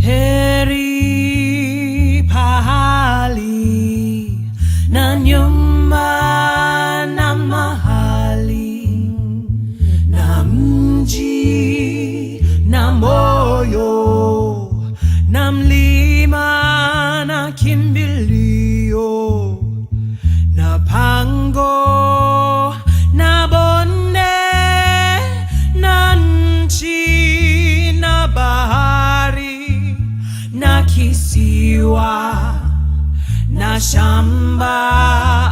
Heri pahali na nyumba na mahali na mji na moyo na mlima na kimbilio na pango na bonde na nchi na bahari na kisiwa na shamba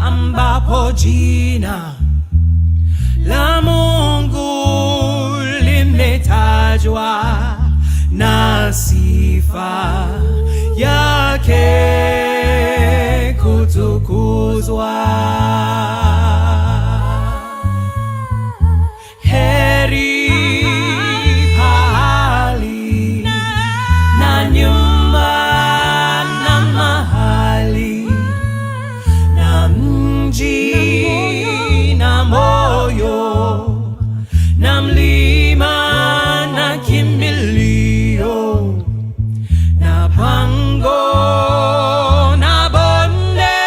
ambapo jina la Mungu limetajwa na sifa yake kutukuzwa. Heri pahali na nyumba na mahali na mji na moyo na mlima na kimbilio na pango na bonde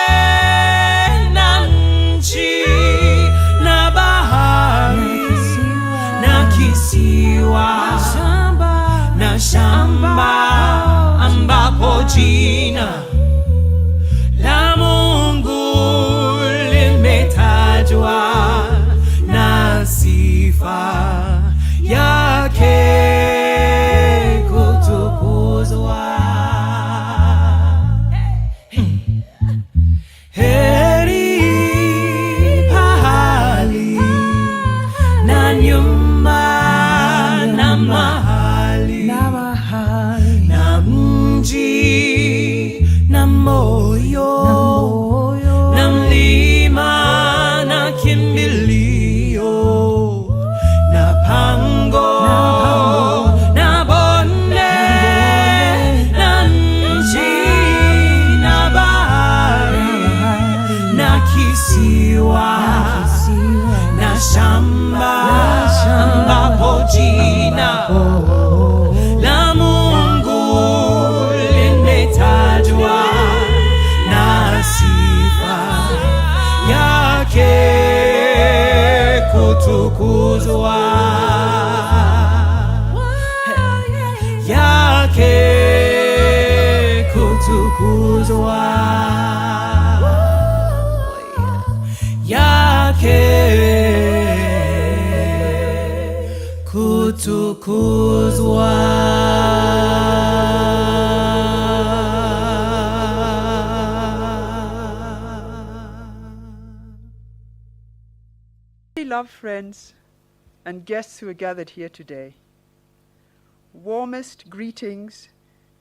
na nchi na bahari na kisiwa na shamba ambapo jina la Mungu limetajwa na sifa yake kutukuzwa. Heri pahali na nyumba na mahali na mji na moyo na mlima na kimbilio na pango na bonde na nchi na bahari na kisiwa na shamba ambapo jina la Mungu limetajwa na sifa yake kutukuzwa. Yake kutukuzwa. Yake kutukuzwa. Beloved friends and guests who are gathered here today, warmest greetings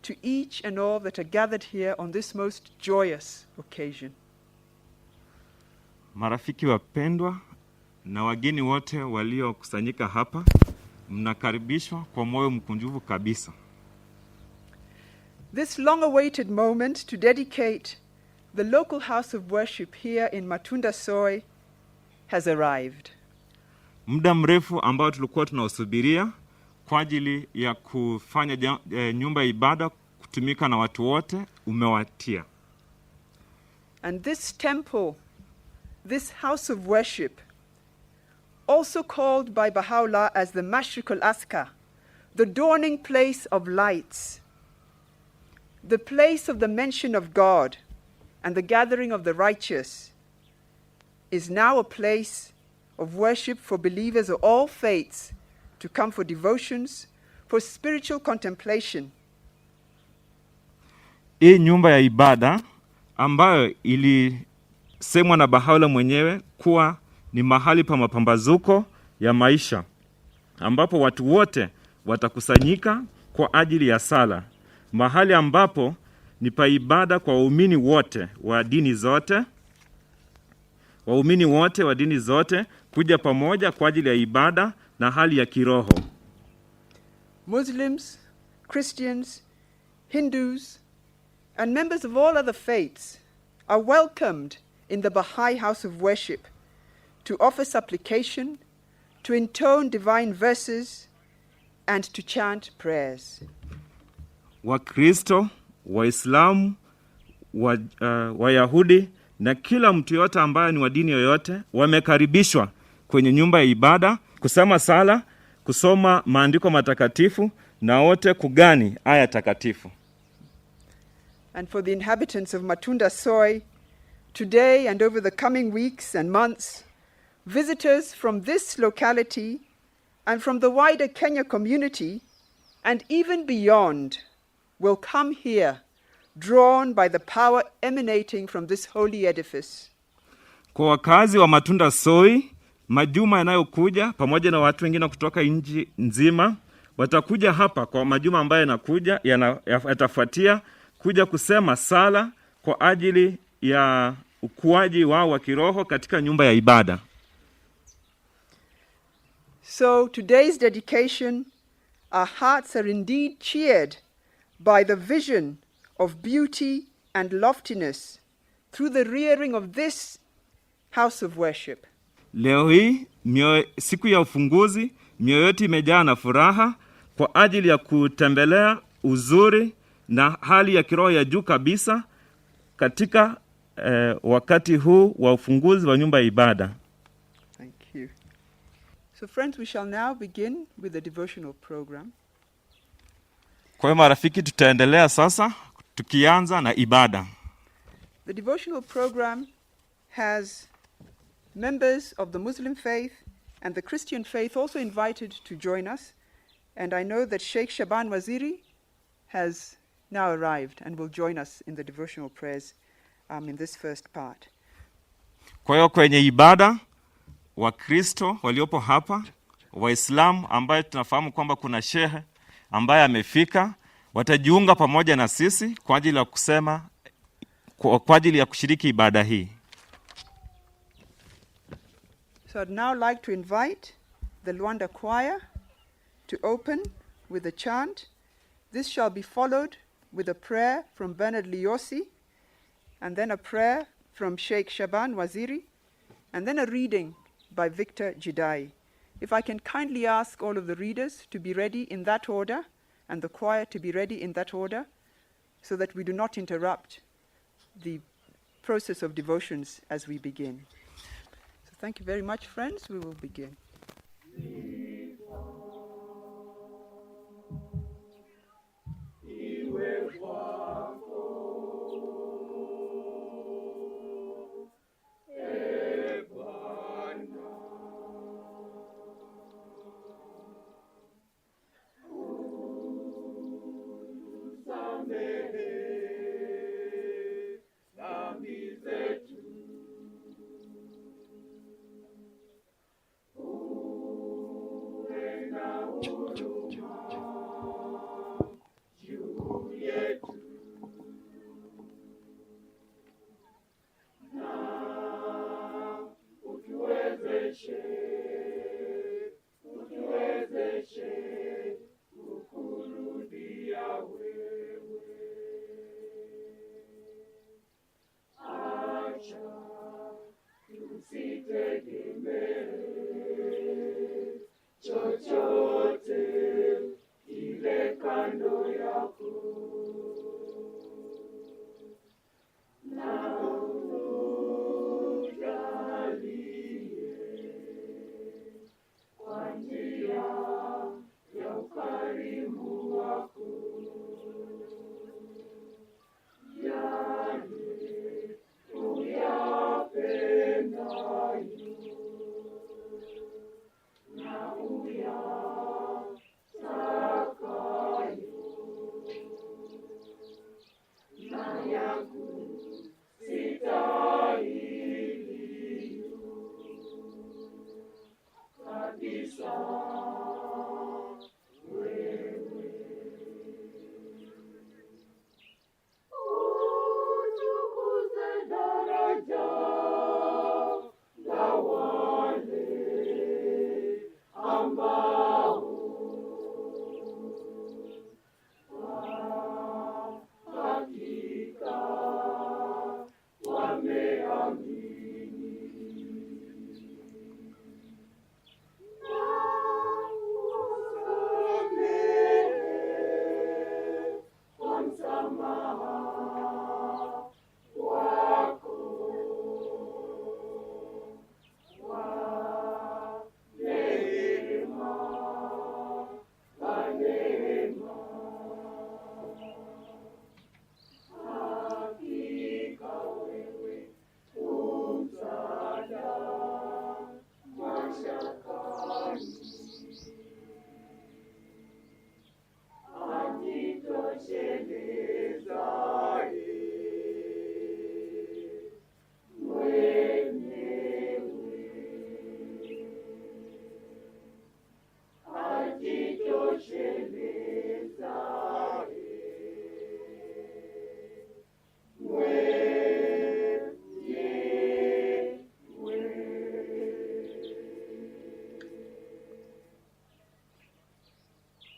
to each and all that are gathered here on this most joyous occasion. Marafiki wapendwa na wageni wote waliokusanyika hapa, mnakaribishwa kwa moyo mkunjufu kabisa. This long-awaited moment to dedicate the local house of worship here in Matunda Soy has arrived. Muda mrefu ambao tulikuwa tunausubiria kwa ajili ya kufanya nyumba ibada kutumika na watu wote umewatia. And this temple, this house of worship, also called by Baha'u'llah as the Mashriqul Askar, the dawning place of lights, the place of the mention of God and the gathering of the righteous, is now a place of worship for believers of all faiths to come for devotions, for spiritual contemplation. Hii nyumba ya ibada ambayo ilisemwa na Baha'u'llah mwenyewe kuwa ni mahali pa mapambazuko ya maisha, ambapo watu wote watakusanyika kwa ajili ya sala, mahali ambapo ni pa ibada kwa waumini wote wa dini zote, kuja pamoja kwa ajili ya ibada na hali ya kiroho. Muslims, Christians, Hindus, and members of all other faiths are welcomed in the Baha'i house of worship to offer supplication, to intone divine verses, and to chant prayers. Hii nyumba ya ibada ambayo ilisemwa na Baha'u'llah mwenyewe kuwa ni mahali pa mapambazuko ya maisha, ambapo watu wote watakusanyika kwa ajili ya sala, mahali ambapo ni pa ibada kwa waumini wote wa dini zote, kuja pamoja kwa ajili ya ibada na hali ya kiroho. Muslims, Christians, Hindus, and members of all other faiths are welcomed in the Baha'i house of worship to offer supplication, to intone divine verses, Wakristo, Waislamu, Wayahudi na kila mtu yote ambaye ni wa dini yoyote wamekaribishwa kwenye nyumba ya ibada kusema sala, kusoma maandiko matakatifu na wote kugani aya takatifu. And for the inhabitants of Matunda Soy, today and over the coming weeks and months, visitors from this locality and from the wider Kenya community and even beyond will come here, drawn by the power emanating from this holy edifice. Kwa wakazi wa Matunda Soy, majuma yanayokuja pamoja na watu wengine kutoka nchi nzima watakuja hapa kwa majuma ambayo yanakuja yatafuatia kuja kusema sala kwa ajili ya ukuaji wao wa kiroho katika nyumba ya ibada. So today's dedication, our hearts are indeed cheered by the vision of beauty and loftiness through the rearing of this house of worship. Leo hii siku ya ufunguzi, mioyo yetu imejaa na furaha kwa ajili ya kutembelea uzuri na hali ya kiroho ya juu kabisa katika wakati huu wa ufunguzi wa nyumba ya ibada. Thank you. So friends, we shall now begin with the devotional program. Kwa hiyo marafiki, tutaendelea sasa tukianza na ibada. The devotional program has members of the Muslim faith and the Christian faith also invited to join us, and I know that Sheikh Shaban Waziri has now arrived and will join us in the devotional prayers in this first part. Kwa hiyo kwenye ibada, Wakristo waliopo hapa, Waislamu ambaye tunafahamu kwamba kuna shehe ambaye amefika, watajiunga pamoja na sisi kwa ajili ya kusema kwa ajili ya kushiriki ibada hii. So I'd now like to invite the Luanda choir to open with a chant. This shall be followed with a prayer from Bernard Liosi, and then a prayer from Sheikh Shaban Waziri, and then a reading by Victor Jidai. If I can kindly ask all of the readers to be ready in that order, and the choir to be ready in that order, so that we do not interrupt the process of devotions as we begin. So thank you very much, friends. We will begin.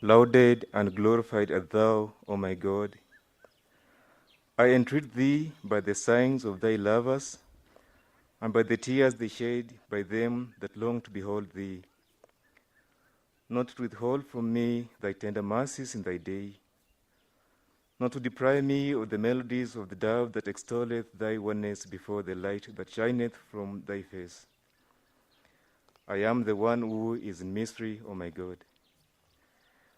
lauded and glorified art thou, O my God. I entreat thee by the signs of thy lovers, and by the tears they shed by them that long to behold thee, not to withhold from me thy tender mercies in thy day, not to deprive me of the melodies of the dove that extolleth thy oneness before the light that shineth from thy face. I am the one who is in mystery, O my God.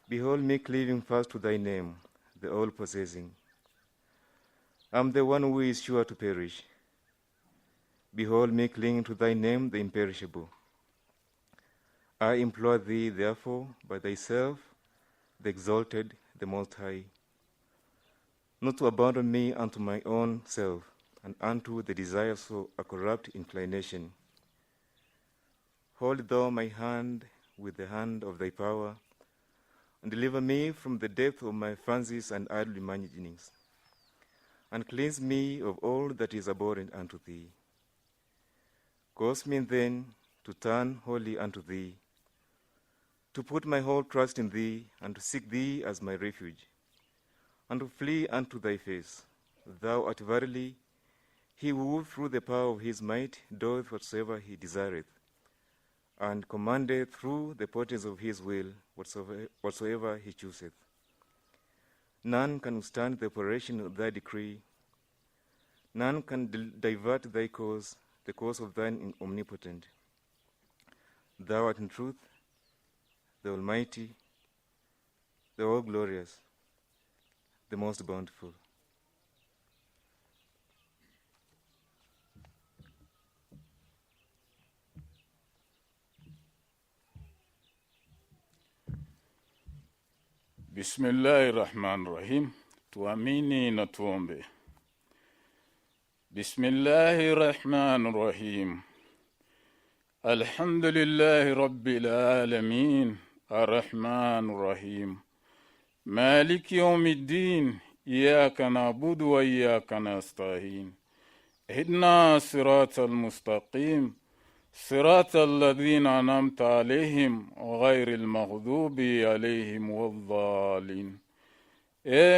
Behold me cleaving fast to thy name, the all-possessing. I am the one who is sure to perish. Behold me clinging to thy name, the imperishable. I implore thee, therefore, by thyself, the exalted, the Most High, not to abandon me unto my own self, and unto the desires of a corrupt inclination. Hold thou my hand with the hand of thy power, and deliver me from the depth of my fancies and idle imaginings, and cleanse me of all that is abhorrent unto thee. Cause me then to turn wholly unto thee, to put my whole trust in thee, and to seek thee as my refuge, and to flee unto thy face. Thou art verily he who through the power of his might doeth whatsoever he desireth, and commandeth through the potency of his will whatsoever he chooseth. None can withstand the operation of thy decree. None can divert thy cause, the cause of thine omnipotent. Thou art in truth the Almighty, the all-glorious, the most bountiful. Bismillahirrahmanirrahim. Tuamini na tuombe. Bismillahirrahmanirrahim. Alhamdulillahi rabbil alamin. Arrahmanirrahim. Maliki yawmiddin. Iyaka na'budu wa iyaka nasta'in. Ihdina siratal mustaqim. صراط الذين أنعمت عليهم غير المغضوب عليهم والضالين.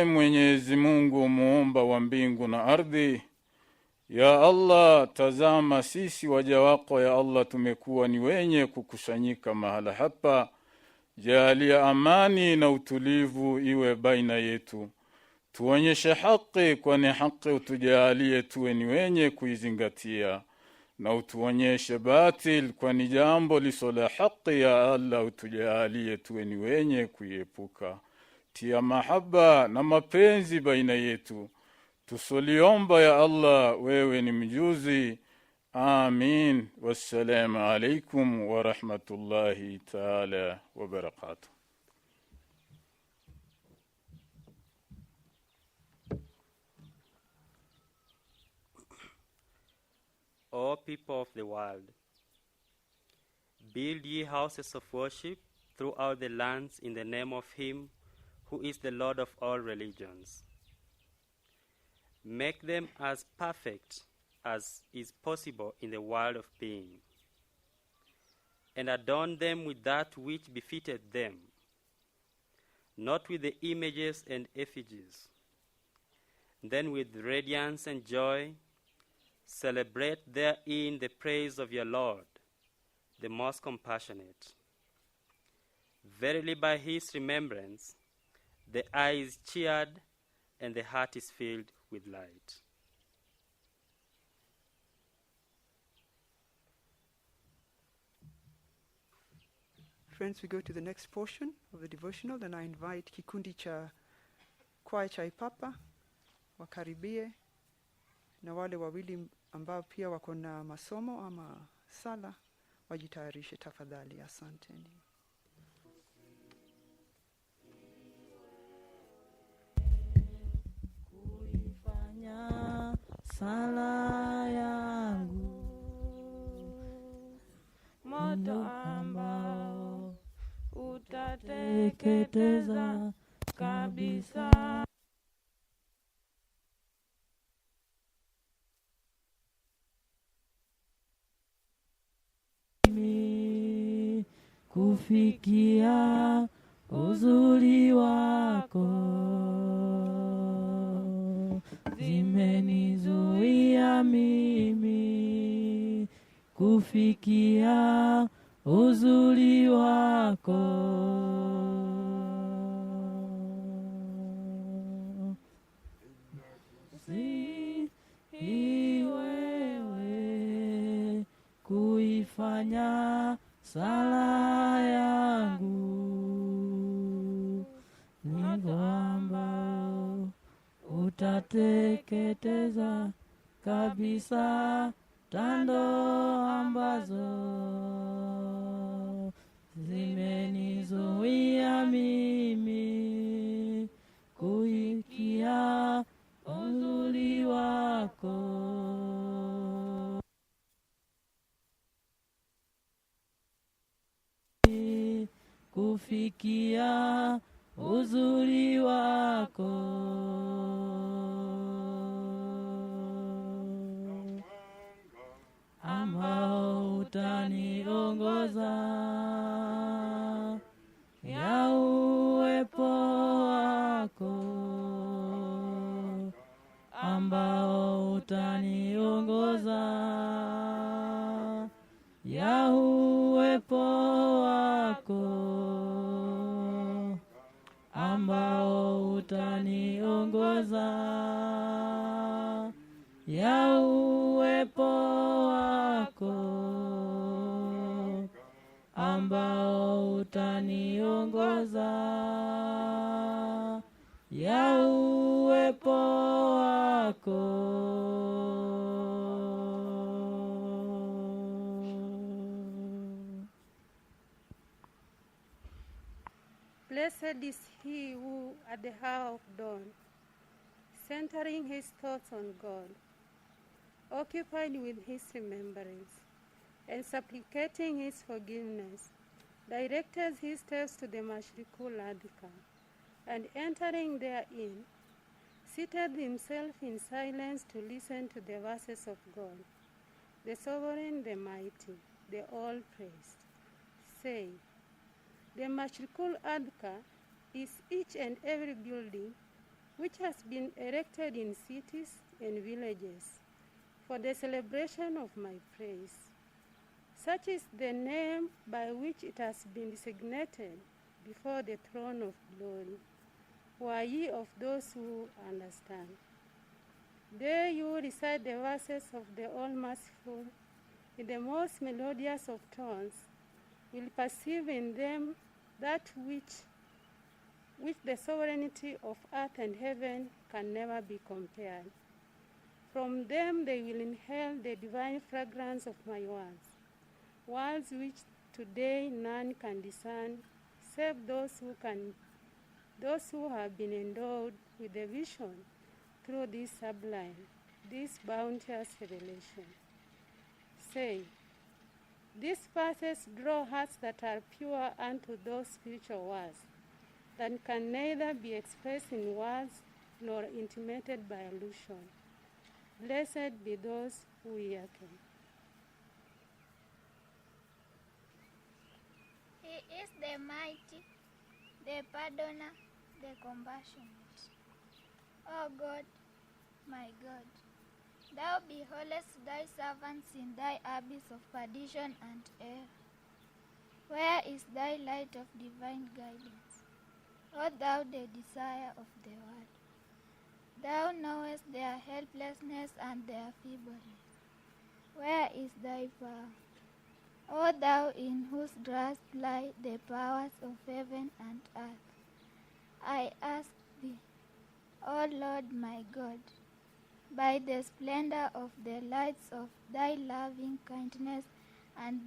Mwenyezi Mungu muumba wa mbingu na ardhi, ya Allah, tazama sisi waja wako ya Allah tumekuwa ni wenye kukusanyika mahala hapa. Jalia amani na utulivu iwe baina yetu. Tuonyeshe haki, kwani haki utujalie tuwe ni wenye kuizingatia, na utuonyeshe batil, kwani jambo lisola haki ya Allah utujalie tuwe ni wenye kuiepuka. Tia mahaba na mapenzi baina yetu. Tusoliomba ya Allah, wewe ni mjuzi. Amin. Wassalamu alaikum wa rahmatullahi ta'ala wa barakatuh. O people of the world, build ye houses of worship throughout the lands in the name of him who is the Lord of all religions. Make them as perfect as is possible in the world of being, and adorn them with that which befitted them, not with the images and effigies. Then with radiance and joy, celebrate therein the praise of your Lord, the most compassionate. Verily by his remembrance, the eye is cheered and the heart is filled with light. Friends, we go to the next portion of the devotional, and I invite kikundi cha kwaya cha ipapa wakaribie, na wale wawili ambao pia wako na masomo ama sala wajitayarishe tafadhali. Asanteni. Kuifanya sala yangu moto ambao utateketeza kabisa. Kufikia uzuri wako zimenizuia mimi kufikia uzuri wako. Si wewe kuifanya sala yangu ni kwamba utateketeza kabisa tando ambazo zimenizuia mimi kuikia uzuri wako. Kufikia uzuri wako ambao utaniongoza ya uwepo wako ambao utaniongoza ya uwepo wako ambao utaniongoza ya uwepo wako ambao utaniongoza ya uwepo wako. Blessed is he who, at the hour of dawn, centering his thoughts on God, occupied with his remembrance, and supplicating his forgiveness, directed his steps to the Mashrikul Adhika, and entering therein, seated himself in silence to listen to the verses of God, the sovereign, the mighty, the all-praised, say, the Mashrikul Adhika is each and every building which has been erected in cities and villages for the celebration of my praise. Such is the name by which it has been designated before the throne of glory. Were ye of those who understand? There you recite the verses of the All-Merciful in the most melodious of tones, will perceive in them that which the sovereignty of earth and heaven can never be compared. From them they will inhale the divine fragrance of my words which today none can discern save those who have been endowed with a vision through this sublime, this bounteous revelation. Say, these verses draw hearts that are pure unto those spiritual words that can neither be expressed in words nor intimated by allusion. Blessed be those who hearken. He is the mighty, the pardoner, the compassionate. O God, my God, thou beholdest thy servants in thy abyss of perdition and error. Where is thy light of divine guidance, O thou the desire of the world? Thou knowest their helplessness and their feebleness. Where is thy power, O thou in whose grasp lie the powers of heaven and earth? I ask thee, O Lord my God, by the splendor of the lights of thy loving kindness and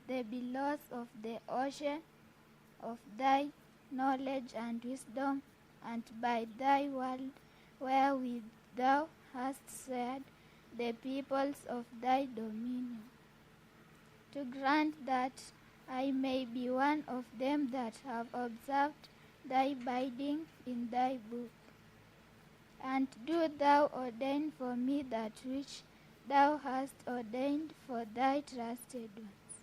the billows of the ocean of thy knowledge and wisdom, and by thy word wherewith thou hast said the peoples of thy dominion, to grant that I may be one of them that have observed thy bidding in thy book. And do thou ordain for me that which thou hast ordained for thy trusted ones,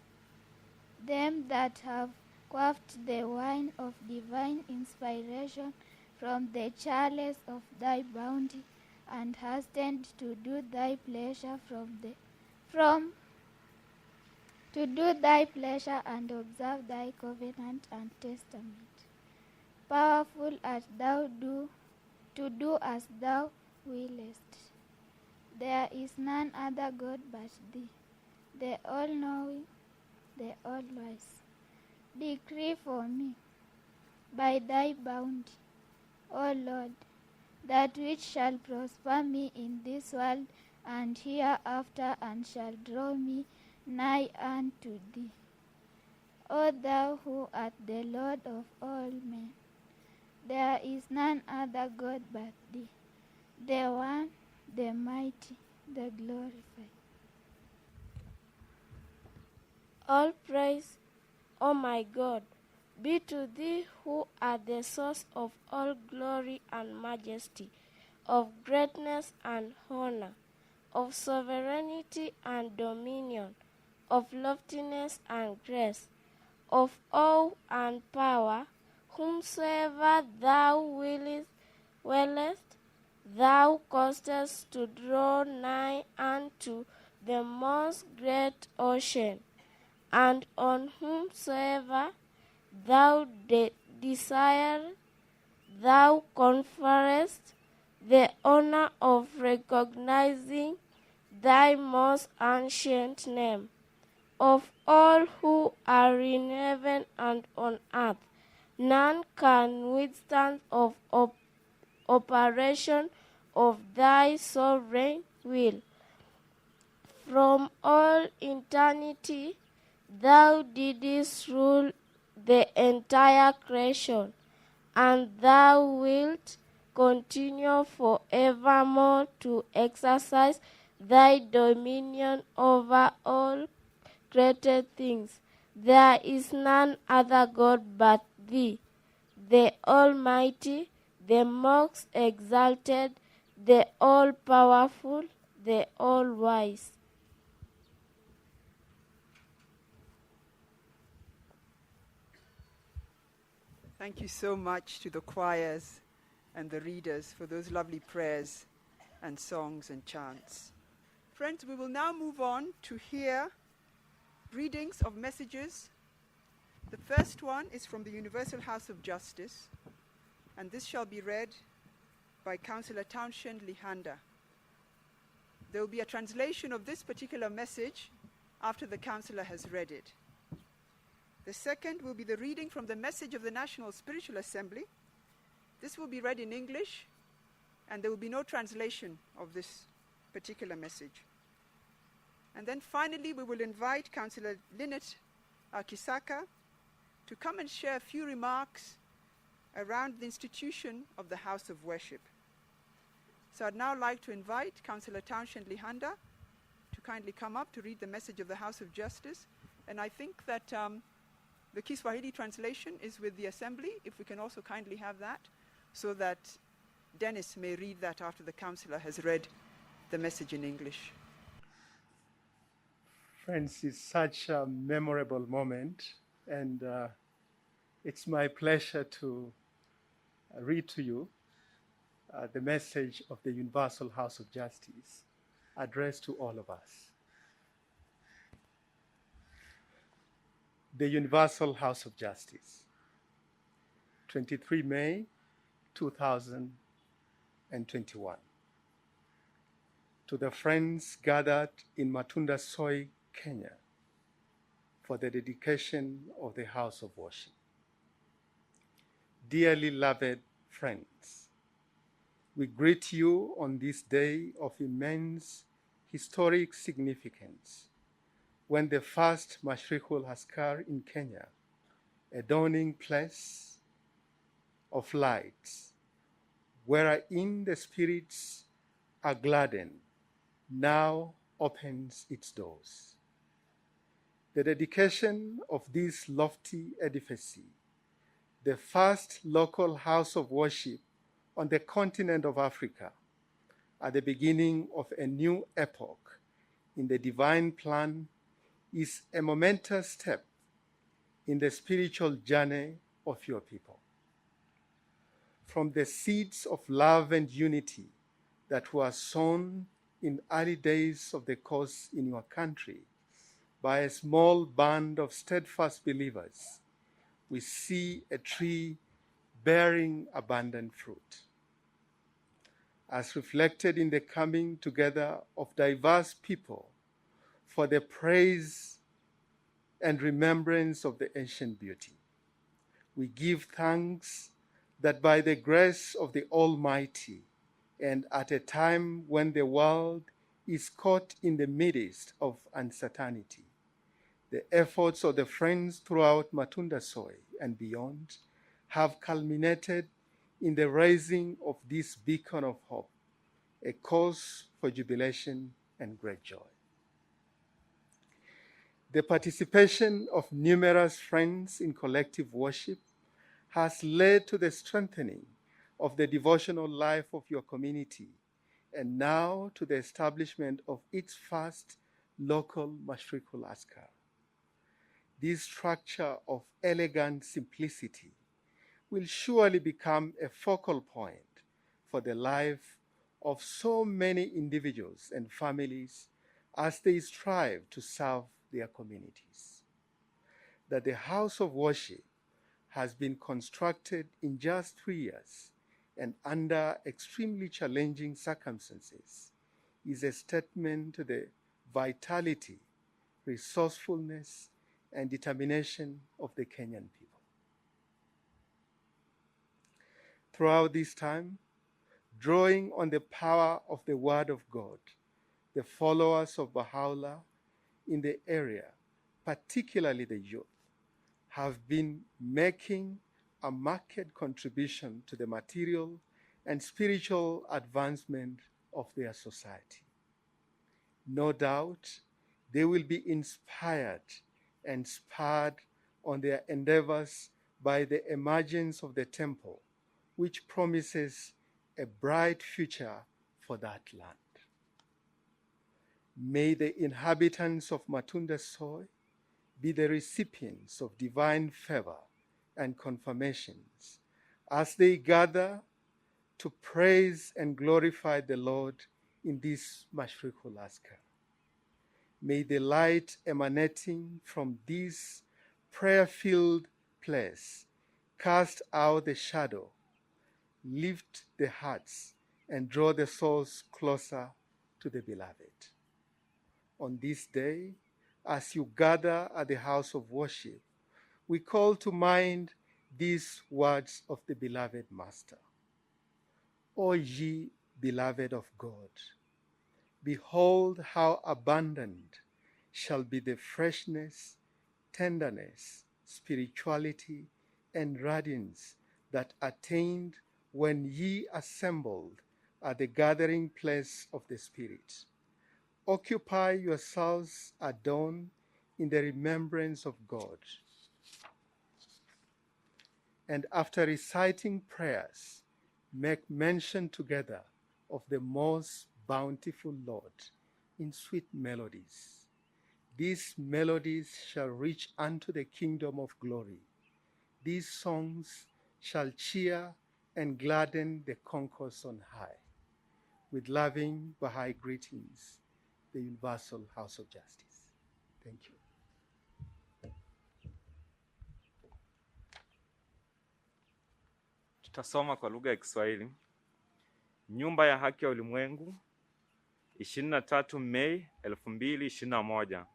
them that have quaffed the wine of divine inspiration from the chalice of thy bounty, and hastened to do thy pleasure to do thy pleasure and observe thy covenant and testament. Powerful art thou to do as thou willest. There is none other God but thee, the all-knowing, the all-wise. Decree for me, by thy bounty, O Lord, that which shall prosper me in this world and hereafter, and shall draw me nigh unto thee. O thou who art the Lord of all men, there is none other God but thee, the one, the mighty, the glorified. All praise, O my God, be to thee who art the source of all glory and majesty, of greatness and honor, of sovereignty and dominion, of loftiness and grace, of awe and power. Whomsoever thou willest, thou causest to draw nigh unto the most great ocean, and on whomsoever thou desire, thou conferrest the honor of recognizing thy most ancient name. Of all who are in heaven and on earth, none can withstand of operation of thy sovereign will. From all eternity thou didst rule the entire creation, and thou wilt continue forevermore to exercise thy dominion over all created things. There is none other God but thee, the Almighty, the most exalted, the all-powerful, the all-wise. Thank you so much to the choirs and the readers for those lovely prayers and songs and chants. Friends, we will now move on to hear readings of messages. The first one is from the Universal House of Justice, and this shall be read by Councillor Townshend Lihanda. There will be a translation of this particular message after the councillor has read it. The second will be the reading from the message of the National Spiritual Assembly. This will be read in English, and there will be no translation of this particular message. And then finally, we will invite Councillor Lynette Akisaka to come and share a few remarks around the institution of the House of Worship. So I'd now like to invite Councillor Townshend Lihanda to kindly come up to read the message of the House of Justice. And I think that the Kiswahili translation is with the Assembly, if we can also kindly have that, so that Dennis may read that after the councillor has read the message in English. Friends, it's such a memorable moment, and it's my pleasure to read to you the message of the Universal House of Justice addressed to all of us. The Universal House of Justice, 23 May 2021. To the friends gathered in Matunda, Kenya, for the dedication of the House of Worship. Dearly loved friends, we greet you on this day of immense historic significance, when the first Mashrikul Haskar in Kenya, a dawning place of lights, wherein the spirits are gladdened, now opens its doors. The dedication of this lofty edifice, the first local house of worship on the continent of Africa, at the beginning of a new epoch in the divine plan, is a momentous step in the spiritual journey of your people. From the seeds of love and unity that were sown in early days of the course in your country by a small band of steadfast believers, we see a tree bearing abundant fruit. As reflected in the coming together of diverse people for the praise and remembrance of the ancient beauty, we give thanks that by the grace of the Almighty, and at a time when the world is caught in the midst of uncertainty, the efforts of the friends throughout Matunda Soy and beyond have culminated in the raising of this beacon of hope, a cause for jubilation and great joy. The participation of numerous friends in collective worship has led to the strengthening of the devotional life of your community, and now to the establishment of its first local Mashrikul Askar. This structure of elegant simplicity will surely become a focal point for the life of so many individuals and families as they strive to serve their communities. That the house of worship has been constructed in just 3 years and under extremely challenging circumstances is a statement to the vitality, resourcefulness, and determination of the Kenyan people. Throughout this time, drawing on the power of the Word of God, the followers of Baha'u'llah in the area, particularly the youth, have been making a marked contribution to the material and spiritual advancement of their society. No doubt, they will be inspired and spurred on their endeavors by the emergence of the temple, which promises a bright future for that land. May the inhabitants of Matunda Soy be the recipients of divine favor and confirmations as they gather to praise and glorify the Lord in this Mashrikul Askar. May the light emanating from this prayer-filled place cast out the shadow, lift the hearts, and draw the souls closer to the beloved. On this day, as you gather at the house of worship, we call to mind these words of the beloved Master. O ye beloved of God, behold how abundant shall be the freshness, tenderness, spirituality, and radiance that attained when ye assembled at the gathering place of the Spirit. Occupy yourselves at dawn in the remembrance of God. And after reciting prayers, make mention together of the most bountiful Lord in sweet melodies. These melodies shall reach unto the kingdom of glory. These songs shall cheer and gladden the concourse on high. With loving Baha'i greetings, the Universal House of Justice. Thank you. Tutasoma kwa lugha ya Kiswahili. Nyumba ya Haki ya Ulimwengu, 23 Mei 2021.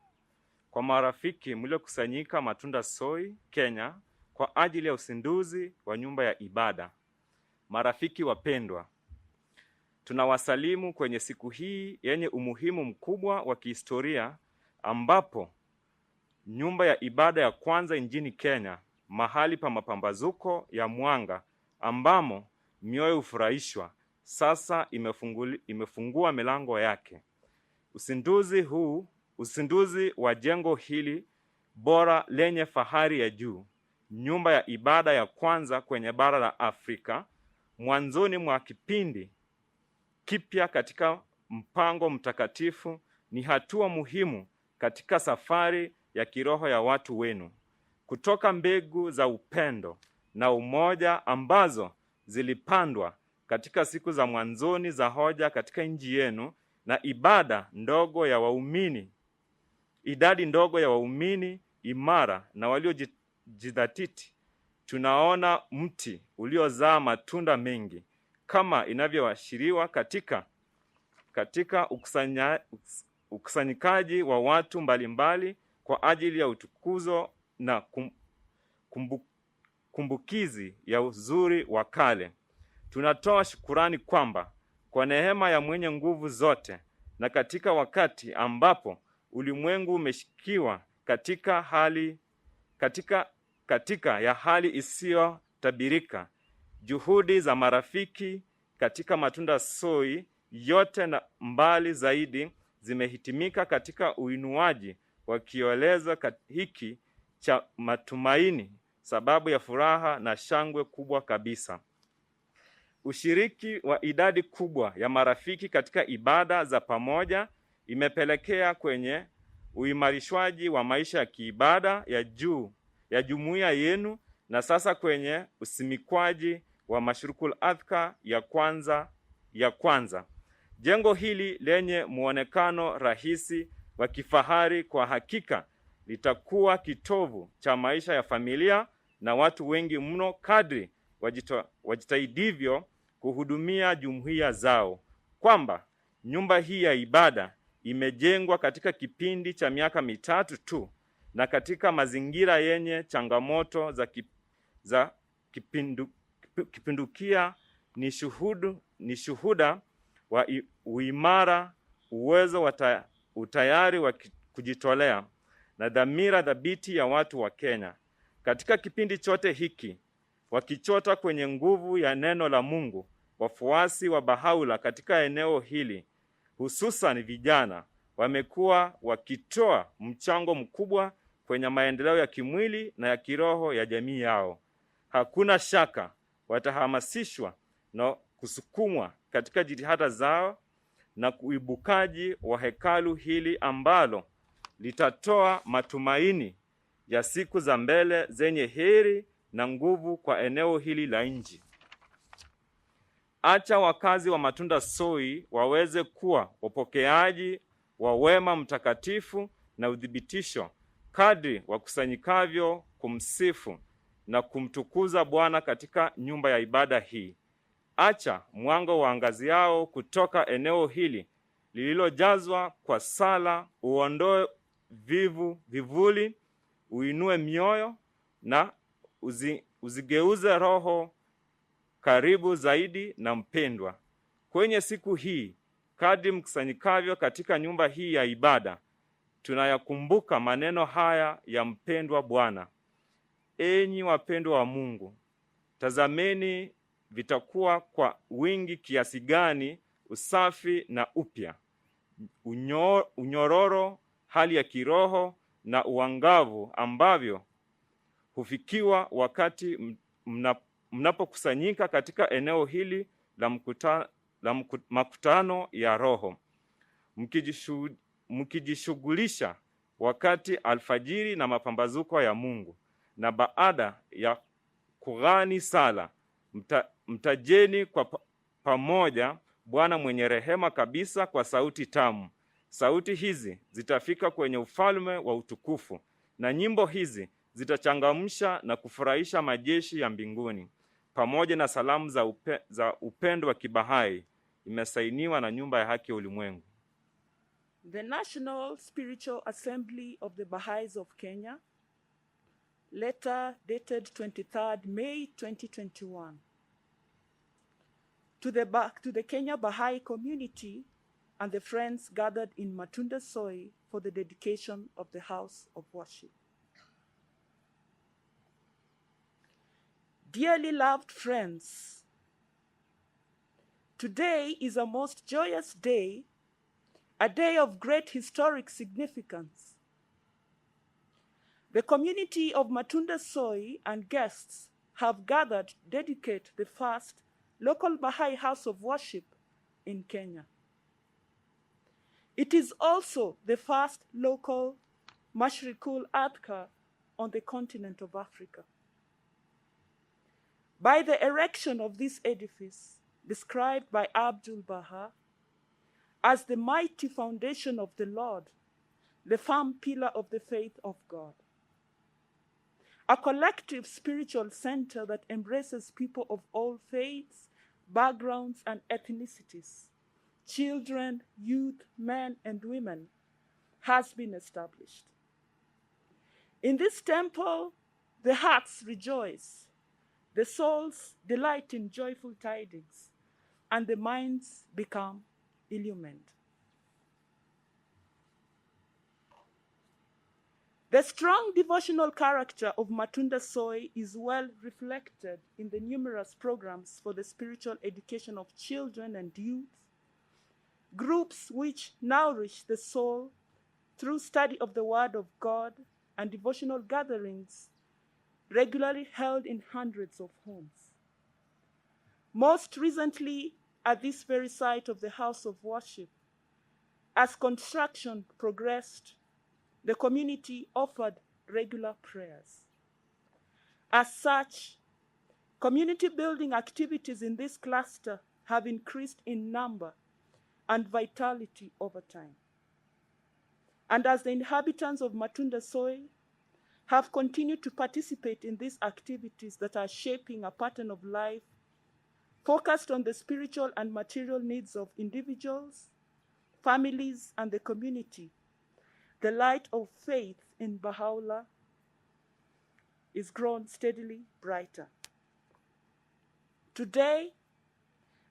Kwa marafiki mliokusanyika Matunda Soy, Kenya, kwa ajili ya uzinduzi wa nyumba ya ibada. Marafiki wapendwa, tunawasalimu kwenye siku hii yenye umuhimu mkubwa wa kihistoria, ambapo nyumba ya ibada ya kwanza nchini Kenya, mahali pa mapambazuko ya mwanga ambamo mioyo hufurahishwa, sasa imefungua milango yake. Uzinduzi wa jengo hili bora lenye fahari ya juu, nyumba ya ibada ya kwanza kwenye bara la Afrika, mwanzoni mwa kipindi kipya katika mpango mtakatifu, ni hatua muhimu katika safari ya kiroho ya watu wenu. kutoka mbegu za upendo na umoja ambazo zilipandwa katika siku za mwanzoni za hoja katika nchi yenu, na idadi ndogo ya waumini imara na waliojidhatiti, tunaona mti uliozaa matunda mengi kama inavyoashiriwa katika ukusanyikaji wa watu mbalimbali kwa ajili ya utukuzo na kumbukizi ya uzuri wa kale. Tunatoa shukurani kwamba kwa neema ya mwenye nguvu zote, na katika wakati ambapo ulimwengu umeshikiwa katika hali isiyotabirika, juhudi za marafiki katika Matunda Soi yote na mbali zaidi zimehitimika katika uinuaji wa kielezo hiki cha matumaini, sababu ya furaha na shangwe kubwa kabisa. Ushiriki wa idadi kubwa ya marafiki katika ibada za pamoja imepelekea kwenye uimarishwaji wa maisha ya kiibada ya jumuiya yenu, na sasa kwenye usimikwaji wa mashirikul adhka ya kwanza. Jengo hili lenye muonekano rahisi wa kifahari kwa hakika litakuwa kitovu cha maisha ya familia na watu wengi mno kadri wajitahidivyo kuhudumia jumuiya zao, kwamba nyumba hii ya ibada imejengwa katika kipindi cha miaka 3 tu na katika mazingira yenye changamoto za kipindukia ni shuhuda wa uimara, uwezo wa utayari wa kujitolea na dhamira dhabiti ya watu wa Kenya. Katika kipindi chote hiki, wakichota kwenye nguvu ya neno la Mungu, wafuasi wa Baha'i katika eneo hili, hususan vijana, wamekuwa wakitoa mchango mkubwa kwenye maendeleo ya kimwili na ya kiroho ya jamii yao. Hakuna shaka watahamasishwa na kusukumwa katika jitihada zao na uibukaji wa hekalu hili ambalo litatoa matumaini ya siku za mbele zenye heri na nguvu kwa eneo hili la nchi. Acha wakazi wa Matunda Soi waweze kuwa wapokeaji wa wema mtakatifu na udhibitisho kadri wakusanyikavyo kumsifu na kumtukuza Bwana katika nyumba ya ibada hii. Acha mwanga waangaziao kutoka eneo hili lililojazwa kwa sala uondoe vivuli, uinue mioyo na uzigeuze roho karibu zaidi na mpendwa. Kwenye siku hii, kadri mkusanyikavyo katika nyumba hii ya ibada, tunayakumbuka maneno haya ya mpendwa Bwana: enyi wapendwa wa Mungu, tazameni vitakuwa kwa wingi kiasi gani usafi na upya, unyororo, hali ya kiroho na uangavu ambavyo hufikiwa wakati mnapokusanyika katika eneo hili la makutano ya roho, mkijishughulisha wakati alfajiri na mapambazuko ya Mungu, na baada ya kughani sala mtajeni kwa pamoja Bwana mwenye rehema kabisa kwa sauti tamu. Sauti hizi zitafika kwenye ufalme wa utukufu, na nyimbo hizi zitachangamsha na kufurahisha majeshi ya mbinguni, pamoja na salamu za upendo wa Kibahai. Imesainiwa na Nyumba ya Haki ya Ulimwengu. The National Spiritual Assembly of the Baha'is of Kenya, letter dated 23rd May 2021. To the Kenya Baha'i community and the friends gathered in Matunda Soi for the dedication of the house of worship. Dearly loved friends, today is a most joyous day, a day of great historic significance. The community of Matunda Soi and guests have gathered to dedicate the first local Baha'i house of worship in Kenya. It is also the first local Mashrikul Adhkar on the continent of Africa. By the erection of this edifice, described by Abdul Baha as the mighty foundation of the Lord, the firm pillar of the faith of God, a collective spiritual center that embraces people of all faiths, backgrounds, and ethnicities, children, youth, men, and women, has been established. In this temple, the hearts rejoice, the souls delight in joyful tidings, and the minds become illumined. The strong devotional character of Matunda Soy is well reflected in the numerous programs for the spiritual education of children and youth, groups which nourish the soul through study of the Word of God and devotional gatherings regularly held in hundreds of homes. Most recently, at this very site of the house of worship, as construction progressed, the community offered regular prayers. As such, community building activities in this cluster have increased in number and vitality over time. And as the inhabitants of Matunda Soy have continued to participate in these activities that are shaping a pattern of life focused on the spiritual and material needs of individuals, families, and the community, the light of faith in Baha'u'llah is grown steadily brighter. Today,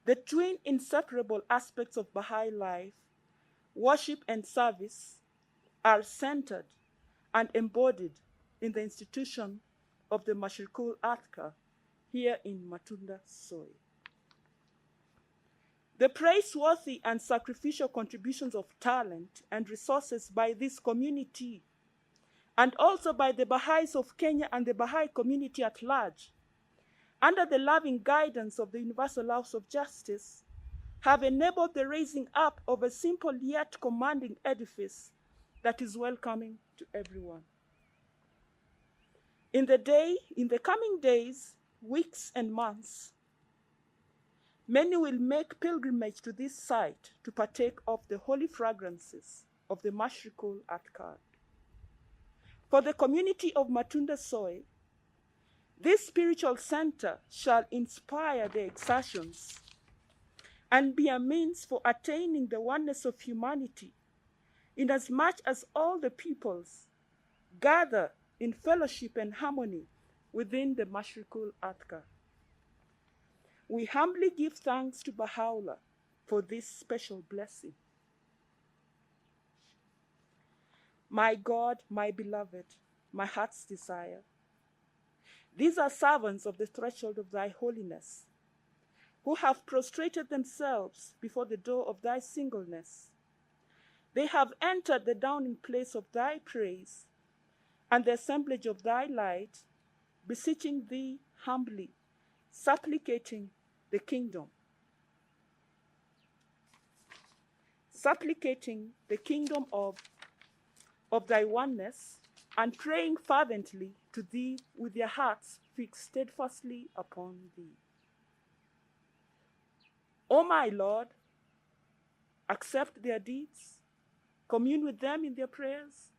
the twin inseparable aspects of Baha'i life, worship and service, are centered and embodied in the institution of the Mashrikul Athkar here in Matunda Soy. The praiseworthy and sacrificial contributions of talent and resources by this community, and also by the Baha'is of Kenya and the Baha'i community at large, under the loving guidance of the Universal House of Justice, have enabled the raising up of a simple yet commanding edifice that is welcoming to everyone. In the coming days, weeks, and months, many will make pilgrimage to this site to partake of the holy fragrances of the Mashrikul Athkar. For the community of Matunda Soy, this spiritual center shall inspire their exertions and be a means for attaining the oneness of humanity, inasmuch as all the peoples gather in fellowship and harmony within the Mashrikul Athkar. We humbly give thanks to Baha'u'llah for this special blessing. My God, my beloved, my heart's desire, these are servants of the threshold of thy holiness, who have prostrated themselves before the door of thy singleness. They have entered the downing place of thy praise and the assemblage of thy light, beseeching thee humbly, supplicating the kingdom of thy oneness, and praying fervently to thee with their hearts fixed steadfastly upon thee. O my Lord, accept their deeds, commune with them in their prayers,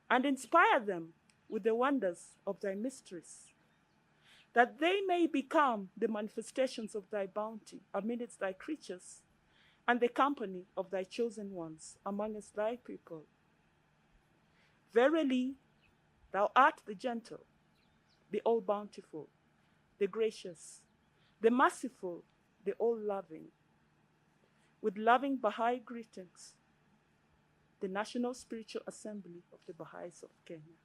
and inspire them with the wonders of thy mysteries, that they may become the manifestations of thy bounty amidst thy creatures, and the company of thy chosen ones amongst thy people. Verily, thou art the gentle, the all-bountiful, the gracious, the merciful, the all-loving. With loving Baha'i greetings, the National Spiritual Assembly of the Baha'is of Kenya.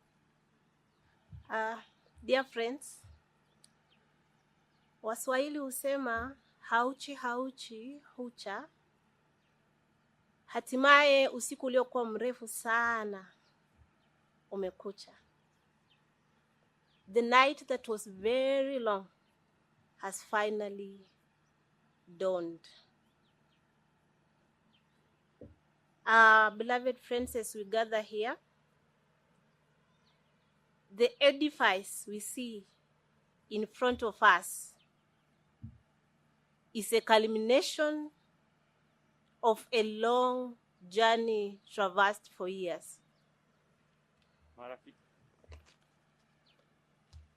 Dear friends, Waswahili husema hauchi hauchi hucha. Hatimaye usiku uliokuwa mrefu sana umekucha. The night that was very long has finally dawned. Beloved friends, as we gather here, the edifice we see in front of us is a culmination of a long journey traversed for years.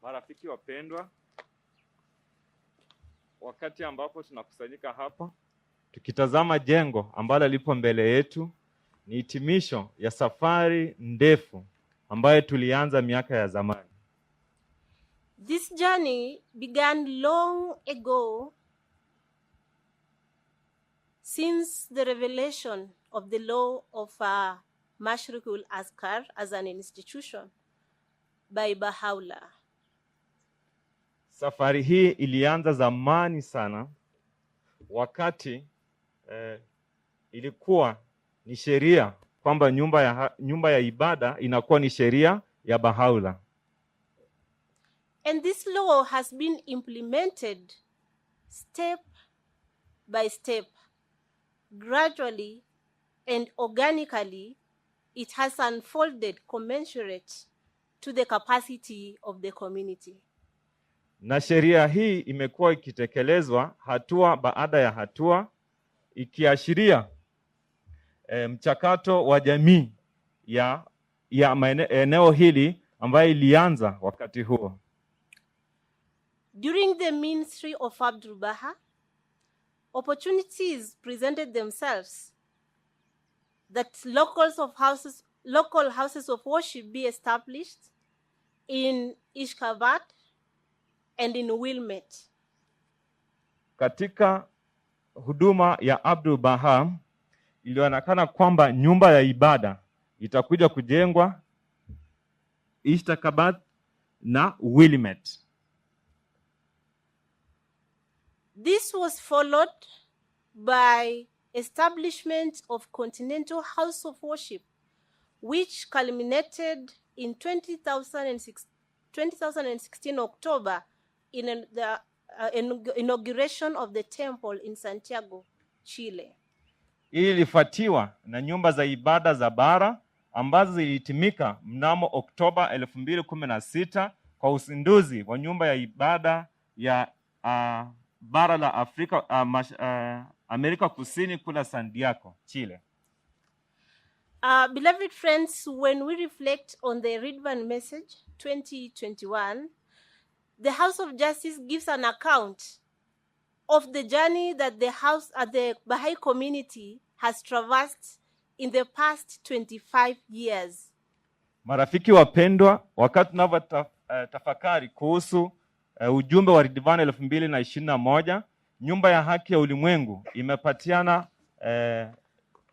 Marafiki wapendwa, wakati ambapo tunakusanyika hapa tukitazama jengo ambalo lipo mbele yetu, ni hitimisho ya safari ndefu ambayo tulianza miaka ya zamani. This journey began long ago, since the revelation of the law of Mashrikul Askar as an institution by Baha'u'llah. Safari hii ilianza zamani sana, wakati ilikuwa ni sheria kwamba nyumba ya ibada inakuwa ni sheria ya Baha'u'llah. And this law has been implemented step by step. Gradually and organically, it has unfolded commensurate to the capacity of the community. Na sheria hii imekuwa ikitekelezwa hatua baada ya hatua, ikiashiria mchakato wa jamii ya eneo hili ambayo ilianza wakati huo. During the ministry of Abdul Baha, opportunities presented themselves that local houses of worship be established in Ishkabad and in Wilmette. Katika huduma ya Abdul Baha, ilionekana kwamba nyumba ya ibada itakuja kujengwa Ishkabad na Wilmette. This was followed by establishment of Continental House of Worship, which culminated in 2016 October in the inauguration of the temple in Santiago, Chile. Hii ilifuatiwa na nyumba za ibada za bara ambazo zilihitimika mnamo Oktoba 2016 kwa uzinduzi wa nyumba ya ibada ya bara la Afrika, Amerika Kusini kula Santiago, Chile. Beloved friends, when we reflect on the Ridvan message 2021, the House of Justice gives an account of the journey that the Baha'i community has traversed in the past 25 years. Marafiki wapendwa, wakati tunavyotafakari kuhusu ujumbe wa Ridvan 2021, nyumba ya haki ya ulimwengu imepatiana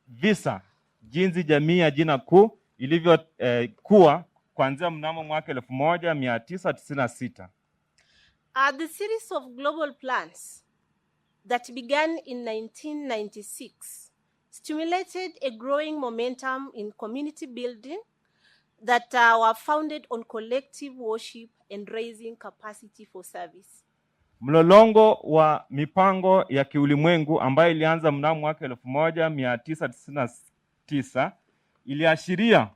visa jinsi jamii ya jina kuu ilivyokuwa kuanzia mnamo mwaka 1996. The series of global plans that began in 1996 stimulated a growing momentum in community building that were founded on collective worship and raising capacity for service. Mlolongo wa mipango ya kiulimwengu ambayo ilianza mnamo mwaka 1999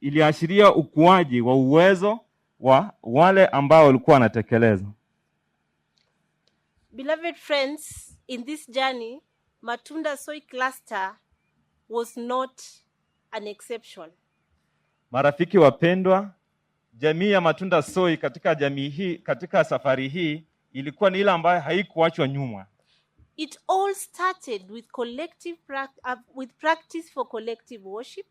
iliashiria ukuaji wa uwezo wa wale ambao walikuwa wanatekeleza. Beloved friends, in this journey, Matunda Soy Cluster was not an exception. Marafiki wapendwa, jamii ya Matunda Soy katika safari hii ilikuwa ni ile ambayo haikuachwa nyuma. It all started with practice for collective worship.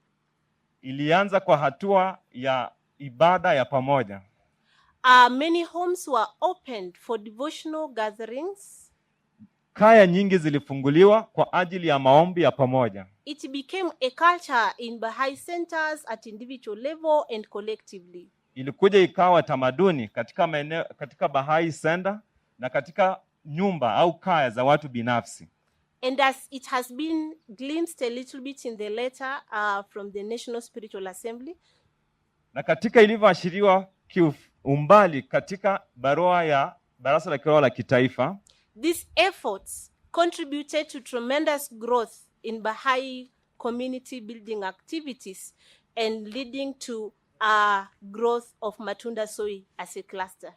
Ilianza kwa hatua ya ibada ya pamoja. Many homes were opened for devotional gatherings. Kaya nyingi zilifunguliwa kwa ajili ya maombi ya pamoja. It became a culture in Baha'i centers at individual level and collectively. Ilikuja ikawa tamaduni katika Baha'i center na katika nyumba au kaya za watu binafsi. And as it has been glimpsed a little bit in the letter from the National Spiritual Assembly. Na katika ilivyoashiriwa kiumbali katika barua ya Baraza la Kiroho la Kitaifa, these efforts contributed to tremendous growth in Baha'i community building activities and leading to growth of Matunda Soy as a cluster.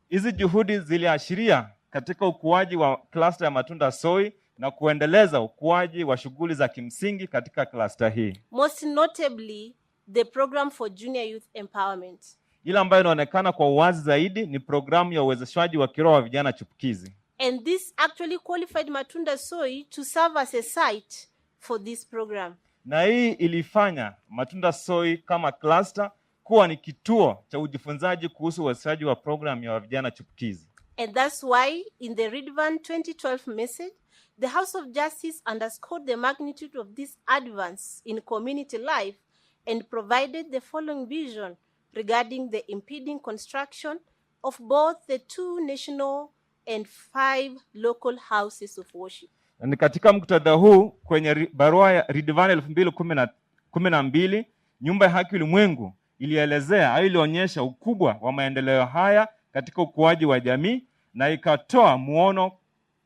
Hizi juhudi ziliashiria katika ukuaji wa cluster ya Matunda Soy na kuendeleza ukuaji wa shughuli za kimsingi katika cluster hii. Most notably, the program for junior youth empowerment. Ile ambayo inaonekana kwa uwazi zaidi ni programu ya uwezeshaji wa kiroho wa vijana chipukizi. And this actually qualified Matunda Soy to serve as a site for this program. Na hii ilifanya Matunda Soy kama cluster kuwa ni kituo cha ujifunzaji kuhusu uwezeshaji wa program ya vijana chipukizi. And that's why in the Redvan 2012 message, the House of Justice underscored the magnitude of this advance in community life and provided the following vision regarding the impending construction of both the 2 national and 5 local houses of worship. Na katika muktadha huu kwenye barua ya Redvan 2012, nyumba ya haki ulimwengu ilielezea au ilionyesha ukubwa wa maendeleo haya katika ukuaji wa jamii na ikatoa muono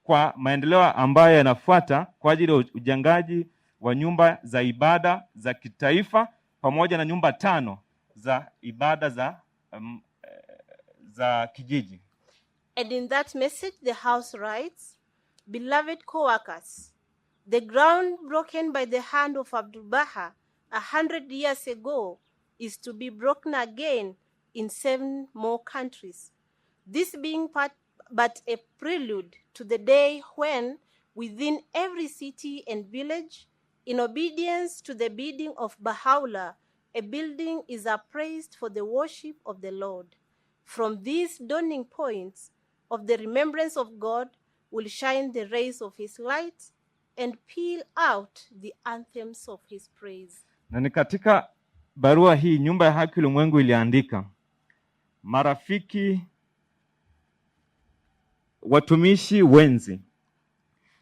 kwa maendeleo ambayo yanafuata kwa ajili ya ujengaji wa nyumba za ibada za kitaifa pamoja na nyumba 5 za ibada za kijiji. And in that message, the House writes, "Beloved co-workers, the ground broken by the hand of Abdul Baha 100 years ago is to be broken again in 7 more countries. This being but a prelude to the day when, within every city and village, in obedience to the bidding of Baha'u'llah, a building is upraised for the worship of the Lord. From these dawning points of the remembrance of God will shine the rays of his light and peal out the anthems of his praise." Na ni katika barua hii nyumba ya haki ulimwengu iliandika, marafiki, watumishi wenzi,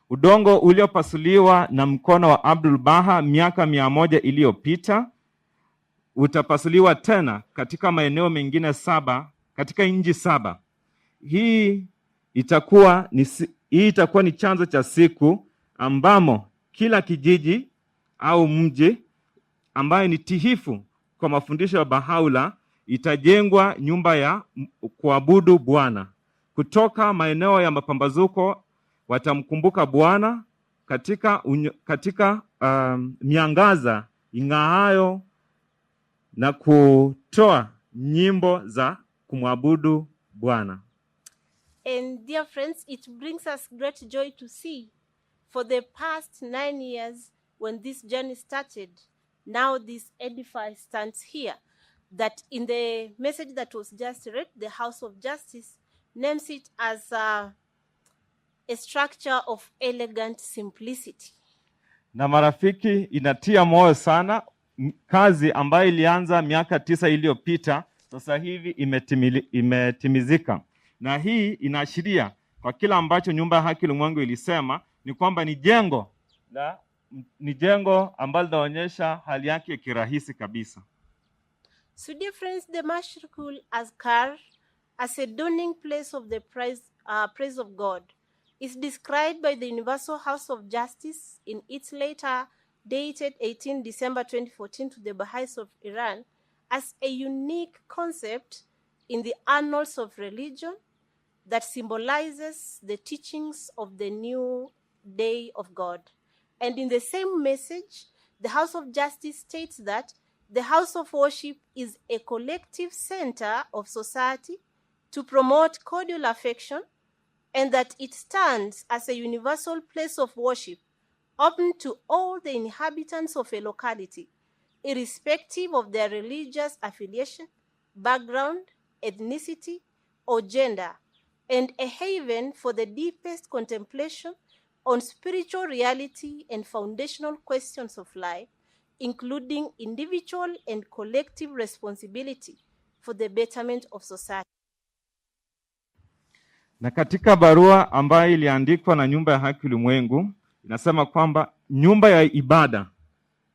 udongo uliopasuliwa na mkono wa Abdul Baha miaka 100 iliyopita utapasuliwa tena katika maeneo mengine 7 katika nchi 7. Hii itakuwa ni chanzo cha siku ambamo kila kijiji au mji ambaye ni tihifu kwa mafundisho ya Baha'u'llah itajengwa nyumba ya kuabudu Bwana. Kutoka maeneo ya mapambazuko watamkumbuka Bwana katika miangaza ing'aayo na kutoa nyimbo za kumwabudu Bwana. And dear friends, it brings us great joy to see for the past 9 years when this journey started, now this edifice stands here, that in the message that was just read, the House of Justice names it as a structure of elegant simplicity. Na marafiki, inatia moyo sana kazi ambayo ilianza miaka 9 iliyopita sasa hivi imetimizika. Na hii inaashiria kwa kila ambacho nyumba ya haki ulimwengu ilisema ni kwamba ni jengo ambalo linaonyesha hali yake ya kirahisi kabisa. So dear friends, the Mashrikul Azkar as a dawning place of the praise of God is described by the Universal House of Justice in its letter dated 18 December 2014 to the Baha'is of Iran as a unique concept in the annals of religion that symbolizes the teachings of the new day of God. And in the same message, the House of Justice states that the house of worship is a collective center of society to promote cordial affection, and that it stands as a universal place of worship open to all the inhabitants of a locality, irrespective of their religious affiliation, background, ethnicity, or gender, and a haven for the deepest contemplation on spiritual reality and foundational questions of life, including individual and collective responsibility for the betterment of society. Na katika barua ambayo iliandikwa na nyumba ya haki ulimwengu inasema kwamba nyumba ya ibada,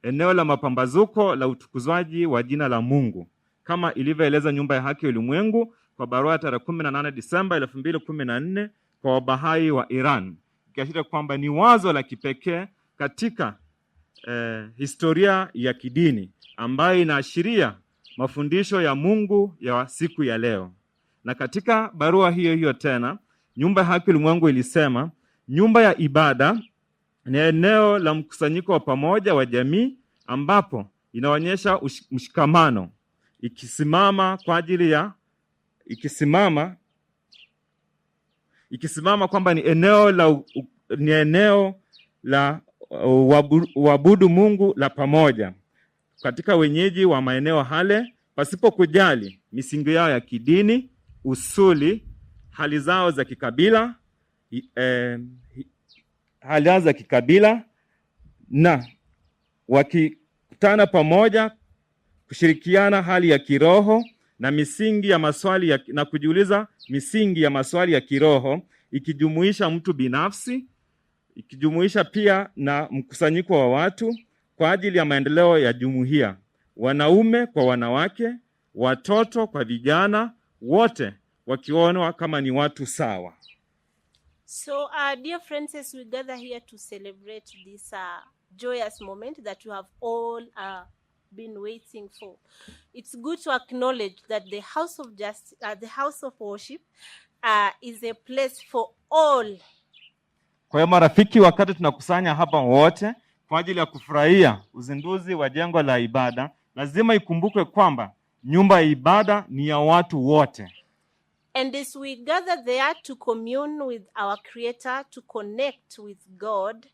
eneo la mapambazuko la utukuzwaji wa jina la Mungu, kama ilivyoeleza nyumba ya haki ulimwengu kwa barua tarehe 18 Disemba 2014 kwa Baha'i wa Iran, ikiashiria kwamba ni wazo la kipekee katika historia ya kidini ambayo inaashiria mafundisho ya Mungu ya siku ya leo. Na katika barua hiyo hiyo tena, nyumba ya haki ulimwengu ilisema, nyumba ya ibada ni eneo la mkusanyiko wa pamoja wa jamii ambapo inaonyesha mshikamano, ikisimama kwamba ni eneo la uabudu Mungu la pamoja katika wenyeji wa maeneo hale, pasipo kujali misingi yao ya kidini, usuli, hali zao za kikabila, na wakikutana pamoja kushirikiana hali ya kiroho na misingi ya maswali na kujiuliza misingi ya maswali ya kiroho, ikijumuisha mtu binafsi, ikijumuisha pia na mkusanyiko wa watu kwa ajili ya maendeleo ya jumuiya, wanaume kwa wanawake, watoto kwa vijana, wote wakionwa kama ni watu sawa. So, dear friends, as we gather here to celebrate this joyous moment that you have all been waiting for, it's good to acknowledge that the house of worship is a place for all. Kwa hiyo marafiki, wakati tunakusanya hapa wote kwa ajili ya kufurahia uzinduzi wa jengo la ibada, lazima ikumbukwe kwamba nyumba ya ibada ni ya watu wote. And as we gather there to commune with our Creator, to connect with God,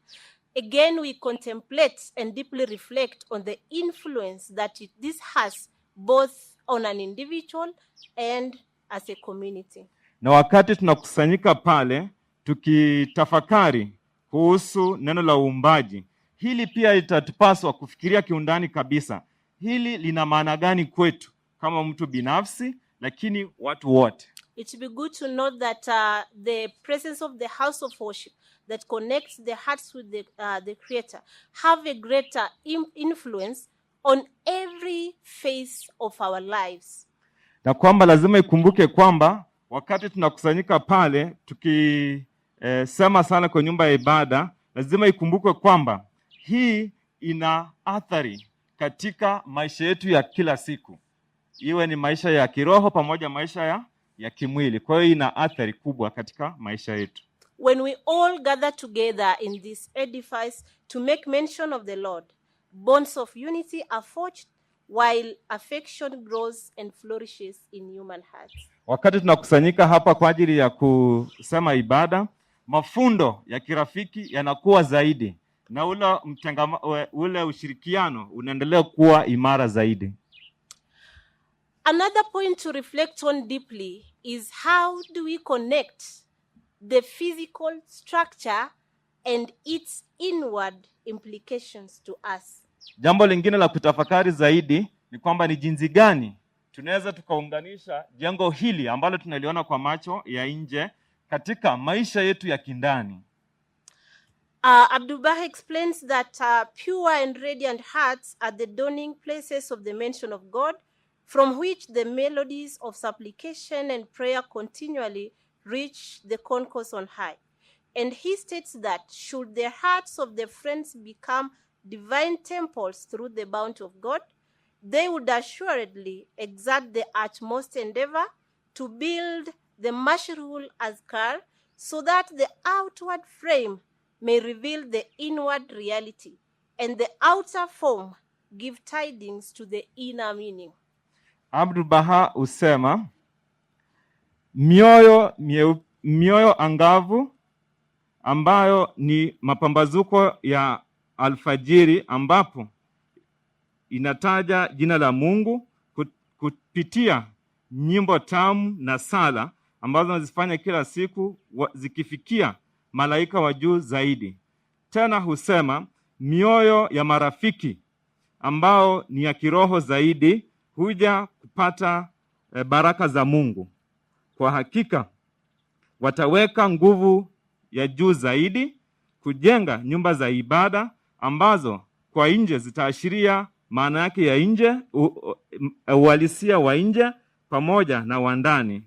again we contemplate and deeply reflect on the influence that this has both on an individual and as a community. Na wakati tunakusanyika pale tukitafakari kuhusu neno la uumbaji, hili pia itatupaswa kufikiria kiundani kabisa. Hili lina maana gani kwetu kama mtu binafsi, lakini watu wote. It would be good to note that the presence of the house of worship that connects the hearts with the Creator have a greater influence on every phase of our lives. Na kwamba lazima ikumbuke kwamba wakati tunakusanyika pale tukisema sana kwa nyumba ya ibada, lazima ikumbuke kwamba hii ina athari katika maisha yetu ya kila siku, iwe ni maisha ya kiroho pamoja maisha ya kimwili. Kwa hiyo ina athari kubwa katika maisha yetu. When we all gather together in this edifice to make mention of the Lord, bonds of unity are forged while affection grows and flourishes in human hearts. Wakati tunakusanyika hapa kwa ajili ya kusema ibada, mafundo ya kirafiki yanakuwa zaidi na ule ushirikiano unaendelea kuwa imara zaidi. Another point to reflect on deeply is how do we connect the physical structure and its inward implications to us. Jambo lingine la kutafakari zaidi ni kwamba ni jinsi gani tunaweza tukaunganisha jengo hili ambalo tunaliona kwa macho ya nje katika maisha yetu ya kindani. Abdul Baha explains that pure and radiant hearts are the dawning places of the mention of God, from which the melodies of supplication and prayer continually reach the concourse on high. And he states that should the hearts of the friends become divine temples through the bounty of God, they would assuredly exert the utmost endeavor to build the Mashrul Azkar so that the outward frame may reveal the inward reality and the outer form give tidings to the inner meaning. Abdul Baha usema, mioyo angavu ambayo ni mapambazuko ya alfajiri ambapo inataja jina la Mungu kupitia nyimbo tamu na sala ambazo nazifanya kila siku zikifikia malaika wa juu zaidi. Tena husema mioyo ya marafiki ambao ni ya kiroho zaidi huja kupata baraka za Mungu. Kwa hakika wataweka nguvu ya juu zaidi kujenga nyumba za ibada ambazo kwa nje zitaashiria maana yake ya nje, uhalisia wa nje pamoja na wa ndani.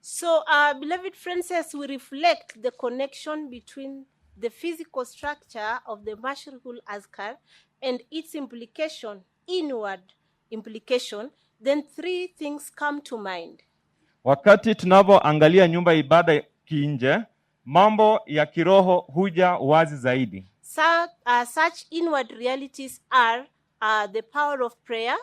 So, beloved friends, as we reflect the connection between the physical structure of the Mashrul Azkar and its implication inward implication, then three things come to mind. Wakati tunavyoangalia nyumba ya ibada kinje, mambo ya kiroho huja wazi zaidi. Such inward realities are the power of prayer.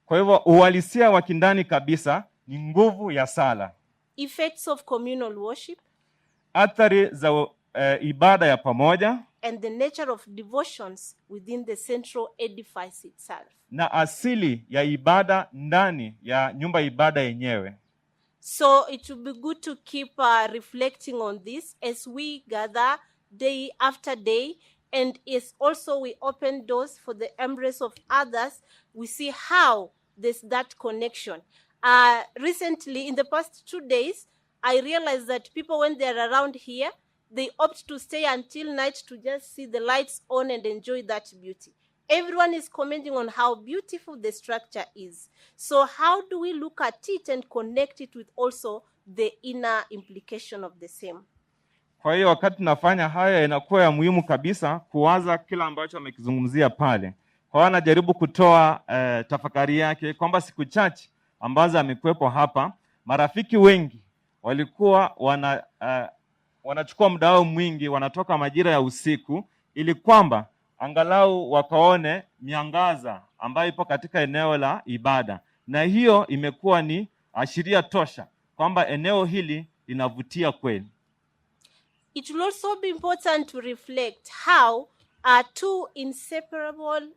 Kwa hivyo uhalisia wa kindani kabisa ni nguvu ya sala. Effects of communal worship. Athari za ibada ya pamoja. And the nature of devotions within the central edifice itself. Na asili ya ibada ndani ya nyumba ibada yenyewe. So it will be good to keep reflecting on this as we gather day after day, and as also we open doors for the embrace of others, we see how there's that connection. Recently, in the past 2 days, I realized that people, when they're around here, they opt to stay until night to just see the lights on and enjoy that beauty. Everyone is commenting on how beautiful the structure is. So how do we look at it and connect it with also the inner implication of the same? Kwa hiyo wakati tunafanya haya inakuwa ya muhimu kabisa kuwaza kila ambacho amekizungumzia pale. Kwa hiyo anajaribu kutoa tafakari yake kwamba siku chache ambazo amekuepo hapa, marafiki wengi walikuwa wanachukua muda wao mwingi, wanatoka majira ya usiku ili kwamba angalau wakaone miangaza ambayo ipo katika eneo la ibada. Na hiyo imekuwa ni ashiria tosha kwamba eneo hili linavutia kweli. It will also be important to reflect how two inseparable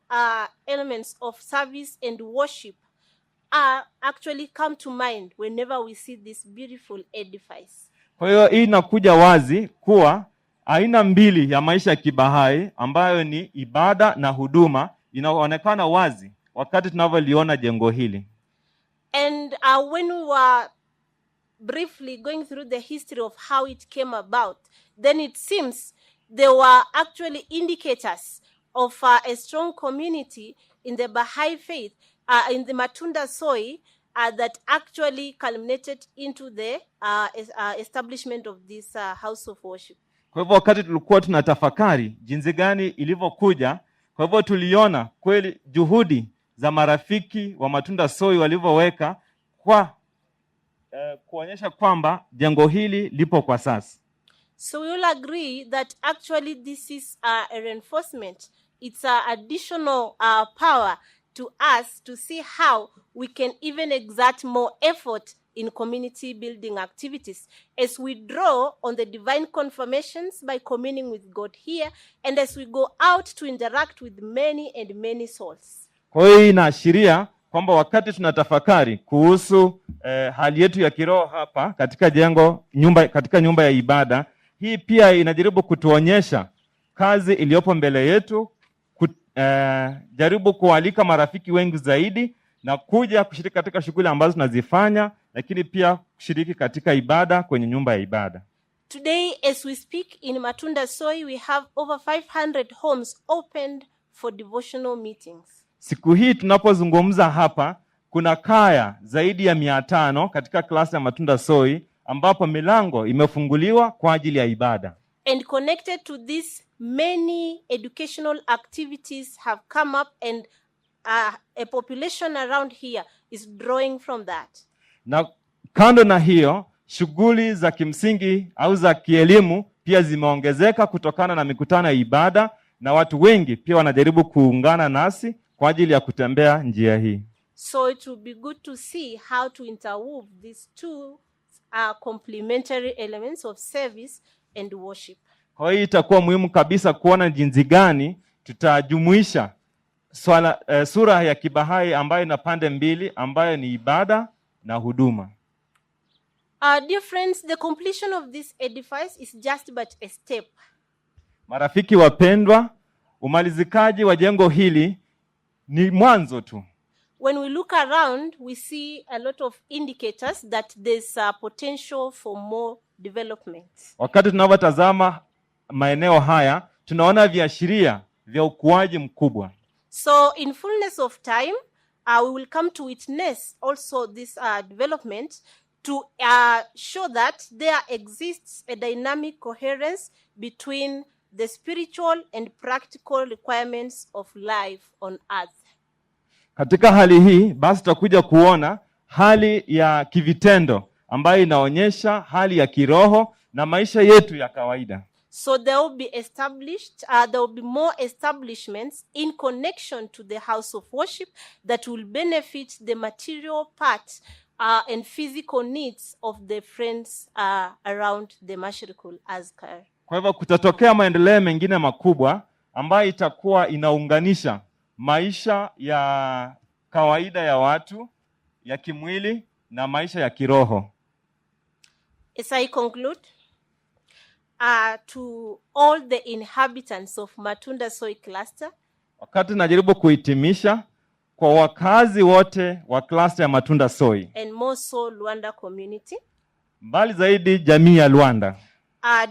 elements of service and worship actually come to mind whenever we see this beautiful edifice. Kwa hiyo hii inakuja wazi kuwa aina mbili ya maisha ya Kibahai ambayo ni ibada na huduma inaonekana wazi wakati tunavyoliona jengo hili. And when we were briefly going through the history of how it came about, then it seems there were actually indicators of a strong community in the Baha'i faith, in the Matunda soil, that actually culminated into the establishment of this house of worship. Kwa hivyo wakati tulikuwa tunatafakari jinsi gani ilivyokuja, kwa hivyo tuliona kweli juhudi za marafiki wa Matunda soil walivyoweka kwa kuonyesha kwamba jengo hili lipo kwa sasa. So we all agree that actually this is a reinforcement. It's an additional power to us to see how we can even exert more effort in community building activities as we draw on the divine confirmations by communing with God here, and as we go out to interact with many and many souls. Kwa hiyo inaashiria kwamba wakati tunatafakari kuhusu hali yetu ya kiroho hapa katika katika nyumba ya ibada, hii pia inajaribu kutuonyesha kazi iliyopo mbele yetu, jaribu kualika marafiki wengi zaidi na kuja kushiriki katika shughuli ambazo tunazifanya, lakini pia kushiriki katika ibada kwenye nyumba ya ibada. Today, as we speak in Matunda soil, we have over 500 homes opened for devotional meetings. Siku hii tunapozungumza hapa, kuna kaya zaidi ya 500 katika klasi ya Matunda soil ambapo milango imefunguliwa kwa ajili ya ibada. And connected to this, many educational activities have come up, and a population around here is drawing from that. Na kando na hiyo, shughuli za kimsingi au za kielimu pia zimeongezeka kutokana na mikutano ya ibada, na watu wengi pia wanajaribu kuungana nasi kwa ajili ya kutembea njia hii. So it will be good to see how to interweave these two complementary elements of service and worship. Kwa hiyo itakuwa muhimu kabisa kuona jinsi gani tutajumuisha sura ya Kibahai ambayo ina pande mbili ambayo ni ibada na huduma. Dear friends, the completion of this edifice is just but a step. Marafiki wapendwa, umalizikaji wa jengo hili ni mwanzo tu. When we look around, we see a lot of indicators that there's potential for more development. Wakati tunavyotazama maeneo haya, tunaona viashiria vya ukuaji mkubwa. So in fullness of time, we will come to witness also this development to show that there exists a dynamic coherence between the spiritual and practical requirements of life on earth. Katika hali hii basi tutakuja kuona hali ya kivitendo ambayo inaonyesha hali ya kiroho na maisha yetu ya kawaida. So there will be more establishments in connection to the house of worship that will benefit the material part and physical needs of the friends around the Mashrikul Azkar. Kwa hivyo kutatokea maendeleo mengine makubwa ambayo itakuwa inaunganisha maisha ya kawaida ya watu, ya kimwili na maisha ya kiroho. As I conclude, to all the inhabitants of Matunda Soy Cluster, wakati najaribu kuhitimisha, kwa wakazi wote wa cluster ya Matunda Soy and more so Luanda community, mbali zaidi jamii ya Luanda,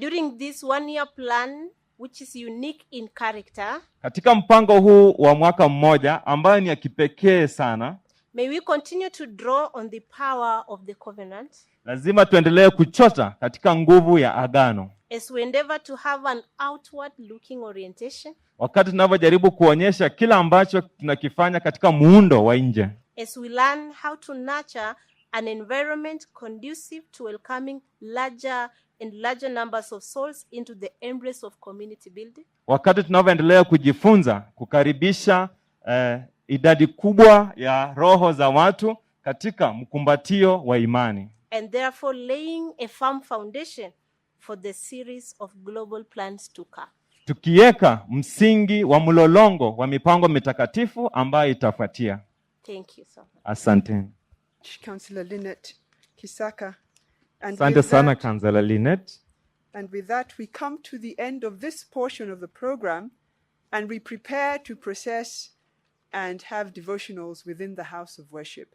during this 1-year plan which is unique in character, katika mpango huu wa mwaka mmoja ambayo ni ya kipekee sana, may we continue to draw on the power of the covenant. Lazima tuendelee kuchota katika nguvu ya agano. As we endeavor to have an outward looking orientation. Wakati tunavyojaribu kuonyesha kila ambacho tunakifanya katika muundo wa nje. As we learn how to nurture an environment conducive to welcoming larger numbers of souls into the embrace of community building. Wakati tunavyoendelea kujifunza kukaribisha idadi kubwa ya roho za watu katika mkumbatio wa imani. And therefore laying a firm foundation for the series of global plans to come. Tukiweka msingi wa mlolongo wa mipango mitakatifu ambayo itafuatia. Thank you so much. Asante. Councillor Lynette Kisaka. Asante sana Councillor Lynette. And with that we come to the end of this portion of the program and we prepare to process and have devotionals within the house of worship.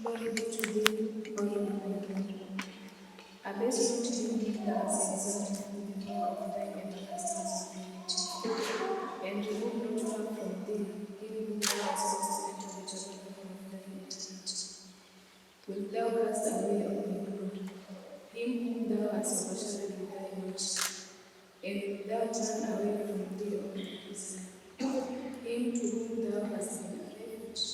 Glory be to thee, O Lord my God. Abase not thee whom thou hast exalted with the power of thy everlasting sovereignty, and remove not one from thee, him whom thou hast caused to enter the tabernacle of thy eternity. Wilt thou cast away, O my God, him whom thou hast overshadowed with thy mercy, and wilt thou turn away from thee, O my Israel, him to whom thou hast been a refuge?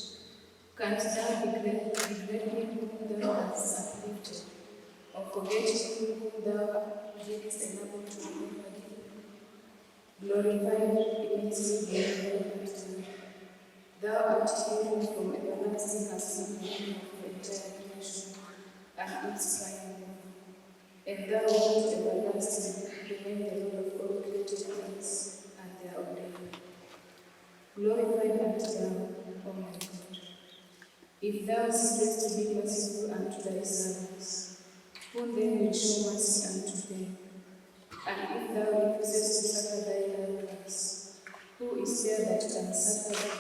Canst thou degrade him whom thou hast uplifted, or forget him whom thou didst enable to remember thee? Glorified, immensely glorified art thou. Thou art he who from everlasting hast known the beginning of the entire creation, and its prime mover. And thou who to everlasting remain the Lord of all created things, and their ordained. Glorified art thou, O my God. If thou ceasest to be merciful unto thy servants, who then will show mercy unto them? And if thou refusest to succor thy loved ones, who is there that can succor them?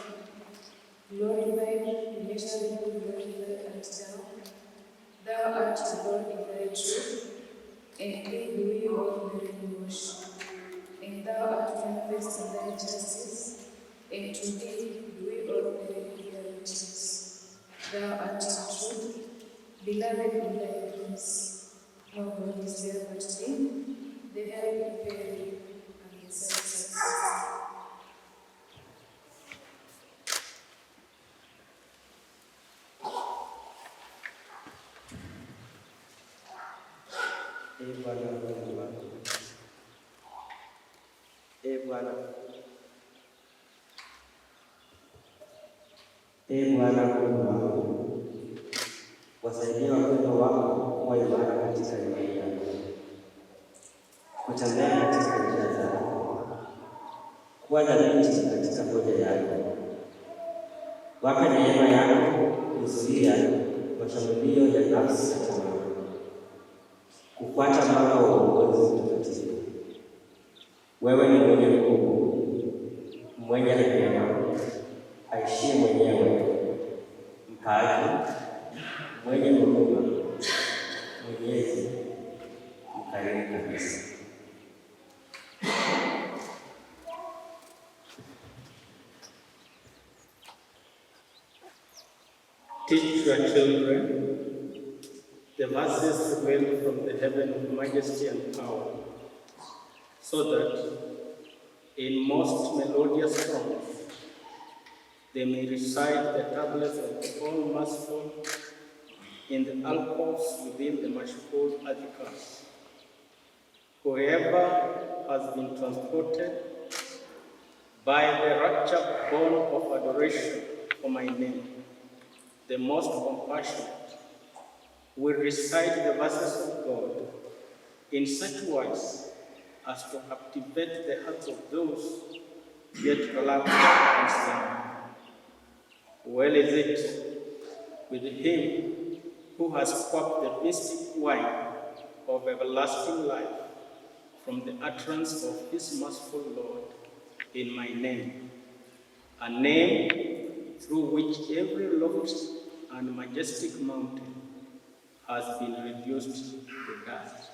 Glorified, immeasurably glorified art thou. Thou art the Lord in thy truth, and thee do we all verily worship. and to thee do we all pay allegiance. Thou art in truth, beloved in thy grace. No God is there but thee, the help in peril and the self-success. Ee Bwana Mungu wangu, Ee Bwana Mungu wangu, wasaidia wapendwa wako kuwa imara katika imani yako, kutembea katika njia zako, kuwa dhabiti katika hoja yako. Wape neema yako kuzuia mashambulio ya nafsi na tamaa, kufuata mwanga wa uongozi mtakatifu. Wewe ni mwenye nguvu, mwenye rehema, aishie mwenyewe, mkali, mwenye huruma, mwenyezi, mkarimu kabisa. Teach your children the verses revealed from the heaven of majesty and power, so that in most melodious tones they may recite the tablets of the All-Merciful in the alcoves within the merciful articles. Whoever has been transported by the rapture born of adoration for my name, the most compassionate, will recite the verses of God in such wise as to captivate the hearts of those yet collapsed and slumber. Well is it with him who has quaffed the mystic wine of everlasting life from the utterance of his merciful Lord in my name, a name through which every lofty and majestic mountain has been reduced to dust.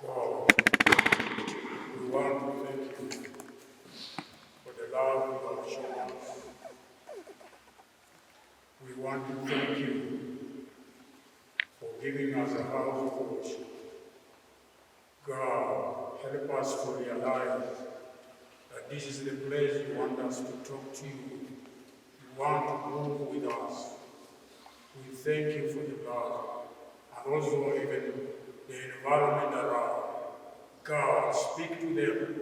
God, we want to thank you for the love you have shown us. We want to thank you for giving us a house of worship. God, help us to realize that this is the place you want us to talk to you. You want to move with us. We thank you for the love and also even the environment around. God, speak to them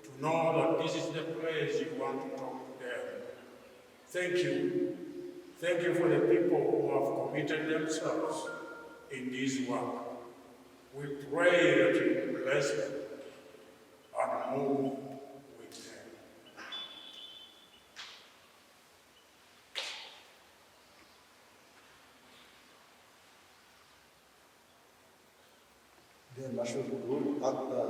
to know that this is the place you want to talk to them. Thank you. Thank you for the people who have committed themselves in this work. We pray that you bless them and move with them. The Mashurul Akbar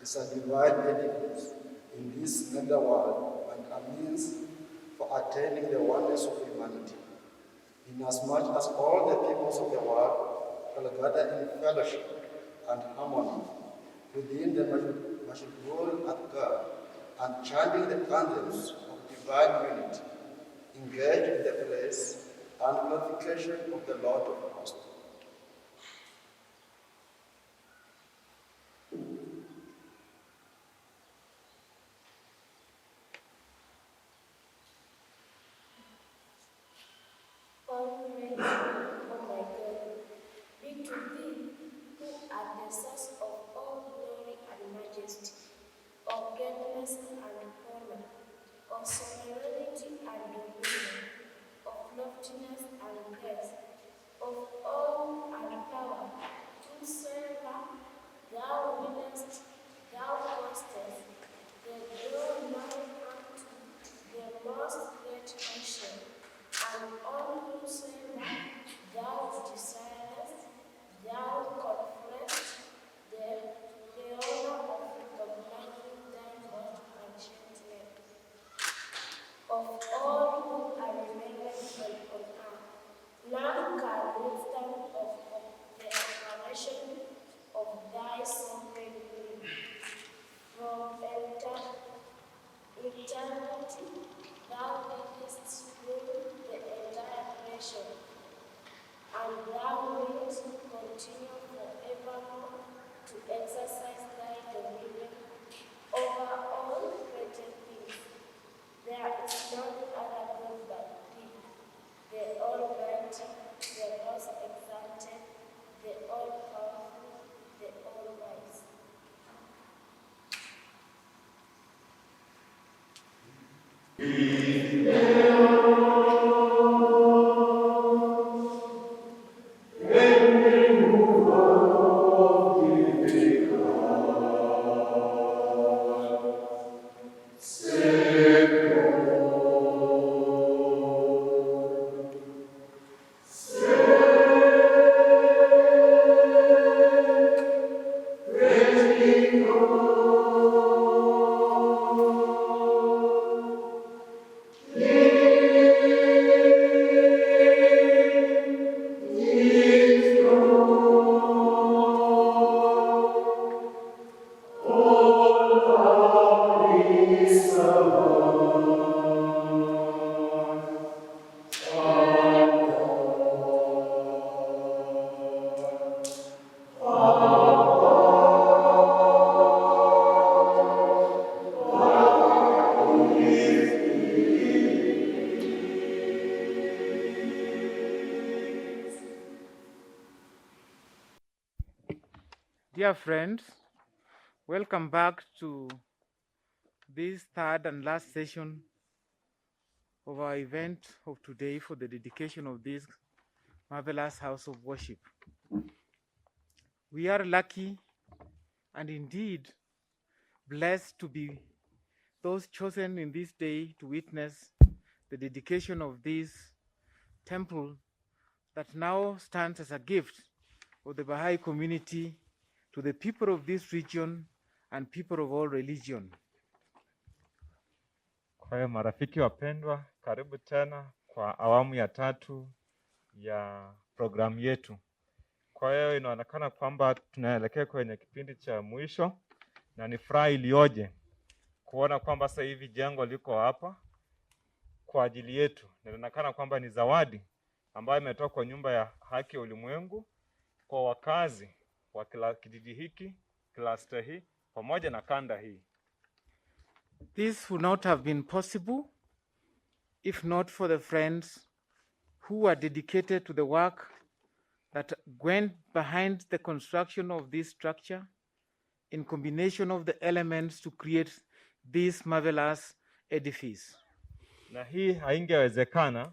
is a divine edifice in this nether world and a means for attaining the oneness of humanity, inasmuch as all the peoples of the world shall gather in fellowship and harmony within the Mashurul Akbar and chanting the anthems of divine unity, engaged in the praise and glorification of the Lord of hosts. All praise, O my God, be to thee, who art the source of all glory and majesty, of greatness and honor, of sovereignty and dominion, of loftiness and grace, of all and power, whosoever thou willest, thou castest, the draw nigh unto the most great ocean, and on whomsoever thou desirest, thou conferrest the honor of recognizing thy most ancient name. Of all who are in heaven and on earth, none can withstand of the Dear friends, welcome back to this third and last session of our event of today for the dedication of this marvelous house of worship. We are lucky and indeed blessed to be those chosen in this day to witness the dedication of this temple that now stands as a gift of the Baha'i community to the people of this region and people of all religion. Kwa hiyo marafiki wapendwa, karibu tena kwa awamu ya tatu ya programu yetu. Kwa hiyo inaonekana kwamba tunaelekea kwenye kipindi cha mwisho, na ni furaha iliyoje kuona kwamba sasa hivi jengo liko hapa kwa ajili yetu. Inaonekana kwamba ni zawadi ambayo imetoka kwa nyumba ya haki ya ulimwengu kwa wakazi wa kijiji hiki, cluster hii pamoja na kanda hii. This would not have been possible if not for the friends who are dedicated to the work that went behind the construction of this structure in combination of the elements to create this marvelous edifice. Na hii haingewezekana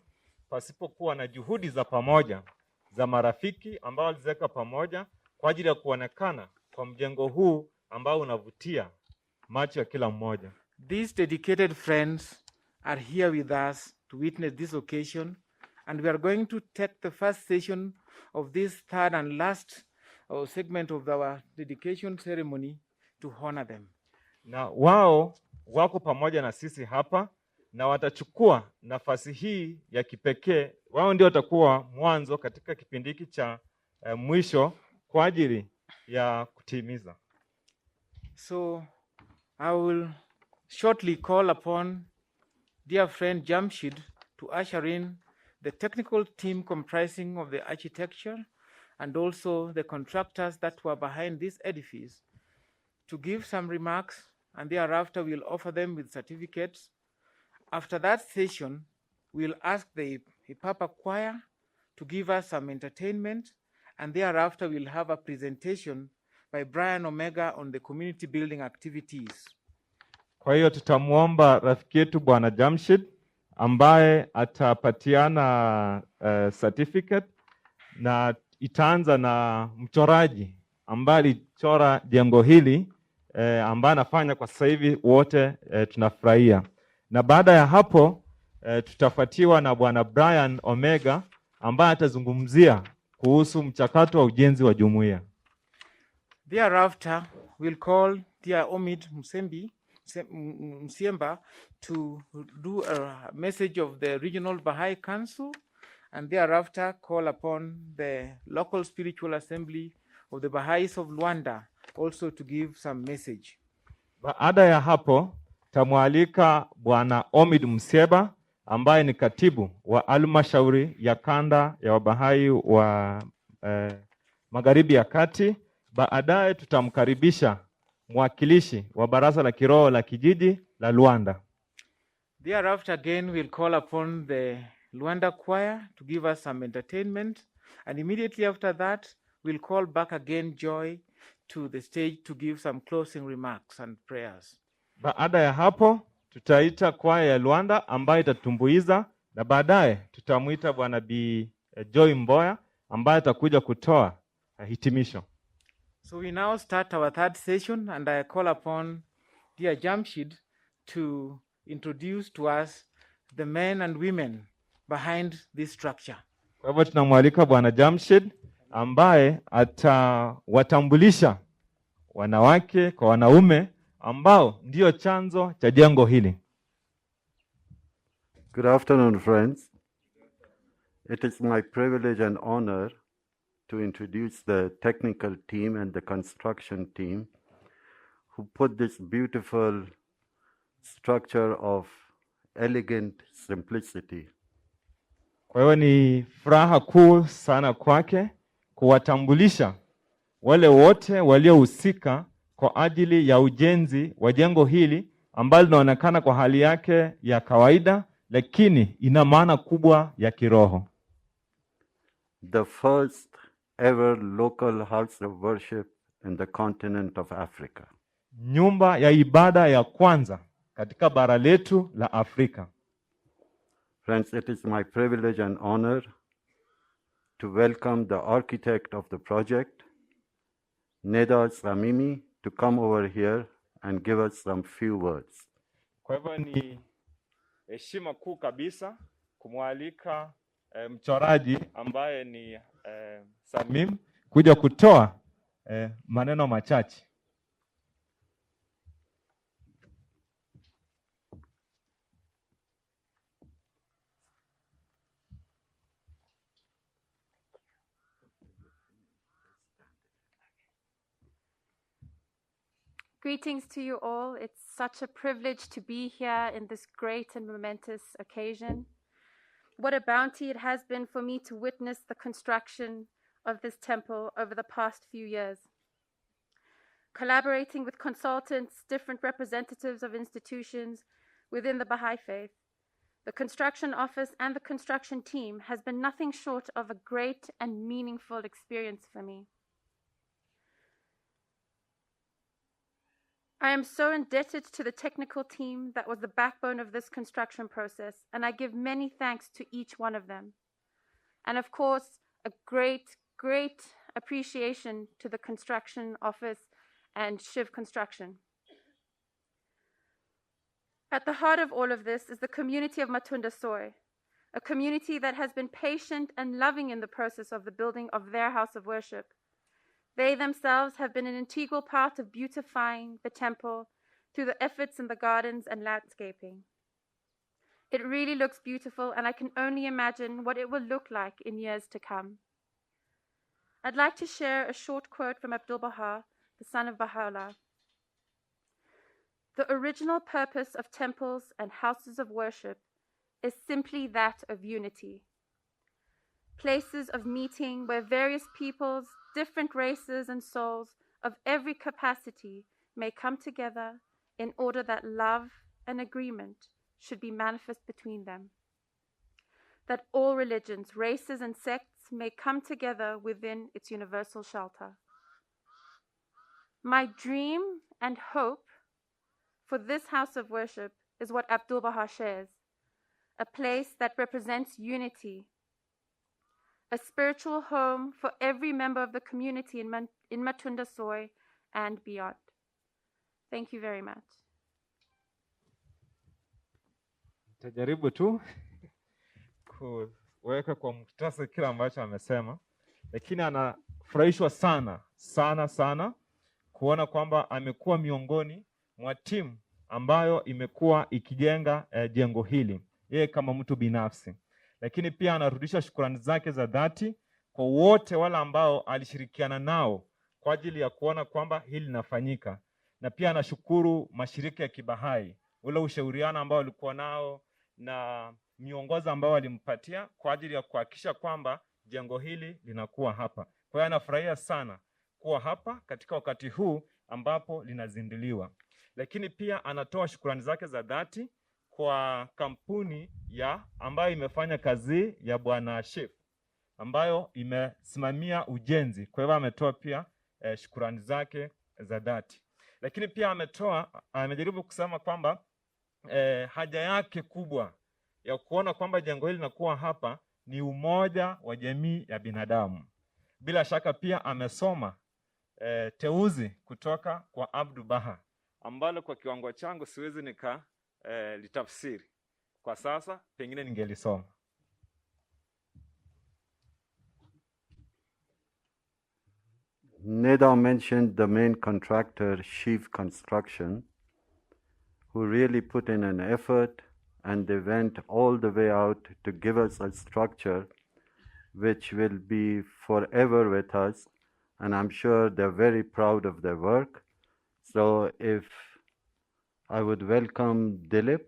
pasipokuwa na juhudi za pamoja za marafiki ambao waliweka pamoja kwa ajili ya kuonekana kwa mjengo huu ambao unavutia macho ya kila mmoja. These dedicated friends are here with us to witness this occasion, and we are going to take the first session of this third and last segment of our dedication ceremony to honor them. Na wao wako pamoja na sisi hapa na watachukua nafasi hii ya kipekee. Wao ndio watakuwa mwanzo katika kipindi hiki cha mwisho kwa ajili ya kutimiza. So I will shortly call upon dear friend Jamshid to usher in the technical team comprising of the architecture and also the contractors that were behind this edifice to give some remarks, and thereafter we'll offer them with certificates. After that session, we'll ask the Papa Choir to give us some entertainment, and thereafter we'll have a presentation by Brian Omega on the community building activities. Kwa hiyo tutamuomba rafiki yetu Bwana Jamshid ambaye atapatiana certificate, na itaanza na mchoraji ambaye alichora jengo hili ambaye anafanya kwa sasa hivi wote tunafurahia. Na baada ya hapo tutafuatiwa na Bwana Brian Omega ambaye atazungumzia kuhusu mchakato wa ujenzi wa jumuiya. Thereafter we'll call dear Omid Msiemba to do a message of the Regional Baha'i Council, and thereafter call upon the local spiritual assembly of the Baha'is of Luanda also to give some message. Baada ya hapo tamwalika Bwana Omid Msieba ambaye ni katibu wa halmashauri ya kanda ya Wabahai wa Magharibi ya Kati. Baadaye tutamkaribisha mwakilishi wa baraza la kiroho la kijiji la Luanda. Thereafter again we'll call upon the Luanda choir to give us some entertainment, and immediately after that we'll call back again Joy to the stage to give some closing remarks and prayers. Baada ya hapo tutaita kwaya ya Luanda ambayo itatumbuiza, na baadaye tutamuita Bwana Bi Joy Mboya ambaye atakuja kutoa hitimisho. So we now start our third session, and I call upon dear Jamshid to introduce to us the men and women behind this structure. Kwa hivyo tunamwalika Bwana Jamshid ambaye atawatambulisha wanawake kwa wanaume ambao ndio chanzo cha jengo hili. Good afternoon, friends. It is my privilege and honor to introduce the technical team and the construction team who put this beautiful structure of elegant simplicity. Kwa hiyo ni furaha kuu sana kwake kuwatambulisha wale wote waliohusika kwa ajili ya ujenzi wa jengo hili ambalo linaonekana kwa hali yake ya kawaida lakini ina maana kubwa ya kiroho. The first ever local house of worship in the continent of Africa. Nyumba ya ibada ya kwanza katika bara letu la Afrika. Friends, it is my privilege and honor to welcome the architect of the project, Neda Samimi, to come over here and give us some few words. Kwa hivyo ni heshima kuu kabisa kumwalika mchoraji ambaye ni Samim kuja kutoa maneno machache. Greetings to you all. It's such a privilege to be here in this great and momentous occasion. What a bounty it has been for me to witness the construction of this temple over the past few years. Collaborating with consultants, different representatives of institutions within the Baha'i faith, the construction office and the construction team has been nothing short of a great and meaningful experience for me. I am so indebted to the technical team that was the backbone of this construction process, and I give many thanks to each one of them. And of course, a great, great appreciation to the construction office and Shiv Construction. At the heart of all of this is the community of Matunda Soy, a community that has been patient and loving in the process of the building of their house of worship. They themselves have been an integral part of beautifying the temple through the efforts in the gardens and landscaping. It really looks beautiful, and I can only imagine what it will look like in years to come. I'd like to share a short quote from Abdul-Baha, the son of Baha'u'llah. The original purpose of temples and houses of worship is simply that of unity. Places of meeting where various peoples, different races and souls of every capacity may come together in order that love and agreement should be manifest between them. That all religions, races and sects may come together within its universal shelter. My dream and hope for this house of worship is what Abdul-Baha shares, a place that represents unity, a spiritual home for every member of the community in Matunda Soy and beyond. Thank you very much. Tajaribu tu kuweka kwa muhtasari kila ambacho amesema, lakini anafurahishwa sana kuona kwamba amekuwa miongoni mwa timu ambayo imekuwa ikijenga jengo hili, yeye kama mtu binafsi. Lakini pia anarudisha shukrani zake za dhati kwa wote wale ambao alishirikiana nao kwa ajili ya kuona kwamba hili linafanyika. Na pia anashukuru mashirika ya Kibahai, ule ushauriano ambao alikuwa nao na miongozo ambao alimpatia kwa ajili ya kuhakikisha kwamba jengo hili linakuwa hapa. Kwa hiyo anafurahia sana kuwa hapa katika wakati huu ambapo linazinduliwa. Lakini pia anatoa shukrani zake za dhati kwa kampuni ambayo imefanya kazi ya Bwana Chef ambayo imesimamia ujenzi. Kwa hivyo ametoa pia shukrani zake za dhati. Lakini pia amejaribu kusema kwamba haja yake kubwa ya kuona kwamba jengo hili linakuwa hapa ni umoja wa jamii ya binadamu. Bila shaka pia amesoma teuzi kutoka kwa Abdul-Baha ambalo kwa kiwango changu siwezi litafsiri kwa sasa, pengine ningelisoma. Neda mentioned the main contractor, Shiv Construction, who really put in an effort, and they went all the way out to give us a structure which will be forever with us, and I'm sure they're very proud of their work. So if I would welcome Dilip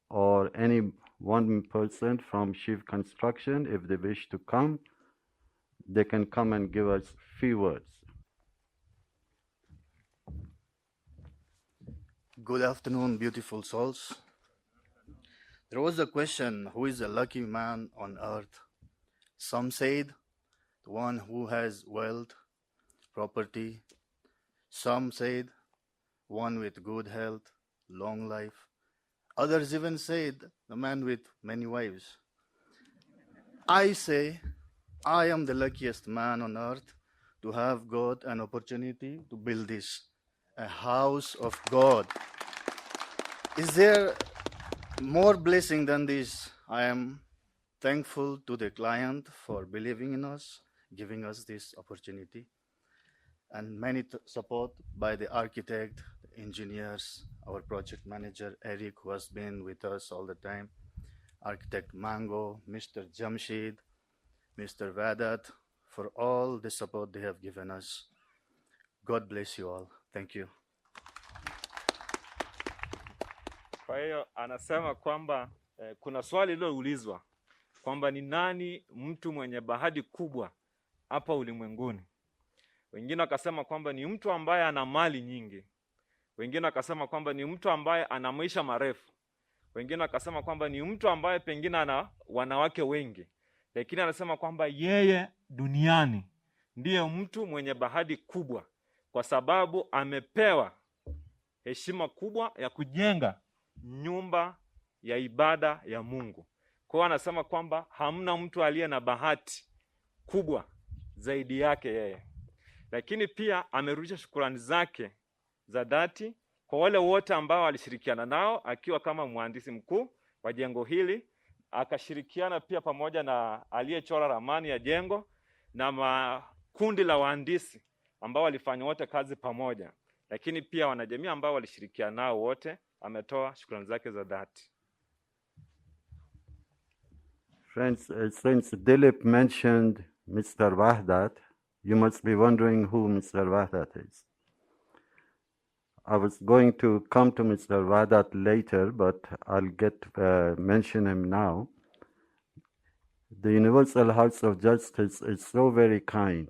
or any one person from Shiv Construction, if they wish to come, they can come and give us few words. Good afternoon, beautiful souls. There was a question, who is the lucky man on earth? Some said the one who has wealth, property, Some said, one with good health, long life. Others even said, the man with many wives. I say, I am the luckiest man on earth to have got an opportunity to build this, a house of God. Is there more blessing than this? I am thankful to the client for believing in us, giving us this opportunity, and many support by the architect, the engineers, our project manager, Eric, who has been with us all the time, architect Mango, Mr. Jamshid, Mr. Vadat, for all the support they have given us. God bless you all. Thank you. Kwa hiyo anasema kwamba kuna swali liloulizwa kwamba ni nani mtu mwenye bahati kubwa hapa ulimwenguni. Wengine wakasema kwamba ni mtu ambaye ana mali nyingi. Wengine wakasema kwamba ni mtu ambaye ana maisha marefu. Wengine wakasema kwamba ni mtu ambaye pengine ana wanawake wengi. Lakini anasema kwamba yeye duniani ndiye mtu mwenye bahati kubwa kwa sababu amepewa heshima kubwa ya kujenga nyumba ya ibada ya Mungu. Kwa hiyo anasema kwamba hamna mtu aliye na bahati kubwa zaidi yake yeye. Lakini pia amerudisha shukrani zake za dhati kwa wale wote ambao alishirikiana nao akiwa kama mhandisi mkuu wa jengo hili, akashirikiana pia pamoja na aliyechora ramani ya jengo na kundi la wahandisi ambao walifanya wote kazi pamoja. Lakini pia wanajamii ambao walishirikiana nao wote ametoa shukrani zake za dhati. Friends, since Dilip mentioned Mr. Wahdat, you must be wondering who Mr. Wahdat is. I was going to come to Mr. Wahdat later, but I'll mention him now. The Universal House of Justice is so very kind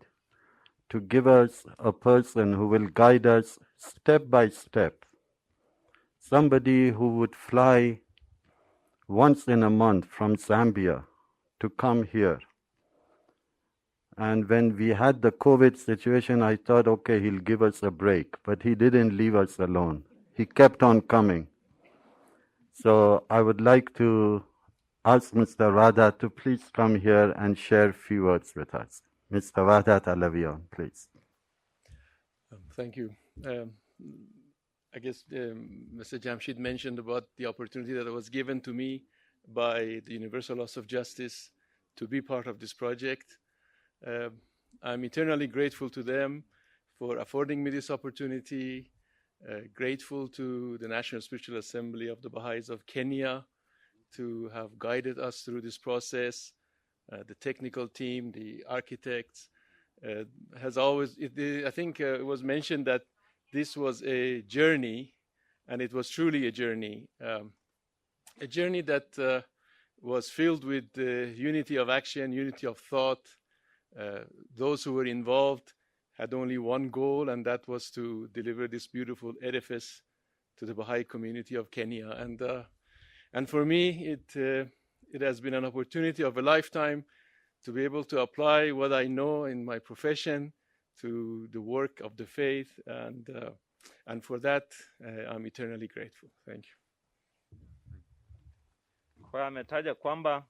to give us a person who will guide us step by step. Somebody who would fly once in a month from Zambia to come here. And when we had the COVID situation, I thought, okay, he'll give us a break. But he didn't leave us alone. He kept on coming. So I would like to ask Mr. Wahdat to please come here and share a few words with us. Mr. Wahdat Alavion, please. Thank you. I guess Mr. Jamshid mentioned about the opportunity that was given to me by the Universal House of Justice to be part of this project. I'm eternally grateful to them for affording me this opportunity, grateful to the National Spiritual Assembly of the Baha'is of Kenya to have guided us through this process, the technical team, the architects. I think it was mentioned that this was a journey, and it was truly a journey that was filled with unity of action, unity of thought. Those who were involved had only one goal, and that was to deliver this beautiful edifice to the Baha'i community of Kenya. And for me, it has been an opportunity of a lifetime to be able to apply what I know in my profession to the work of the faith, and for that I'm eternally grateful. Thank you. Kwa ametaja kwamba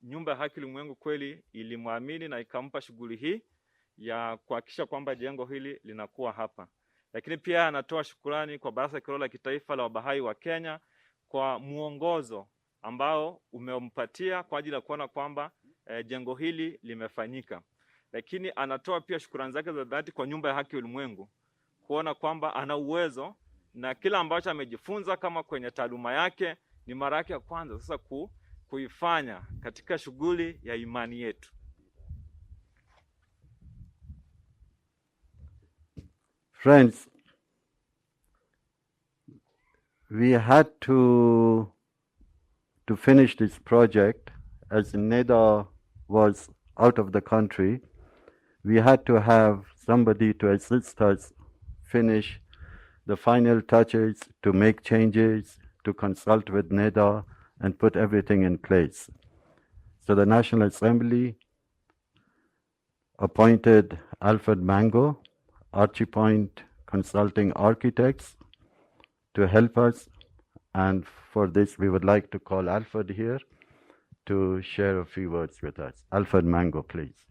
nyumba ya haki ulimwengu kweli ilimwamini na ikampa shughuli hii ya kuhakikisha kwamba jengo hili linakuwa hapa. Lakini pia anatoa shukrani kwa Baraza Kiroho la Kitaifa la Wabahai wa Kenya kwa muongozo ambao umempatia kwa ajili ya kuona kwamba jengo hili limefanyika. Lakini anatoa pia shukrani zake za dhati kwa nyumba ya haki ulimwengu kuona kwamba ana uwezo na kila ambacho amejifunza kama kwenye taaluma yake ni mara yake ya kwanza sasa kuifanya katika shughuli ya imani yetu. Friends, we had to finish this project as Neda was out of the country. We had to have somebody to assist us finish the final touches, to make changes, to consult with Neda and put everything in place. So the National Assembly appointed Alfred Mango Archie Point Consulting Architects to help us. And for this, we would like to call Alfred here to share a few words with us. Alfred Mango, please.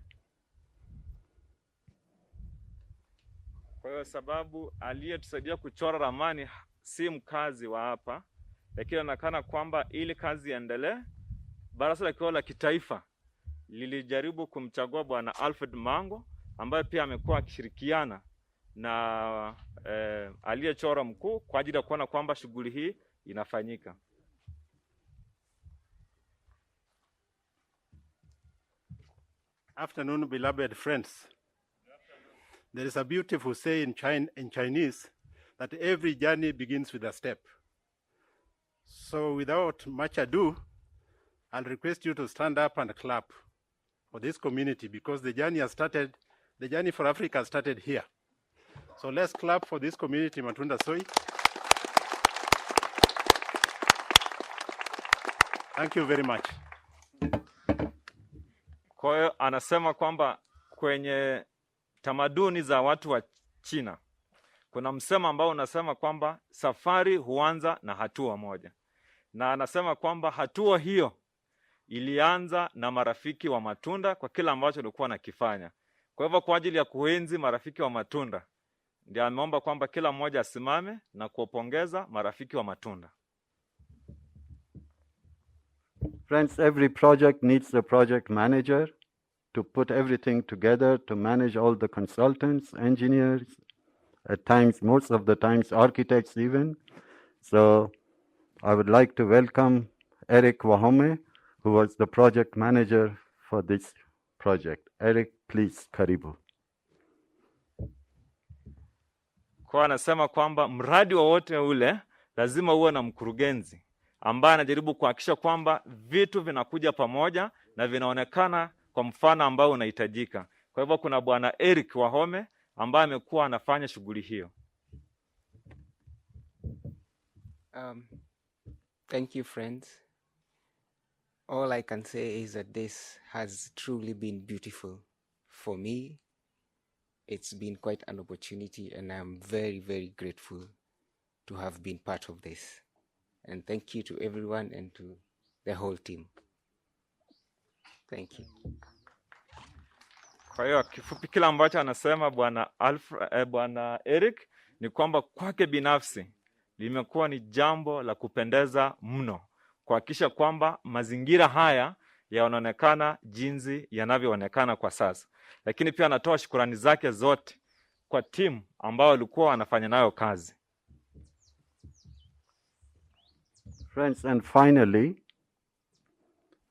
Kwa hiyo sababu aliyetusaidia kuchora ramani si mkazi wa hapa, lakini anaonekana kwamba ili kazi iendelee, Baraza la Kioo la Kitaifa lilijaribu kumchagua Bwana Alfred Mango ambaye pia amekuwa akishirikiana na aliyechora mkuu kwa ajili ya kuona kwamba shughuli hii inafanyika. Afternoon, beloved friends. There is a beautiful saying in Chinese that every journey begins with a step. So without much ado, I'll request you to stand up and clap for this community because the journey for Africa started here. So let's clap for this community, Matunda Soy. Thank you very much. Kwa hiyo anasema kwamba kwenye tamaduni za watu wa China kuna msemo ambao unasema kwamba safari huanza na hatua moja. Na anasema kwamba hatua hiyo ilianza na marafiki wa Matunda kwa kila ambacho walikuwa nakifanya. Kwa hivyo kwa ajili ya kuenzi marafiki wa Matunda, ndio ameomba kwamba kila mmoja asimame na kuwapongeza marafiki wa Matunda. Friends, every project needs a project manager to put everything together, to manage all the consultants, engineers, at times, most of the times, architects even. So I would like to welcome Eric Wahome, who was the project manager for this project. Eric, please, karibu. Kwa anasema kwamba mradi wowote ule lazima uwe na mkurugenzi ambaye anajaribu kuhakikisha kwamba vitu vinakuja pamoja na vinaonekana kwa mfano ambao unahitajika. Kwa hivyo kuna Bwana Eric Wahome ambaye amekuwa anafanya shughuli hiyo. Thank you, friends. All I can say is that this has truly been beautiful. For me, it's been quite an opportunity, and I'm very, very grateful to have been part of this. And thank you to everyone and to the whole team. Thank you. Kwa hiyo kifupi kila ambacho anasema Bwana Eric ni kwamba kwake binafsi limekuwa ni jambo la kupendeza mno kuhakikisha kwamba mazingira haya yanaonekana jinsi yanavyoonekana kwa sasa. Lakini pia anatoa shukrani zake zote kwa timu ambao walikuwa wanafanya nayo kazi. Friends, and finally,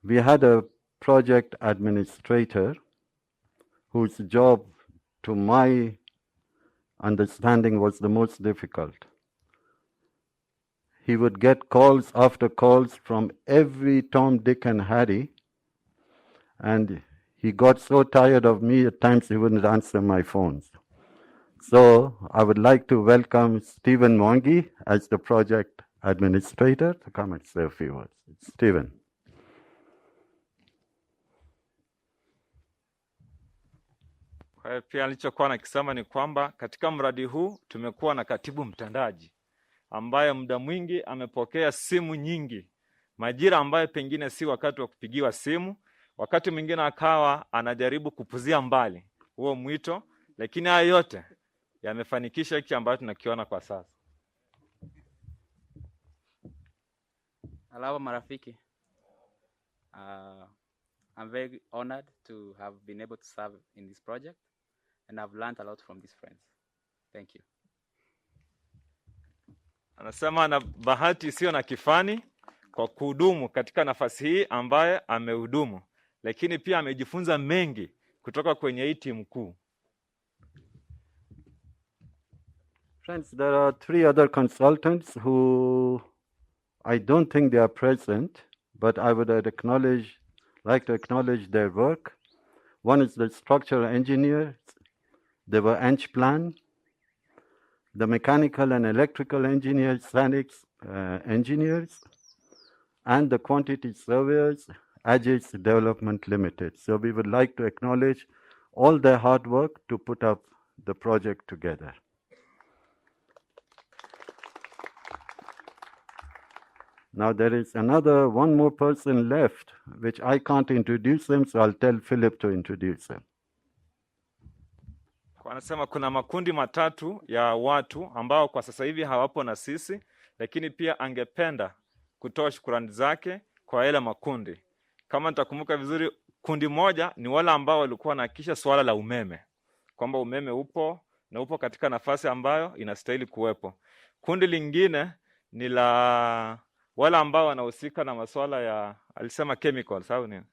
we had a project administrator whose job, to my understanding, was the most difficult. He would get calls after calls from every Tom, Dick, and Harry, and he got so tired of me at times he wouldn't answer my phones. So I would like to welcome Stephen Mwangi as the project administrator to come and say a few words. Stephen. Pia alichokuwa nakisema ni kwamba katika mradi huu tumekuwa na katibu mtendaji ambaye muda mwingi amepokea simu nyingi, majira ambaye pengine si wakati wa kupigiwa simu, wakati mwingine akawa anajaribu kupuzia mbali huo mwito, lakini haya yote yamefanikisha hiki ambacho tunakiona kwa sasa. Hello, marafiki. I'm very honored to have been able to serve in this project, and I've learned a lot from these friends. Thank you. Anasema na bahati sio na kifani kwa kuhudumu katika nafasi hii ambaye amehudumu, lakini pia amejifunza mengi kutoka kwenye hii timu kuu. Friends, there are 3 other consultants who I don't think they are present, but I would like to acknowledge their work. One is the structural engineers, they were Ench Plan, the mechanical and electrical engineers, Sanix engineers, and the quantity surveyors, Agis Development Limited. So we would like to acknowledge all their hard work to put up the project together. Now there is one more person left, which I can't introduce them, so I'll tell Philip to introduce them. Anasema kuna makundi matatu ya watu ambao kwa sasa hivi hawapo na sisi, lakini pia angependa kutoa shukrani zake kwa yale makundi. Kama nitakumbuka vizuri, kundi moja ni wale ambao walikuwa wanahakikisha swala la umeme, kwamba umeme upo na upo katika nafasi ambayo inastahili kuwepo. Kundi lingine ni la wale ambao wanahusika na masuala ya, alisema chemicals au nini?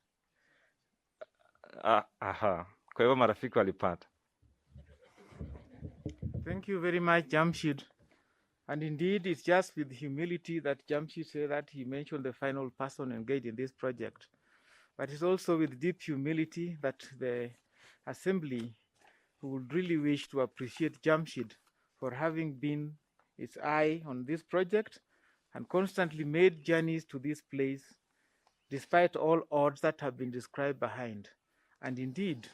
Kwa hivyo marafiki walipata. Thank you very much, Jamshid. And indeed, it's just with humility that Jamshid said that he mentioned the final person engaged in this project. But it's also with deep humility that the Assembly would really wish to appreciate Jamshid for having been its eye on this project and constantly made journeys to this place despite all odds that have been described behind. And indeed,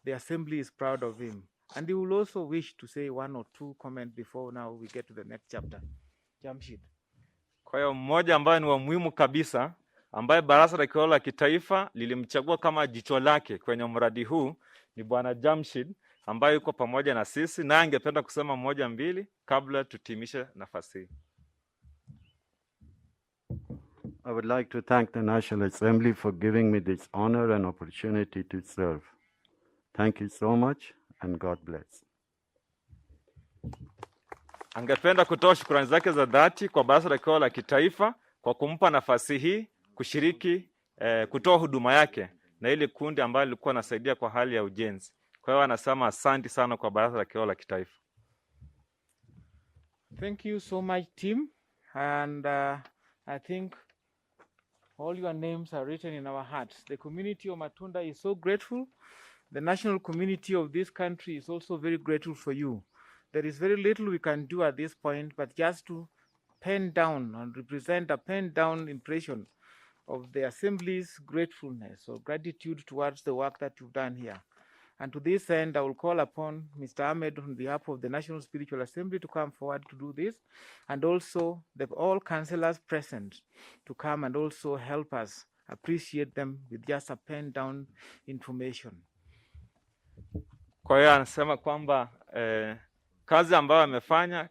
the Assembly is proud of him. And he will also wish to say one or two comments before now we get to the next chapter. Jamshid. Kwa hiyo mmoja ambaye ni wa muhimu kabisa, ambaye Baraza la Kiroho la Kitaifa lilimchagua kama jicho lake kwenye mradi huu, ni Bwana Jamshid, ambaye yuko pamoja na sisi, na angependa kusema moja mbili kabla tutimishe nafasi hii. I would like to thank the National Assembly for giving me this honor and opportunity to serve. Thank you so much, and God bless. Angependa kutoa shukrani zake za dhati kwa Baraza la Kiroho la Kitaifa kwa kumpa nafasi hii kushiriki kutoa huduma yake na ile kundi ambalo lilikuwa nasaidia kwa hali ya ujenzi. Kwa hiyo anasema asante sana kwa Baraza la Kiroho la Kitaifa. Thank you so much, team. And I think all your names are written in our hearts. The community of Matunda is so grateful. The national community of this country is also very grateful for you. There is very little we can do at this point, but just to pen down and represent a pen down impression of the Assembly's gratefulness or gratitude towards the work that you've done here. And to this end, I will call upon Mr. Ahmed on behalf of the National Spiritual Assembly to come forward to do this, and also all councillors present to come and also help us appreciate them with just a pen down information. Kwa hiyo anasema kwamba kazi ambayo amefanya,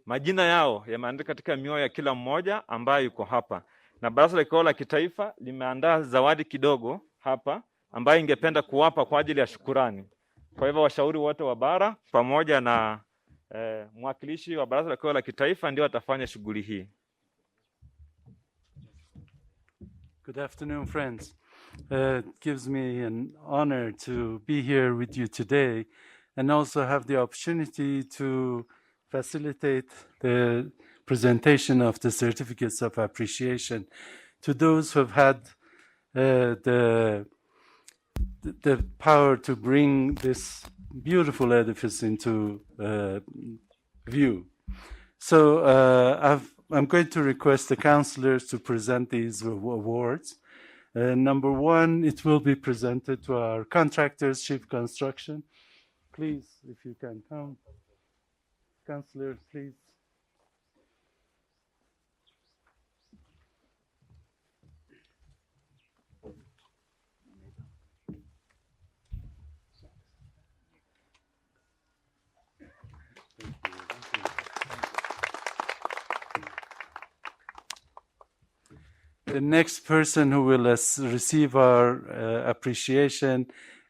majina yao yameandikwa katika mioyo ya kila mmoja ambaye yuko hapa. Na Baraza la Kiroho la Kitaifa limeandaa zawadi kidogo hapa ambayo ingependa kuwapa kwa ajili ya shukurani. Kwa hivyo washauri wote wa bara pamoja na mwakilishi wa Baraza la Kiroho la Kitaifa ndio watafanya shughuli hii. Good afternoon, friends. It gives me an honor to be here with you today and also have the opportunity to facilitate the presentation of the certificates of appreciation to those who have had the power to bring this beautiful edifice into view. So I'm going to request the councillors to present these awards. Number one, it will be presented to our contractors, Chief Construction. Please, if you can come. Councillors, please. The next person who will receive our appreciation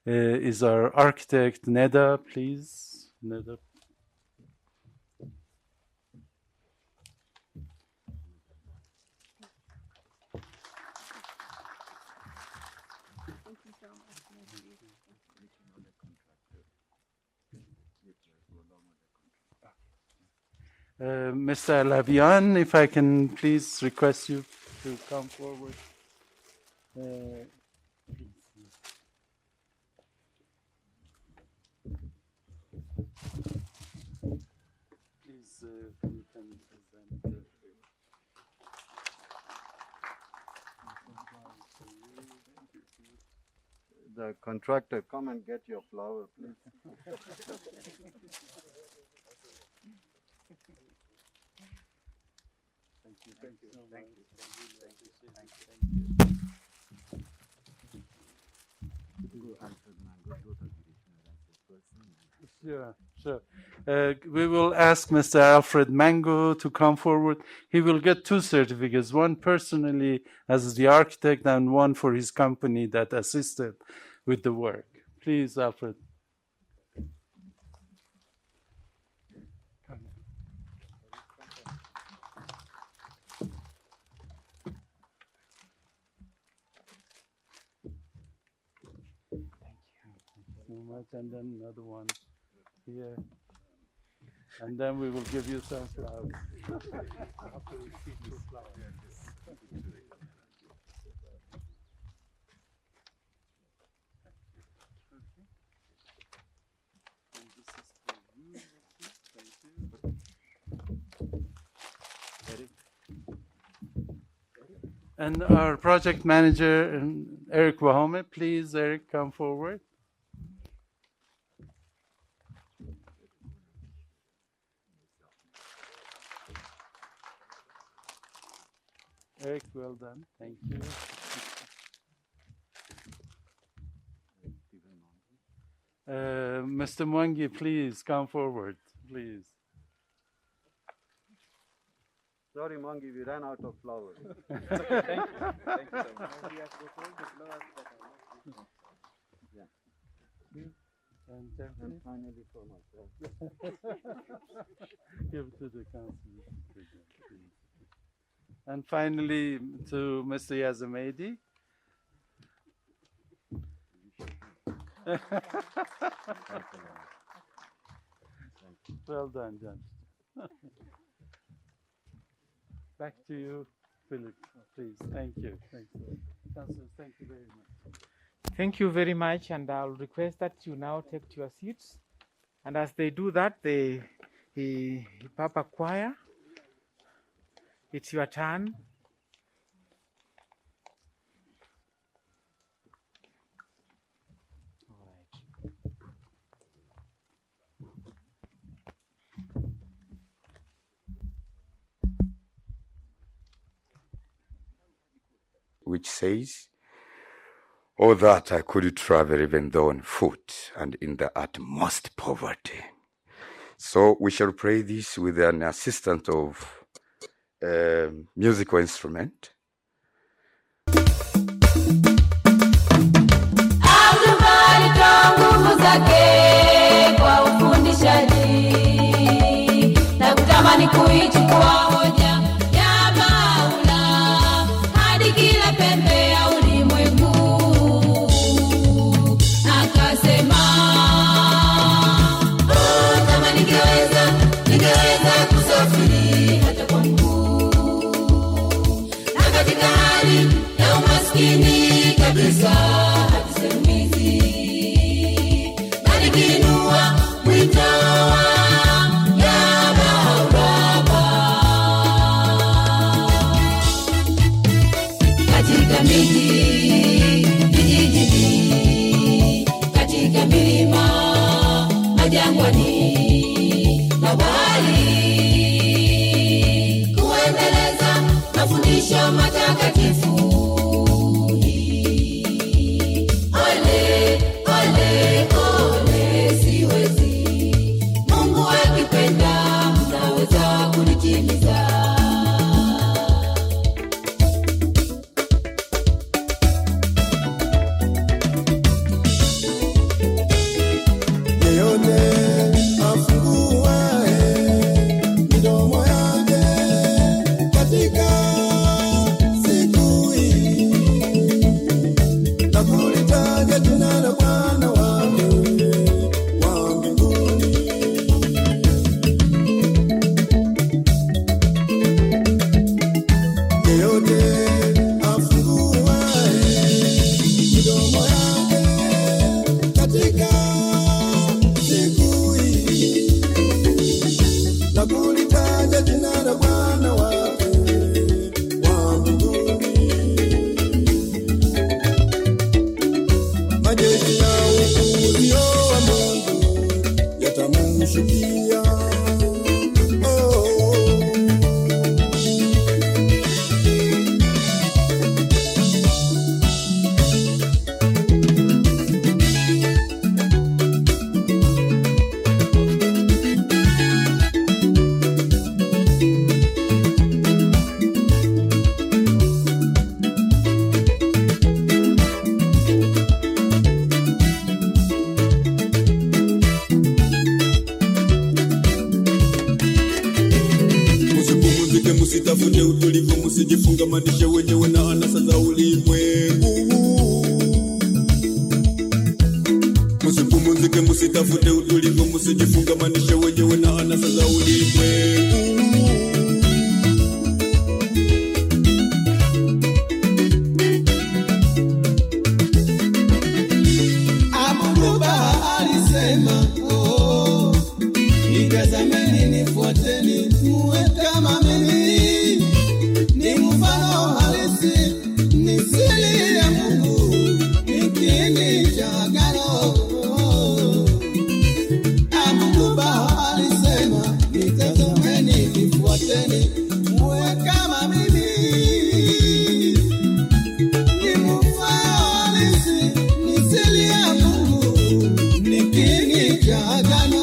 is our architect, Neda, please. Neda. Mr. Lavian, if I can please request you to come forward. Please, you can present. The contractor, come and get your flower, please. Sure. We will ask Mr. Alfred Mango to come forward. He will get 2 certificates, one personally as the architect and one for his company that assisted with the work. Please, Alfred. Much, and then another one here, and then we will give you some flowers. After we see these flowers. And our project manager, Eric Wahome, please, Eric, come forward. Eric, well done. Thank you. Mr. Mwangi, please come forward, please. Sorry, Mwangi, we ran out of flowers. Thank you. Thank you so much. And finally for myself. Give it to the council. And finally, to Mr. Yazamedi. Well done, John. Back to you, Philip, please. Thank you. Thank you. Councillors, thank you very much. Thank you very much, and I'll request that you now take your seats. And as they do that, the Papa Choir, it's your turn. Which says, "Oh, that I could travel even though on foot and in the utmost poverty." So we shall pray this with an assistant of musical instrument. Nguvu zake kwa ufundishaji na kutamani kuichukua hoja ya Maula hadi kila pembe ya ulimwengu. Akasema, oh, kama ningeweza kusafiri hata kwa mguu, na katika hali ya umaskini kabisa hadi sehemu hizi, nikinua mwito ya Baba katika miji, vijijini, katika milima, majangwani na bahari, kuendeleza mafundisho matakatifu. Ole, ole, ole, siwezi. Mungu akipenda mnaweza kunitimiza. Yeyote afunguaye midomo yake katika siku hii Musitafute utulivu, musijifungamanishe wenyewe na anasa za ulimwengu. Musipumzike, musitafute utulivu, musijifungamanishe wenyewe na anasa za ulimwengu. Abuduba alisema, nitazameni, nifuateni, muwe kama mimi. Ni mfano halisi, ni siri ya Mungu, ni kiini cha agano. Abuduba alisema, nitazameni, nifuateni, muwe kama mimi. Ni mfano halisi, ni siri ya Mungu, ni kiini cha agano.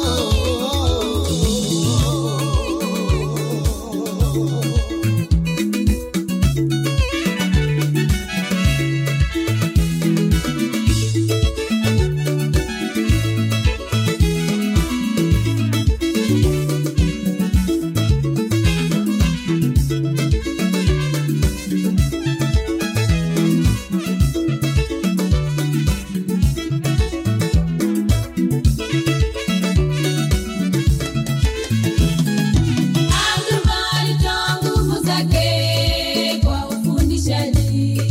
Alitoa nguvu zake kwa ufundishaji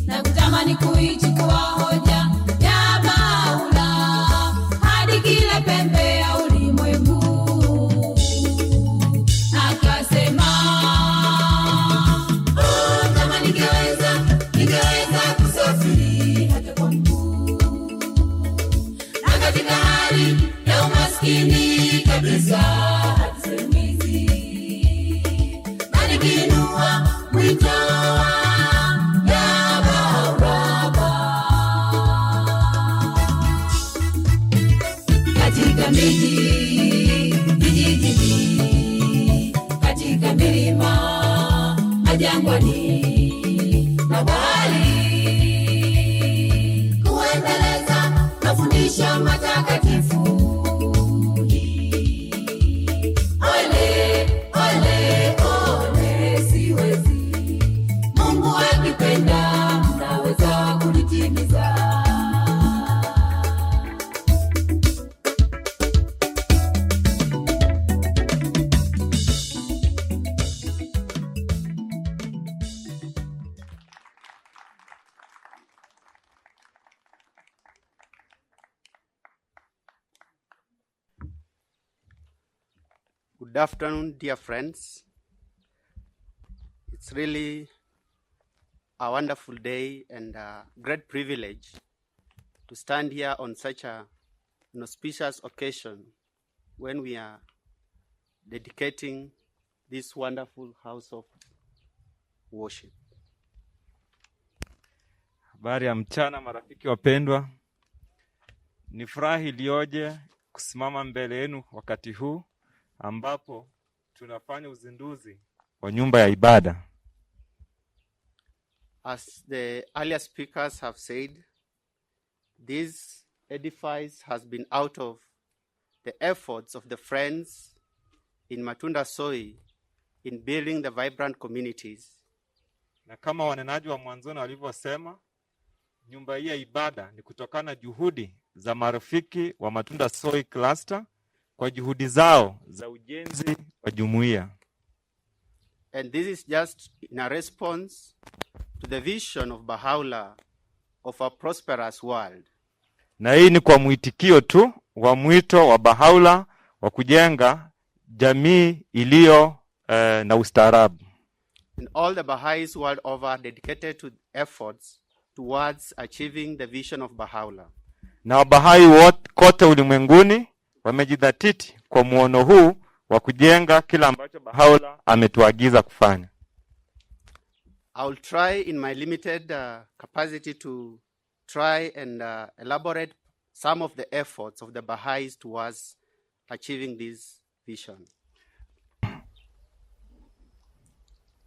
na kutamani kuichukua hoja ya Baula hadi kila pembe ya ulimwengu. Akasema, kama ningeweza kusafiri hata kwa mguu, na katika hali ya umaskini kabisa, nikiinua mwito ya Baba katika miji, vijijini, katika milima, majangwani na bahari, kuendeleza mafundisho matakatifu. Ole, ole, ole, siwezi. Mungu akipenda mnaweza kulitimiza. Good afternoon, dear friends. It's really a wonderful day and a great privilege to stand here on such an auspicious occasion when we are dedicating this wonderful house of worship. Habari ya mchana, marafiki wapendwa. Ni furaha iliyoje kusimama mbele yenu wakati huu ambapo tunafanya uzinduzi wa nyumba ya ibada. As the earlier speakers have said, this edifice has been out of the efforts of the friends in Matunda Soy in building the vibrant communities. Na kama wanenaji wa mwanzoni walivyosema, nyumba hii ya ibada ni kutokana juhudi za marafiki wa Matunda Soy Cluster kwa juhudi zao za ujenzi wa jumuiya. And this is just in a response to the vision of Baha'i of a prosperous world. Na hii ni kwa mwitikio tu wa mwito wa Baha'i wa kujenga jamii iliyo na ustaarabu. And all the Baha'is world over dedicated to efforts towards achieving the vision of Baha'i. Na Baha'i wote kote ulimwenguni wamejidhatiti kwa muono huu wa kujenga kila ambacho Bahaula ametuagiza kufanya. I will try in my limited capacity to try and elaborate some of the efforts of the Baha'is towards achieving this vision.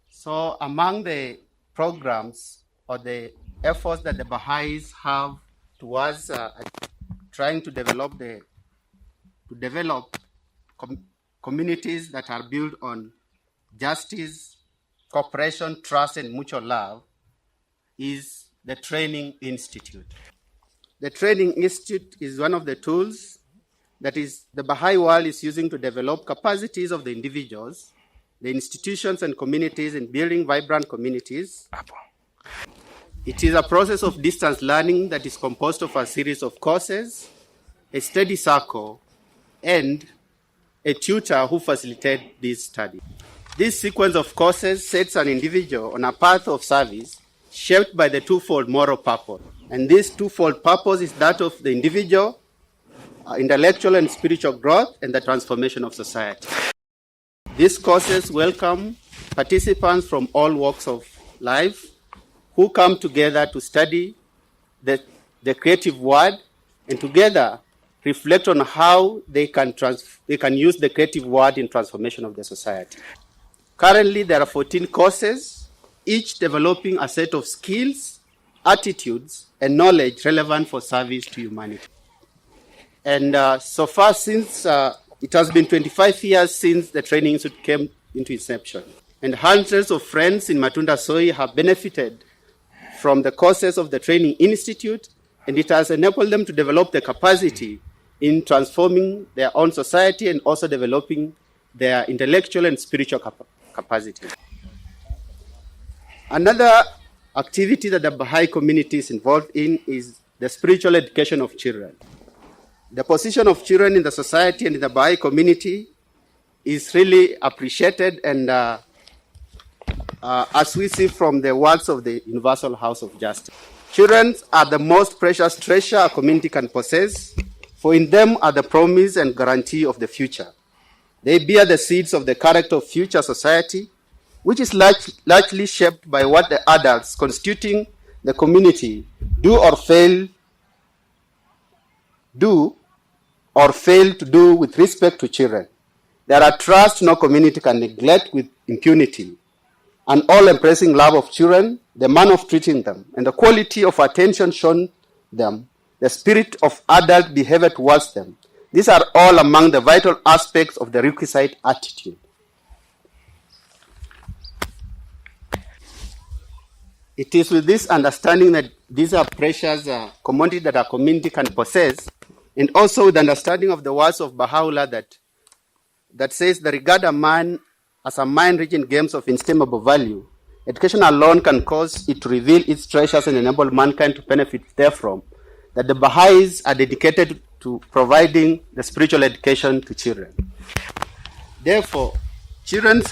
So among the programs or the efforts that the Baha'is have towards trying to develop communities that are built on justice, cooperation, trust, and mutual love is the Training Institute. The Training Institute is one of the tools that is the Baha'i world is using to develop capacities of the individuals, the institutions and communities in building vibrant communities. It is a process of distance learning that is composed of a series of courses, a study circle, and a tutor who facilitates this study. This sequence of courses sets an individual on a path of service shaped by the twofold moral purpose. And this twofold purpose is that of the individual, intellectual and spiritual growth, and the transformation of society. These courses welcome participants from all walks of life who come together to study the creative word and together reflect on how they can use the creative word in transformation of the society. Currently, there are 14 courses, each developing a set of skills, attitudes, and knowledge relevant for service to humanity. And so far, since it has been 25 years since the Training Institute came into inception, and hundreds of friends in Matunda Soy have benefited from the courses of the Training Institute, and it has enabled them to develop the capacity in transforming their own society and also developing their intellectual and spiritual capacity. Another activity that the Baha'i community is involved in is the spiritual education of children. The position of children in the society and in the Baha'i community is really appreciated, and as we see from the words of the Universal House of Justice. Children are the most precious treasure a community can possess, for in them are the promise and guarantee of the future. They bear the seeds of the character of future society, which is largely shaped by what the adults constituting the community do or fail to do with respect to children. There are trusts no community can neglect with impunity. An all-embracing love of children, the manner of treating them, and the quality of attention shown them, the spirit of adult behavior towards them. These are all among the vital aspects of the requisite attitude. It is with this understanding that these are precious commodities that a community can possess, and also with the understanding of the words of Baha'u'llah that says that regard a man as a mind rich in games of inestimable value. Education alone can cause it to reveal its treasures and enable mankind to benefit therefrom. That the Baha'is are dedicated to providing the spiritual education to children. Therefore, children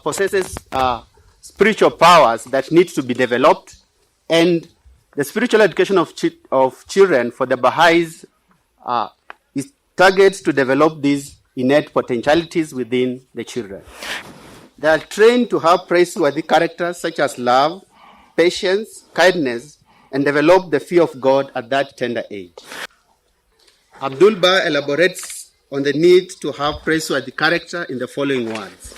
possesses spiritual powers that need to be developed, and the spiritual education of children for the Baha'is is targets to develop these innate potentialities within the children. They are trained to have praiseworthy characters such as love, patience, kindness, and develop the fear of God at that tender age. Abdul Baha elaborates on the need to have praiseworthy character in the following words.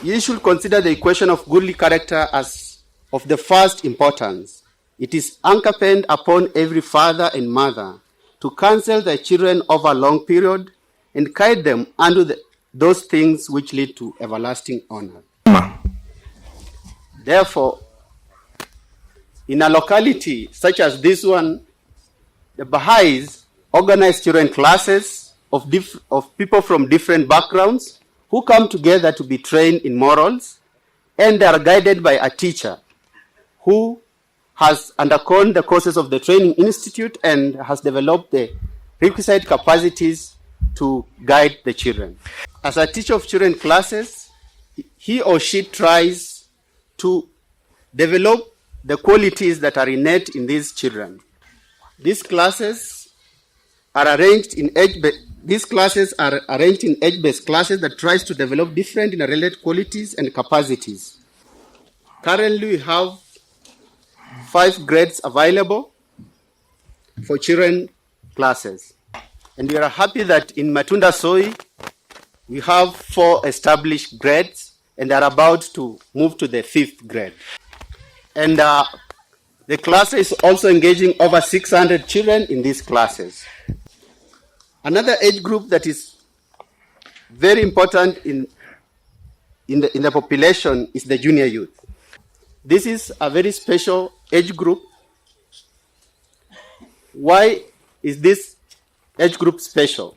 You should consider the equation of goodly character as of the first importance. It is incumbent upon every father and mother to counsel their children over a long period and guide them unto those things which lead to everlasting honor. Therefore, in a locality such as this one, the Baha'is organize children classes of people from different backgrounds who come together to be trained in morals, and they are guided by a teacher who has undergone the courses of the Training Institute and has developed the requisite capacities to guide the children. As a teacher of children classes, he or she tries to develop the qualities that are innate in these children. These classes are arranged in These classes are arranged in age-based classes that tries to develop different interrelated qualities and capacities. Currently, we have 5 grades available for children classes. And we are happy that in Matunda Soi, we have 4 established grades and are about to move to the 5th grade. And the class is also engaging over 600 children in these classes. Another age group that is very important in the population is the junior youth. This is a very special age group. Why is this age group special?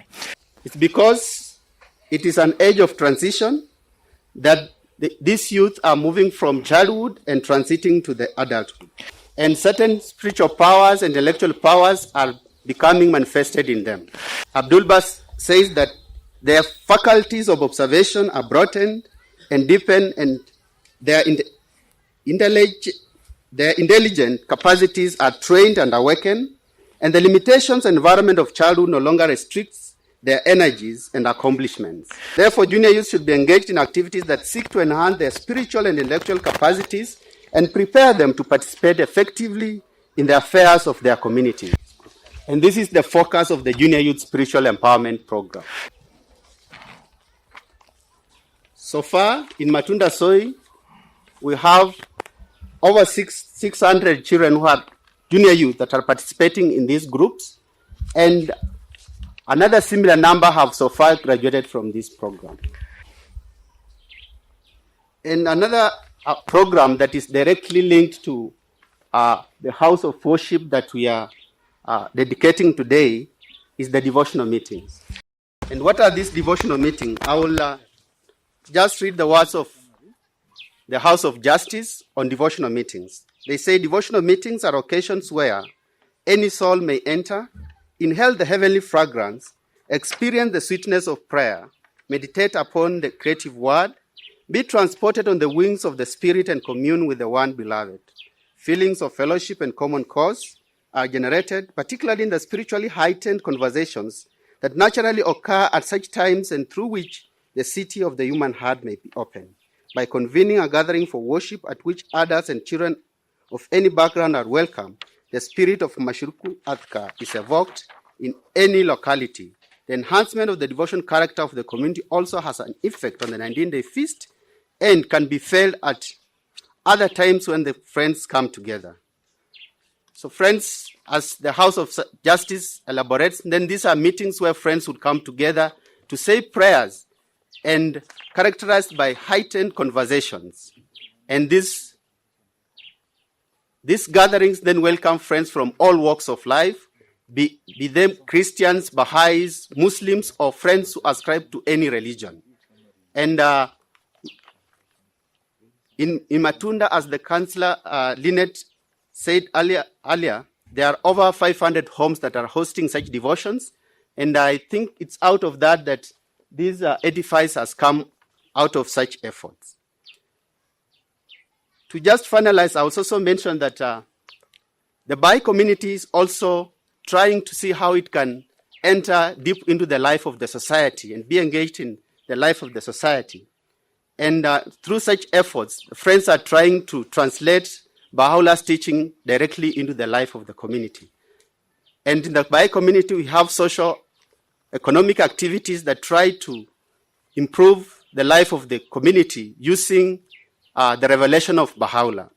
It's because it is an age of transition that these youth are moving from childhood and transiting to the adulthood. And certain spiritual powers and intellectual powers are becoming manifested in them. Abdul Bas says that their faculties of observation are broadened and deepened, and their intelligent capacities are trained and awakened, and the limitations and environment of childhood no longer restricts their energies and accomplishments. Therefore, junior youth should be engaged in activities that seek to enhance their spiritual and intellectual capacities and prepare them to participate effectively in the affairs of their communities. And this is the focus of the Junior Youth Spiritual Empowerment Program. So far, in Matunda Soi, we have over 600 children who are junior youth that are participating in these groups, and another similar number have so far graduated from this program. And another program that is directly linked to the house of worship that we are dedicating today is the devotional meetings. And what are these devotional meetings? I will just read the words of the House of Justice on devotional meetings. They say devotional meetings are occasions where any soul may enter, inhale the heavenly fragrance, experience the sweetness of prayer, meditate upon the creative word, be transported on the wings of the Spirit and commune with the one beloved. Feelings of fellowship and common cause are generated, particularly in the spiritually heightened conversations that naturally occur at such times and through which the city of the human heart may be opened. By convening a gathering for worship at which adults and children of any background are welcome, the spirit of Mashuruku Atka is evoked in any locality. The enhancement of the devotion character of the community also has an effect on the 19-day feast and can be felt at other times when the friends come together. So friends, as the House of Justice elaborates, then these are meetings where friends would come together to say prayers and characterized by heightened conversations. And these gatherings then welcome friends from all walks of life, be them Christians, Baha'is, Muslims, or friends who ascribe to any religion. And in Matunda, as the Councillor Lynette said earlier, there are over 500 homes that are hosting such devotions, and I think it's out of that this edifice has come out of such efforts. To just finalize, I will also mention that the Baha'i community is also trying to see how it can enter deep into the life of the society and be engaged in the life of the society. And through such efforts, friends are trying to translate Baha'u'llah's teaching directly into the life of the community. And in the Baha'i community, we have social economic activities that try to improve the life of the community using the revelation of Baha'u'llah.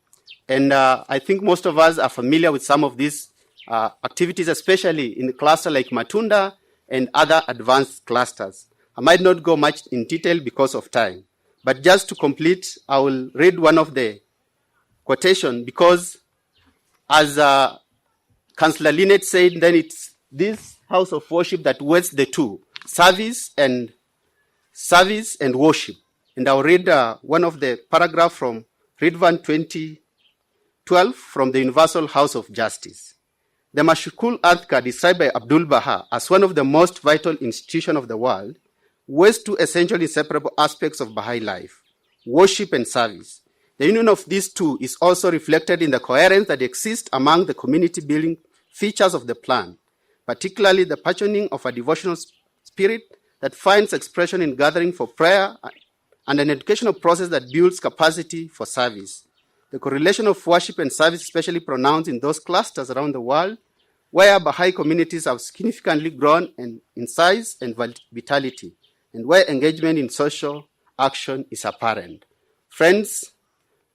And I think most of us are familiar with some of these activities, especially in a cluster like Matunda and other advanced clusters. I might not go much in detail because of time, but just to complete, I will read one of the quotation, because as Councillor Lynette said, then it's this house of worship that weighs the two, service and worship. And I'll read one of the paragraph from Ridvan 2012 from the Universal House of Justice. The Mashukul Adhkar, described by Abdul Baha as one of the most vital institutions of the world, weighs two essentially inseparable aspects of Baha'i life, worship and service. The union of these two is also reflected in the coherence that exists among the community building features of the plan, particularly the patterning of a devotional spirit that finds expression in gathering for prayer and an educational process that builds capacity for service. The correlation of worship and service is especially pronounced in those clusters around the world where Baha'i communities have significantly grown in size and vitality, and where engagement in social action is apparent. Friends,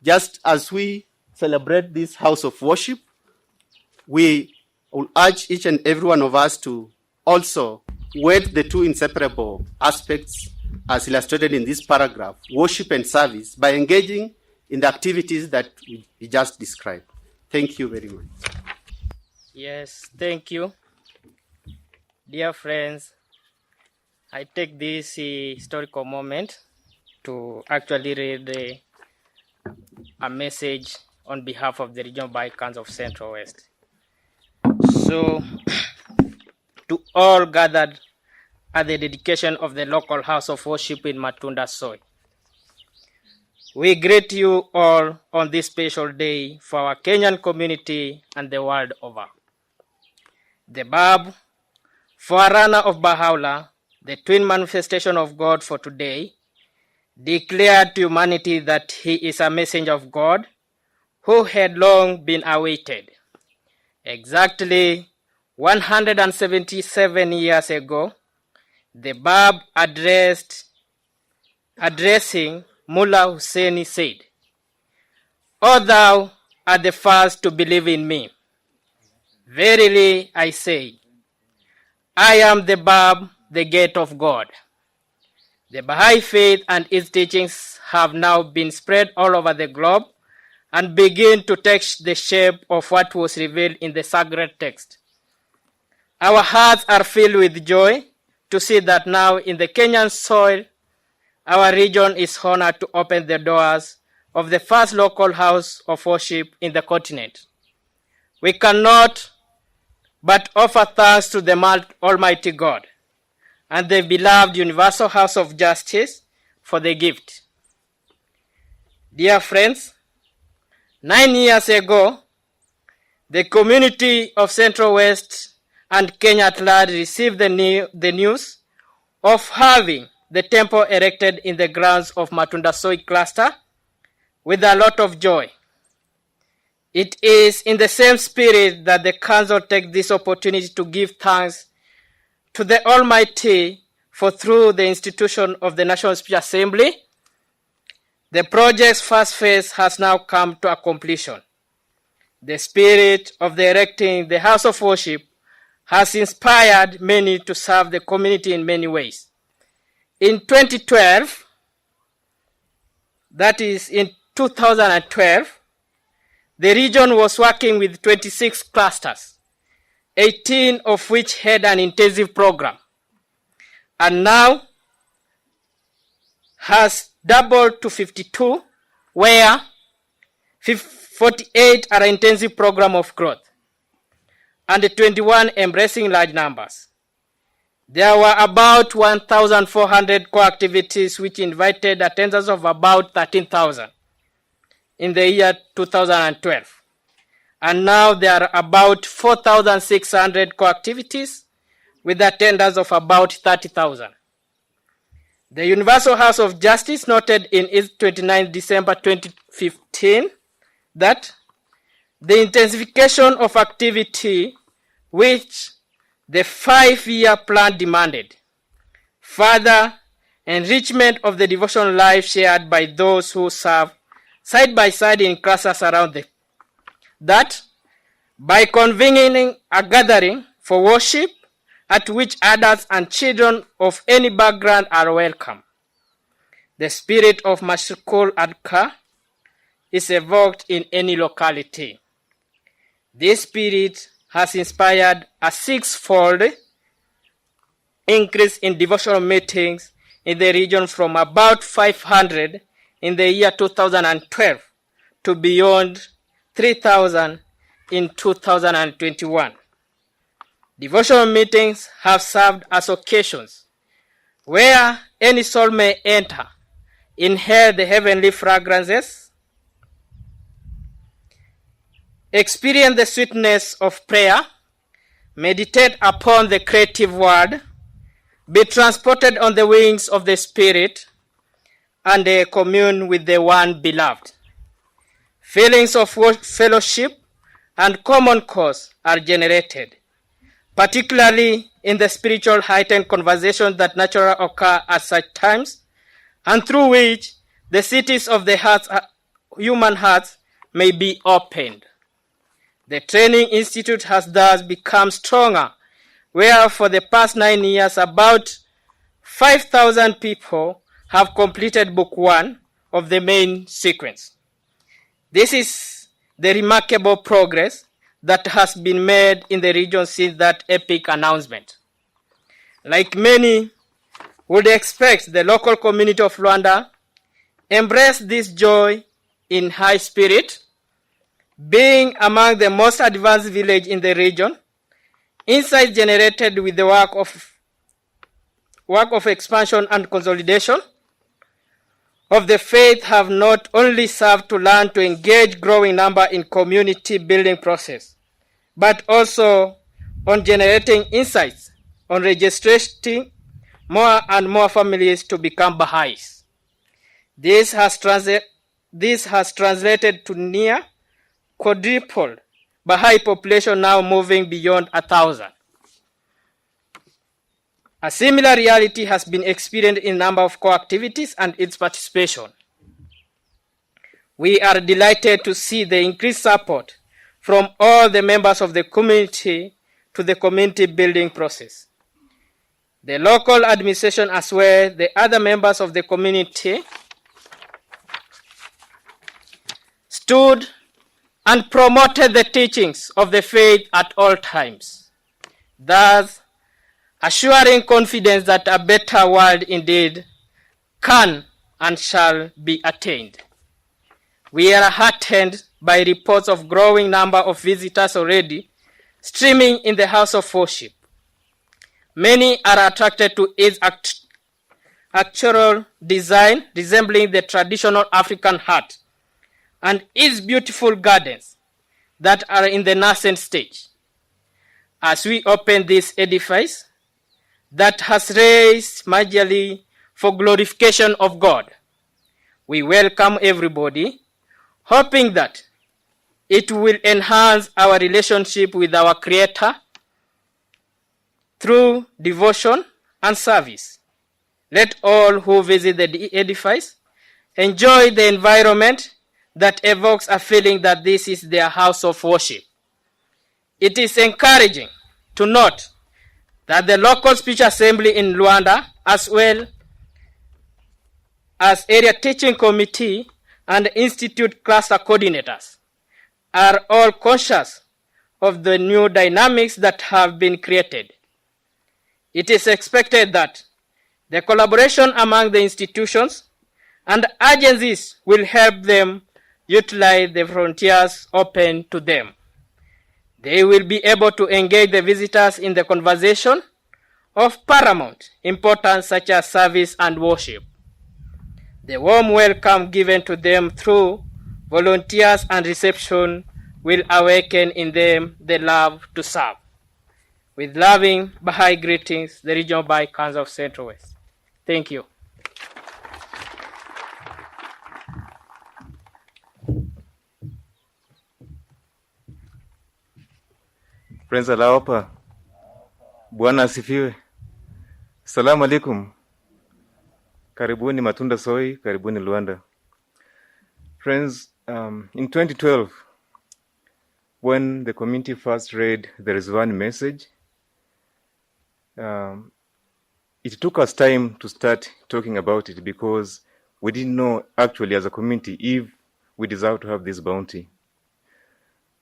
just as we celebrate this house of worship, we will urge each and every one of us to also wed the two inseparable aspects as illustrated in this paragraph, worship and service, by engaging in the activities that we just described. Thank you very much. Yes, thank you. Dear friends, I take this historical moment to actually read a message on behalf of the regional Baha'i Council of Central West. So, to all gathered at the dedication of the local house of worship in Matunda soil, we greet you all on this special day for our Kenyan community and the world over. The Bab, forerunner of Baha'u'llah, the twin manifestation of God for today, declared to humanity that he is a messenger of God who had long been awaited. Exactly 177 years ago, the Bab addressing Mullah Husseini said, "O thou art the first to believe in me. Verily I say, I am the Bab, the gate of God." The Baha'i faith and its teachings have now been spread all over the globe and begin to take the shape of what was revealed in the sacred text. Our hearts are filled with joy to see that now in the Kenyan soil, our region is honored to open the doors of the first local house of worship in the continent. We cannot but offer thanks to the Almighty God and the beloved Universal House of Justice for the gift. Dear friends, 9 years ago, the community of Central West and Kenya at large received the news of having the temple erected in the grounds of Matunda Soy cluster with a lot of joy. It is in the same spirit that the council takes this opportunity to give thanks to the Almighty for through the institution of the National Speech Assembly, the project's first phase has now come to a completion. The spirit of the erecting the house of worship has inspired many to serve the community in many ways. In 2012, that is in 2012, the region was working with 26 clusters, 18 of which had an intensive program, and now has doubled to 52, where 48 are intensive program of growth, and 21 embracing large numbers. There were about 1,400 co-activities which invited attendance of about 13,000 in the year 2012. And now there are about 4,600 co-activities with attendance of about 30,000. The Universal House of Justice noted in its 29 December 2015 that the intensification of activity which the 5-year plan demanded, further enrichment of the devotional life shared by those who serve side by side in classes around that by convening a gathering for worship at which adults and children of any background are welcome. The spirit of Mashkul Adka is evoked in any locality. This spirit has inspired a 6-fold increase in devotional meetings in the region from about 500 in the year 2012 to beyond 3,000 in 2021. Devotional meetings have served as occasions where any soul may enter, inhale the heavenly fragrances, experience the sweetness of prayer, meditate upon the creative word, be transported on the wings of the Spirit, and commune with the one beloved. Feelings of fellowship and common cause are generated, particularly in the spiritual heightened conversations that naturally occur at such times, and through which the cities of the hearts, human hearts may be opened. The Training Institute has thus become stronger, where for the past 9 years about 5,000 people have completed Book 1 of the main sequence. This is the remarkable progress that has been made in the region since that epic announcement. Like many would expect, the local community of Rwanda embraced this joy in high spirit, being among the most advanced village in the region. Insights generated with the work of expansion and consolidation of the faith have not only served to learn to engage growing number in community building process, but also on generating insights on registering more and more families to become Baha'is. This has translated to near quadrupled Baha'i population, now moving beyond 1,000. A similar reality has been experienced in a number of core activities and its participation. We are delighted to see the increased support from all the members of the community to the community building process. The local administration, as well as the other members of the community, stood and promoted the teachings of the faith at all times, thus assuring confidence that a better world indeed can and shall be attained. We are heartened by reports of growing number of visitors already streaming in the house of worship. Many are attracted to its actual design, resembling the traditional African hut, and its beautiful gardens that are in the nascent stage. As we open this edifice that has raised majorly for glorification of God, we welcome everybody, hoping that it will enhance our relationship with our Creator through devotion and service. Let all who visit the edifice enjoy the environment that evokes a feeling that this is their house of worship. It is encouraging to note that the local speech assembly in Rwanda, as well as area teaching committee and institute cluster coordinators, are all conscious of the new dynamics that have been created. It is expected that the collaboration among the institutions and agencies will help them utilize the frontiers open to them. They will be able to engage the visitors in the conversation of paramount importance such as service and worship. The warm welcome given to them through volunteers and reception will awaken in them the love to serve. With loving Baha'i greetings, the Regional Baha'i Council of Central West. Thank you. Friends Alaopa, Bwana asifiwe. Assalamu alaikum. Karibuni Matunda Soy, karibuni Luanda. Friends, in 2012, when the community first read the Rizwan message, it took us time to start talking about it because we didn't know actually as a community if we deserve to have this bounty.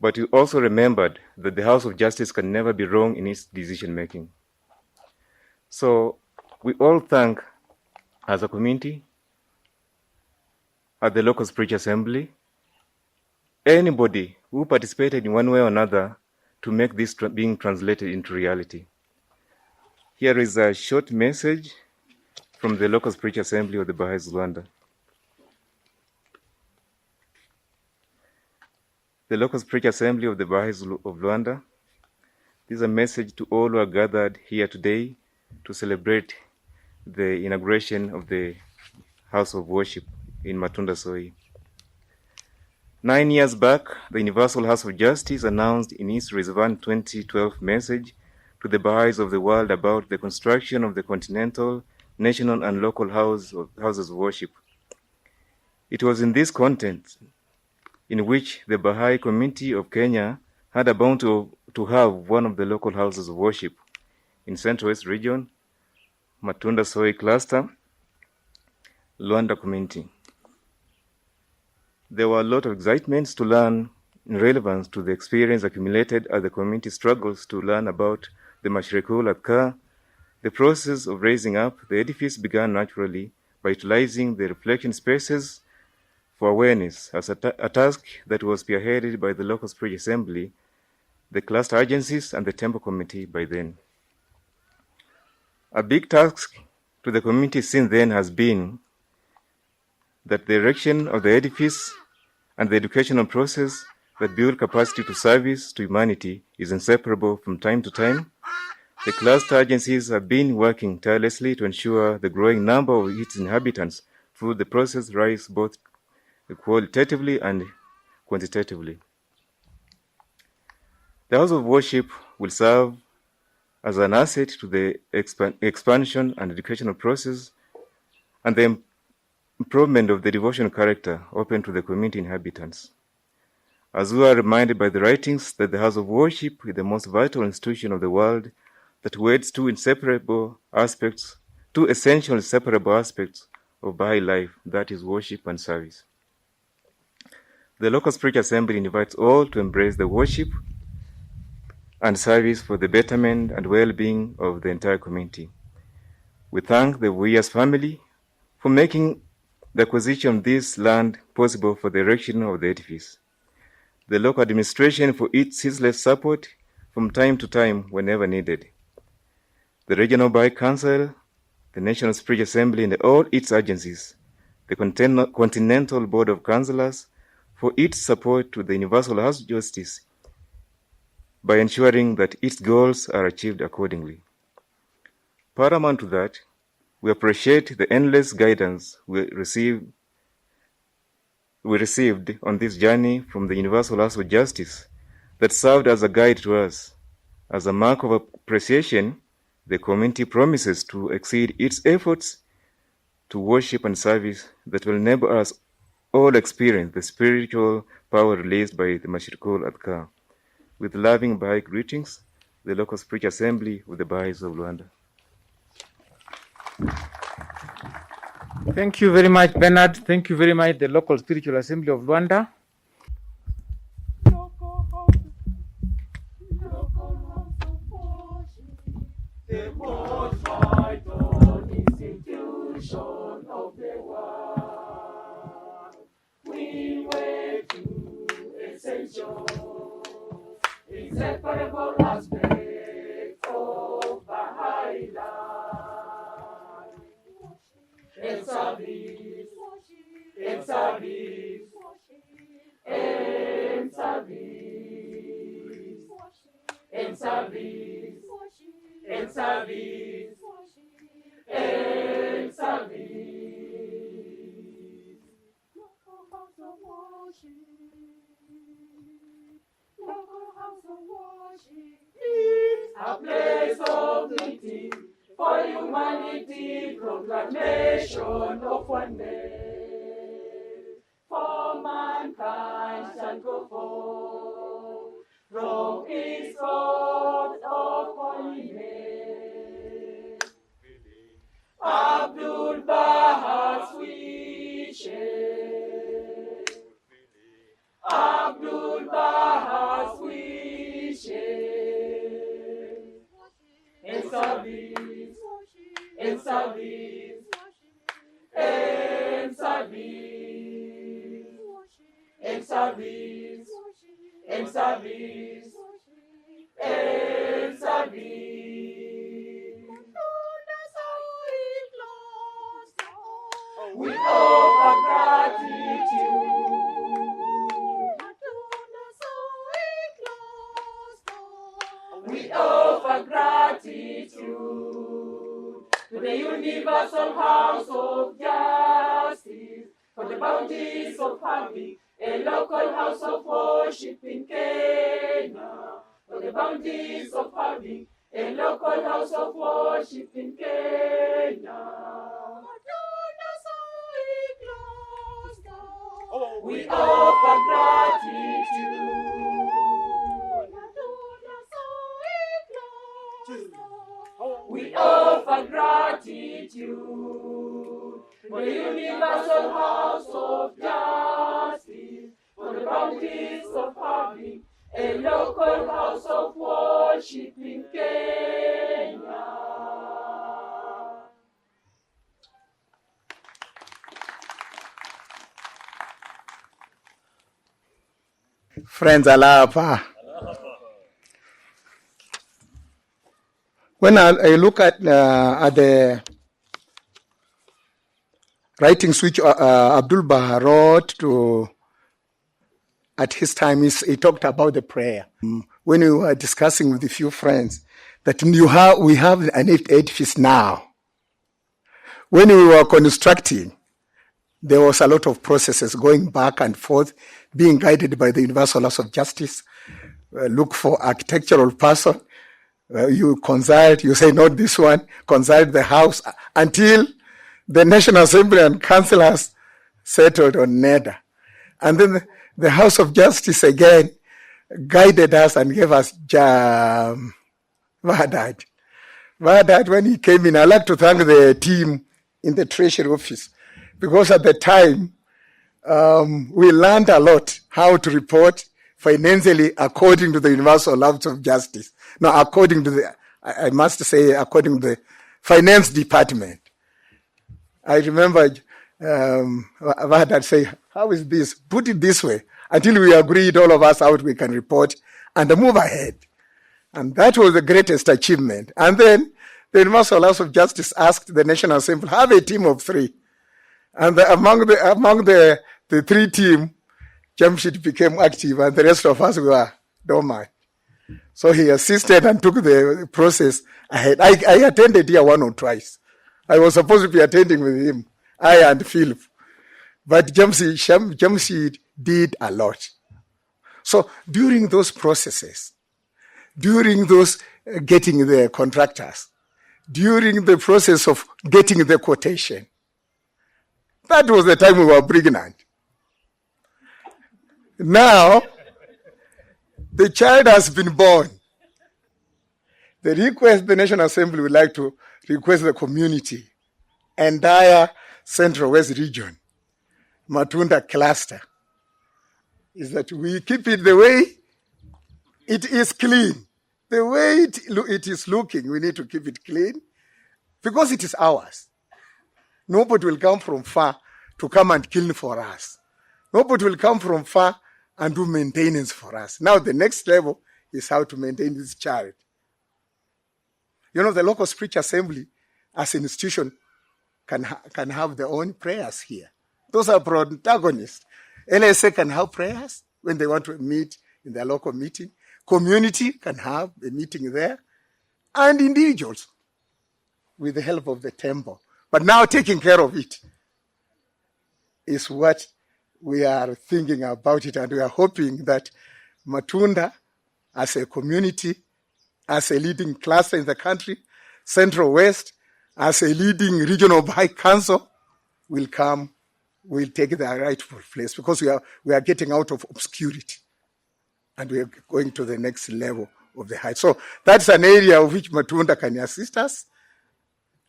But we also remembered that the House of Justice can never be wrong in its decision making. So we all thank, as a community, at the local spiritual assembly, anybody who participated in one way or another to make this being translated into reality. Here is a short message from the local spiritual assembly of the Baha'is Rwanda. The local spiritual assembly of the Baha'is of Rwanda. This is a message to all who are gathered here today to celebrate the inauguration of the House of Worship in Matunda Soi. 9 years back, the Universal House of Justice announced in its Rizvan 2012 message to the Baha'is of the world about the construction of the continental, national, and local houses of worship. It was in this context in which the Baha'i community of Kenya had a bounty to have one of the local houses of worship in Central West region, Matunda Soi cluster, Luanda community. There were a lot of excitements to learn in relevance to the experience accumulated as the community struggles to learn about the Mashrikul Adhkar. The process of raising up the edifice began naturally by utilizing the reflection spaces for awareness as a task that was spearheaded by the local spirit assembly, the cluster agencies, and the temple committee by then. A big task to the community since then has been that the erection of the edifice and the educational process that build capacity to service to humanity is inseparable from time to time. The cluster agencies have been working tirelessly to ensure the growing number of its inhabitants through the process rise both qualitatively and quantitatively. The House of Worship will serve as an asset to the expansion and educational process and the improvement of the devotional character open to the community inhabitants. As we are reminded by the writings that the House of Worship is the most vital institution of the world that weds two essential inseparable aspects of Baha'i life, that is worship and service. The local spiritual assembly invites all to embrace the worship and service for the betterment and well-being of the entire community. We thank the Wiyas family for making the acquisition of this land possible for the erection of the edifice. The local administration for its ceaseless support from time to time whenever needed. The Regional Baha'i Council, the National Spiritual Assembly and all its agencies, the Continental Board of Councillors for its support to the Universal House of Justice by ensuring that its goals are achieved accordingly. Paramount to that, we appreciate the endless guidance we received on this journey from the Universal House of Justice that served as a guide to us. As a mark of appreciation, the community promises to exceed its efforts to worship and service that will enable us all experience the spiritual power released by the Mashrikul Adhkar. With loving Baha'i greetings, the local spiritual assembly of the Baha'is of Luanda. Thank you very much, Bernard. Thank you very much, the local spiritual assembly of Luanda. The most vital institution of the world. We were two essential, inseparable aspects of Baha'i life. And service, and service, and service, and service, and service, and service. Local house of worship, local house of worship is a place of meeting for humanity, proclamation of oneness. For mankind shall go forth from its thought of holiness. Abdul Baha's wishes. Abdul Baha's wishes. In service, in service, in service, in service, in service, in service. We offer gratitude. We offer gratitude. the universal house of justice, for the bounties of having a local house of worship in Kenya, for the bounties of having a local house of worship in Kenya. We offer gratitude. We offer gratitude for the universal house of justice, for the bounties of having a local house of worship in Kenya. Friends, alapa. When I look at the writings which Abdul Baha wrote at his time, he talked about the prayer. When we were discussing with a few friends that we have an edifice now. When we were constructing, there was a lot of processes going back and forth, being guided by the universal laws of justice. Look for architectural person. You consult, you say, not this one, consult the house, until the National Assembly and councillors settled on NEDA. And then the House of Justice again guided us and gave us Vahadad. Vahadad, when he came in, I'd like to thank the team in the Treasury Office, because at the time, we learned a lot how to report financially according to the universal laws of justice. Now, according to I must say, according to the finance department. I remember Vahadad say, how is this? Put it this way. Until we agreed, all of us, how we can report and move ahead. And that was the greatest achievement. And then the universal laws of justice asked the National Assembly, have a team of 3. And among the 3 team, Jamshid became active and the rest of us were dormant. So he assisted and took the process ahead. I attended here 1 or twice. I was supposed to be attending with him, I and Philip. But Jamshid did a lot. So during those processes, during those getting the contractors, during the process of getting the quotation, that was the time we were pregnant. Now, the child has been born. The request the National Assembly would like to request the community, entire Central West region, Matunda cluster, is that we keep it the way it is clean. The way it is looking, we need to keep it clean because it is ours. Nobody will come from far to come and kill for us. Nobody will come from far and do maintenance for us. Now the next level is how to maintain this child. You know, the local spiritual assembly as an institution can have their own prayers here. Those are protagonists. LSA can have prayers when they want to meet in their local meeting. Community can have a meeting there. And individuals with the help of the temple. But now taking care of it is what we are thinking about it. And we are hoping that Matunda, as a community, as a leading cluster in the country, Central West, as a leading regional Baha'i council, will take their rightful place, because we are getting out of obscurity and we are going to the next level of the height. So that's an area of which Matunda can assist us,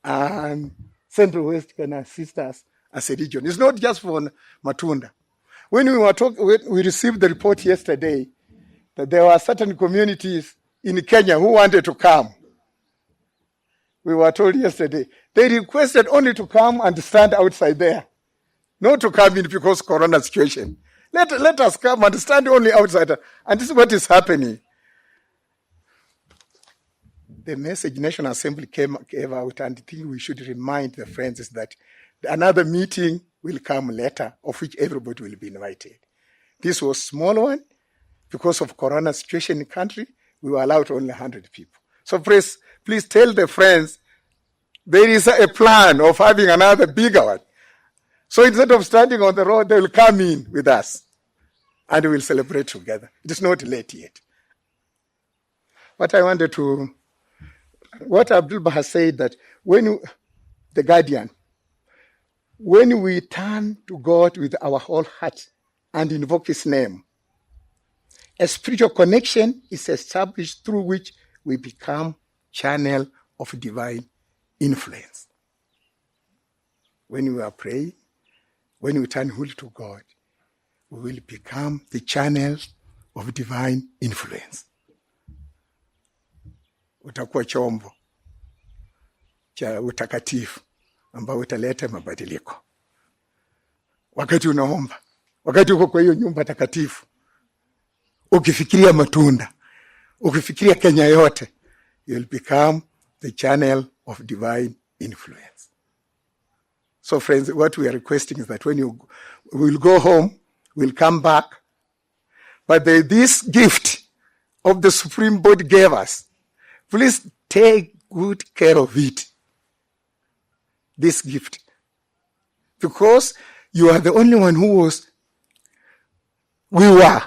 and Central West can assist us as a region. It's not just for Matunda. When we received the report yesterday that there were certain communities in Kenya who wanted to come. We were told yesterday, they requested only to come and stand outside there, not to come in because Corona situation. Let us come and stand only outside. And this is what is happening. The message National Assembly came out, and I think we should remind the friends is that another meeting will come later, of which everybody will be invited. This was a small one. Because of Corona situation in the country, we were allowed only 100 people. So please tell the friends there is a plan of having another bigger one. So instead of standing on the road, they will come in with us and we will celebrate together. It is not late yet. What Abdul has said, that the guardian, when we turn to God with our whole heart and invoke his name, a spiritual connection is established through which we become channel of divine influence. When we are praying, when we turn wholly to God, we will become the channels of divine influence. Utakuwa chombo cha utakatifu ambao utaleta mabadiliko. Wakati unaomba, wakati uko kwa hiyo nyumba takatifu, ukifikiria Matunda, ukifikiria Kenya yote, you'll become the channel of divine influence. So friends, what we are requesting is that when we'll go home, we'll come back, but this gift of the Supreme Board gave us, please take good care of it. This gift. Because you are the only one we were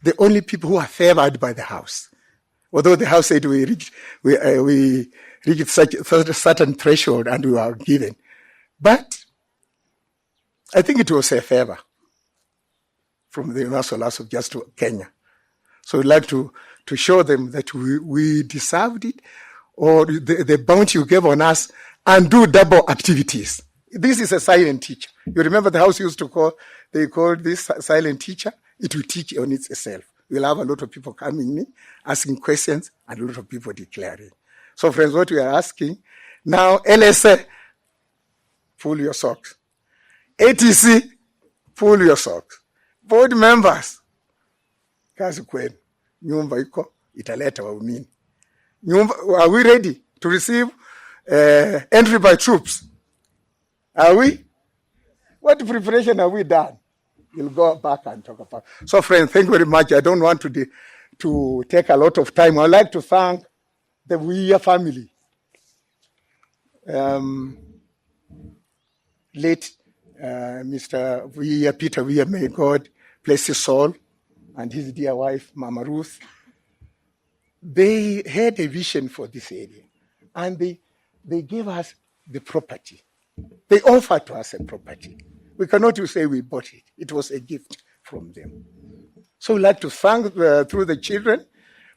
the only people who are favored by the house. Although the house said we reached such a certain threshold and we were given. But I think it was a favor from the Universal House of Justice to Kenya. So we'd like to show them that we deserved it, or the bounty you gave on us, and do double activities. This is a silent teacher. You remember the house used to call this silent teacher? It will teach on itself. We'll have a lot of people coming in, asking questions, and a lot of people declaring. So friends, what we are asking, now LSA, pull your socks. ATC, pull your socks. Board members, kazi kwenu. Nyumba iko, italeta waumini. Are we ready to receive entry by troops? Are we? What preparation have we done? We'll go back and talk about it. So friends, thank you very much. I don't want to take a lot of time. I'd like to thank the Weir family. Late Mr. Weir, Peter Weir, may God bless his soul, and his dear wife, Mama Ruth. They had a vision for this area, and they gave us the property. They offered to us a property. We cannot say we bought it. It was a gift from them. So we'd like to thank through the children.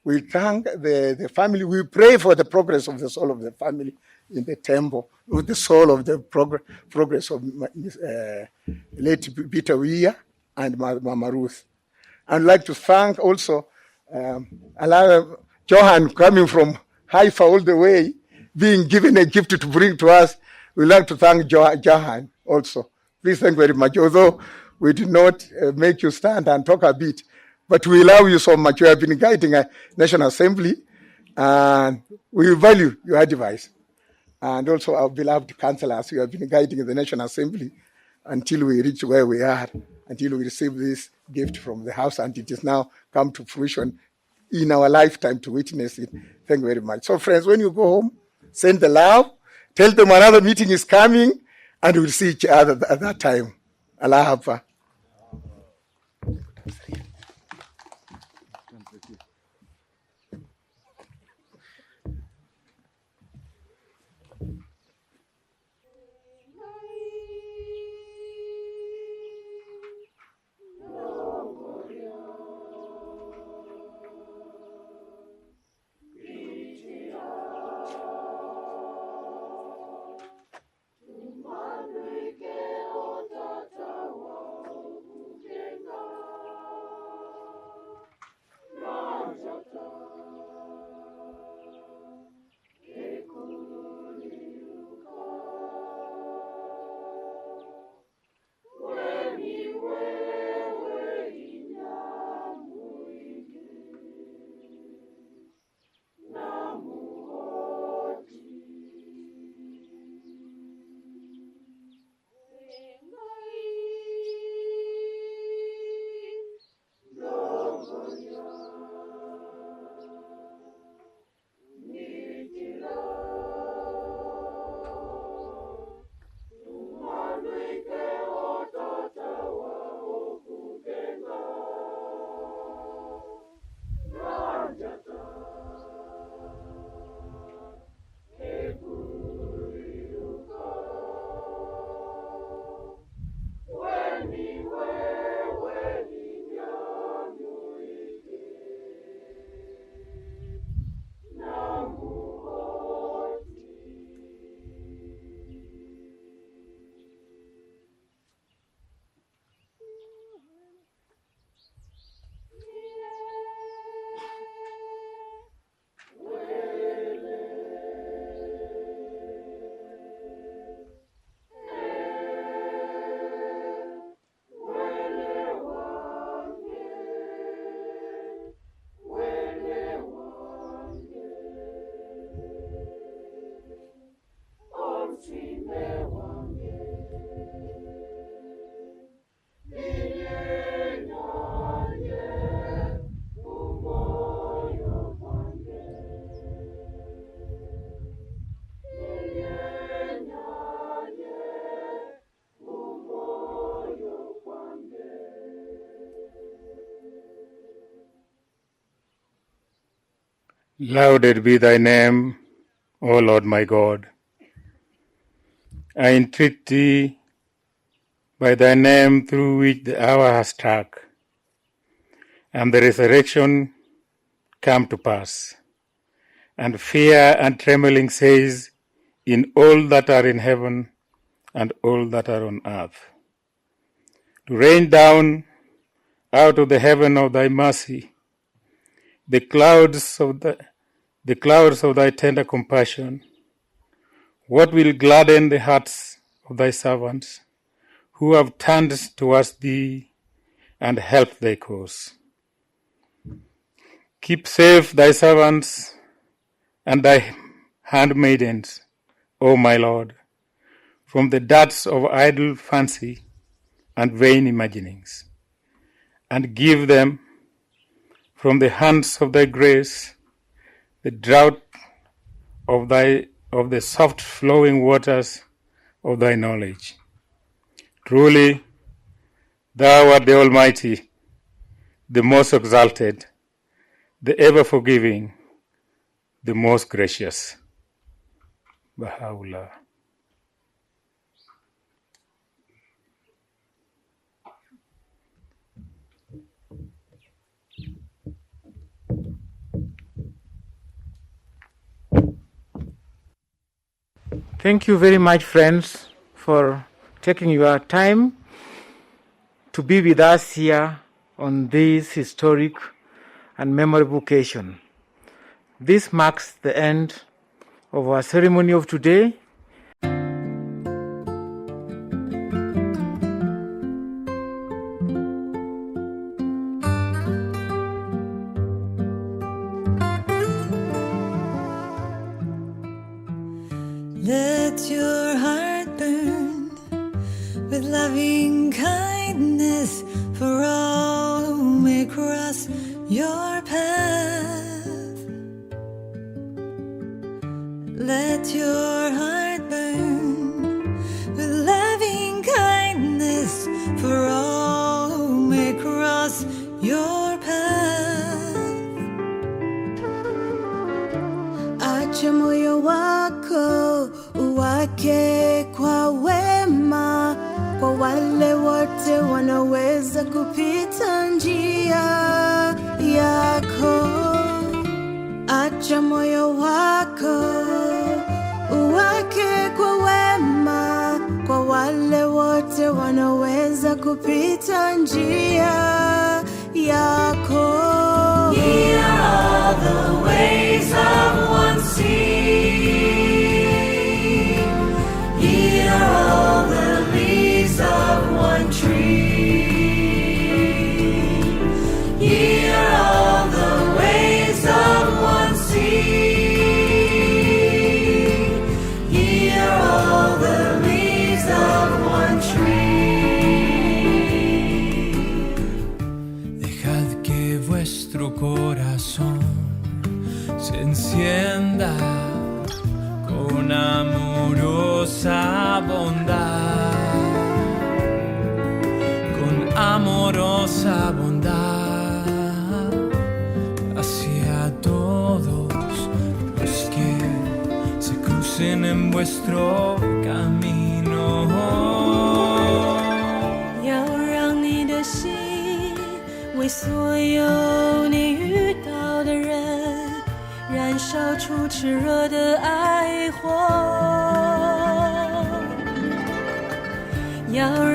We thank the family. We pray for the progress of the soul of the family in the temple, with the soul of the progress of late Peter Weir and Mama Ruth. I'd like to thank also Johan, coming from Haifa all the way, being given a gift to bring to us. We'd like to thank Johan also. Please thank very much. Although we did not make you stand and talk a bit, but we love you so much. You have been guiding a National Assembly, and we value your advice. And also our beloved councillors, you have been guiding the National Assembly until we reach where we are, until we receive this gift from the house, and it is now come to fruition in our lifetime to witness it. Thank you very much. So friends, when you go home, send the love, tell them another meeting is coming, and we'll see each other at that time. Allah Akbar. Lauded be thy name, O Lord my God. I entreat thee by thy name through which the hour has struck, and the resurrection come to pass. And fear and trembling says, in all that are in heaven and all that are on earth, to rain down out of the heaven of thy mercy the clouds of thy tender compassion. What will gladden the hearts of thy servants, who have turned towards thee and helped thy cause? Keep safe thy servants and thy handmaidens, O my Lord, from the darts of idle fancy and vain imaginings, and give them from the hands of thy grace the draught of the soft flowing waters of thy knowledge. Truly, thou art the Almighty, the most exalted, the ever forgiving, the most gracious. Baha'u'llah. Thank you very much, friends, for taking your time to be with us here on this historic and memorable occasion. This marks the end of our ceremony of today. Let your heart burn with loving kindness for all who may cross your path. Let your heart burn with loving kindness for all who may cross your path. Acha moyo wako uwake kwa wema, kwa wale wote wanaweza kupita njia yako. Acha moyo wako uwake kwa wema, kwa wale wote wanaweza kupita njia yako. Here are the ways of one sea. Here are the leaves of one tree. Here are the ways of one sea. Here are the leaves of one tree. Dejad que vuestro corazón se encienda con amorosa bondad, con amorosa bondad hacia todos los que se crucen en vuestro camino. 要让你的心为所有你遇到的人燃烧出炽热的爱火，要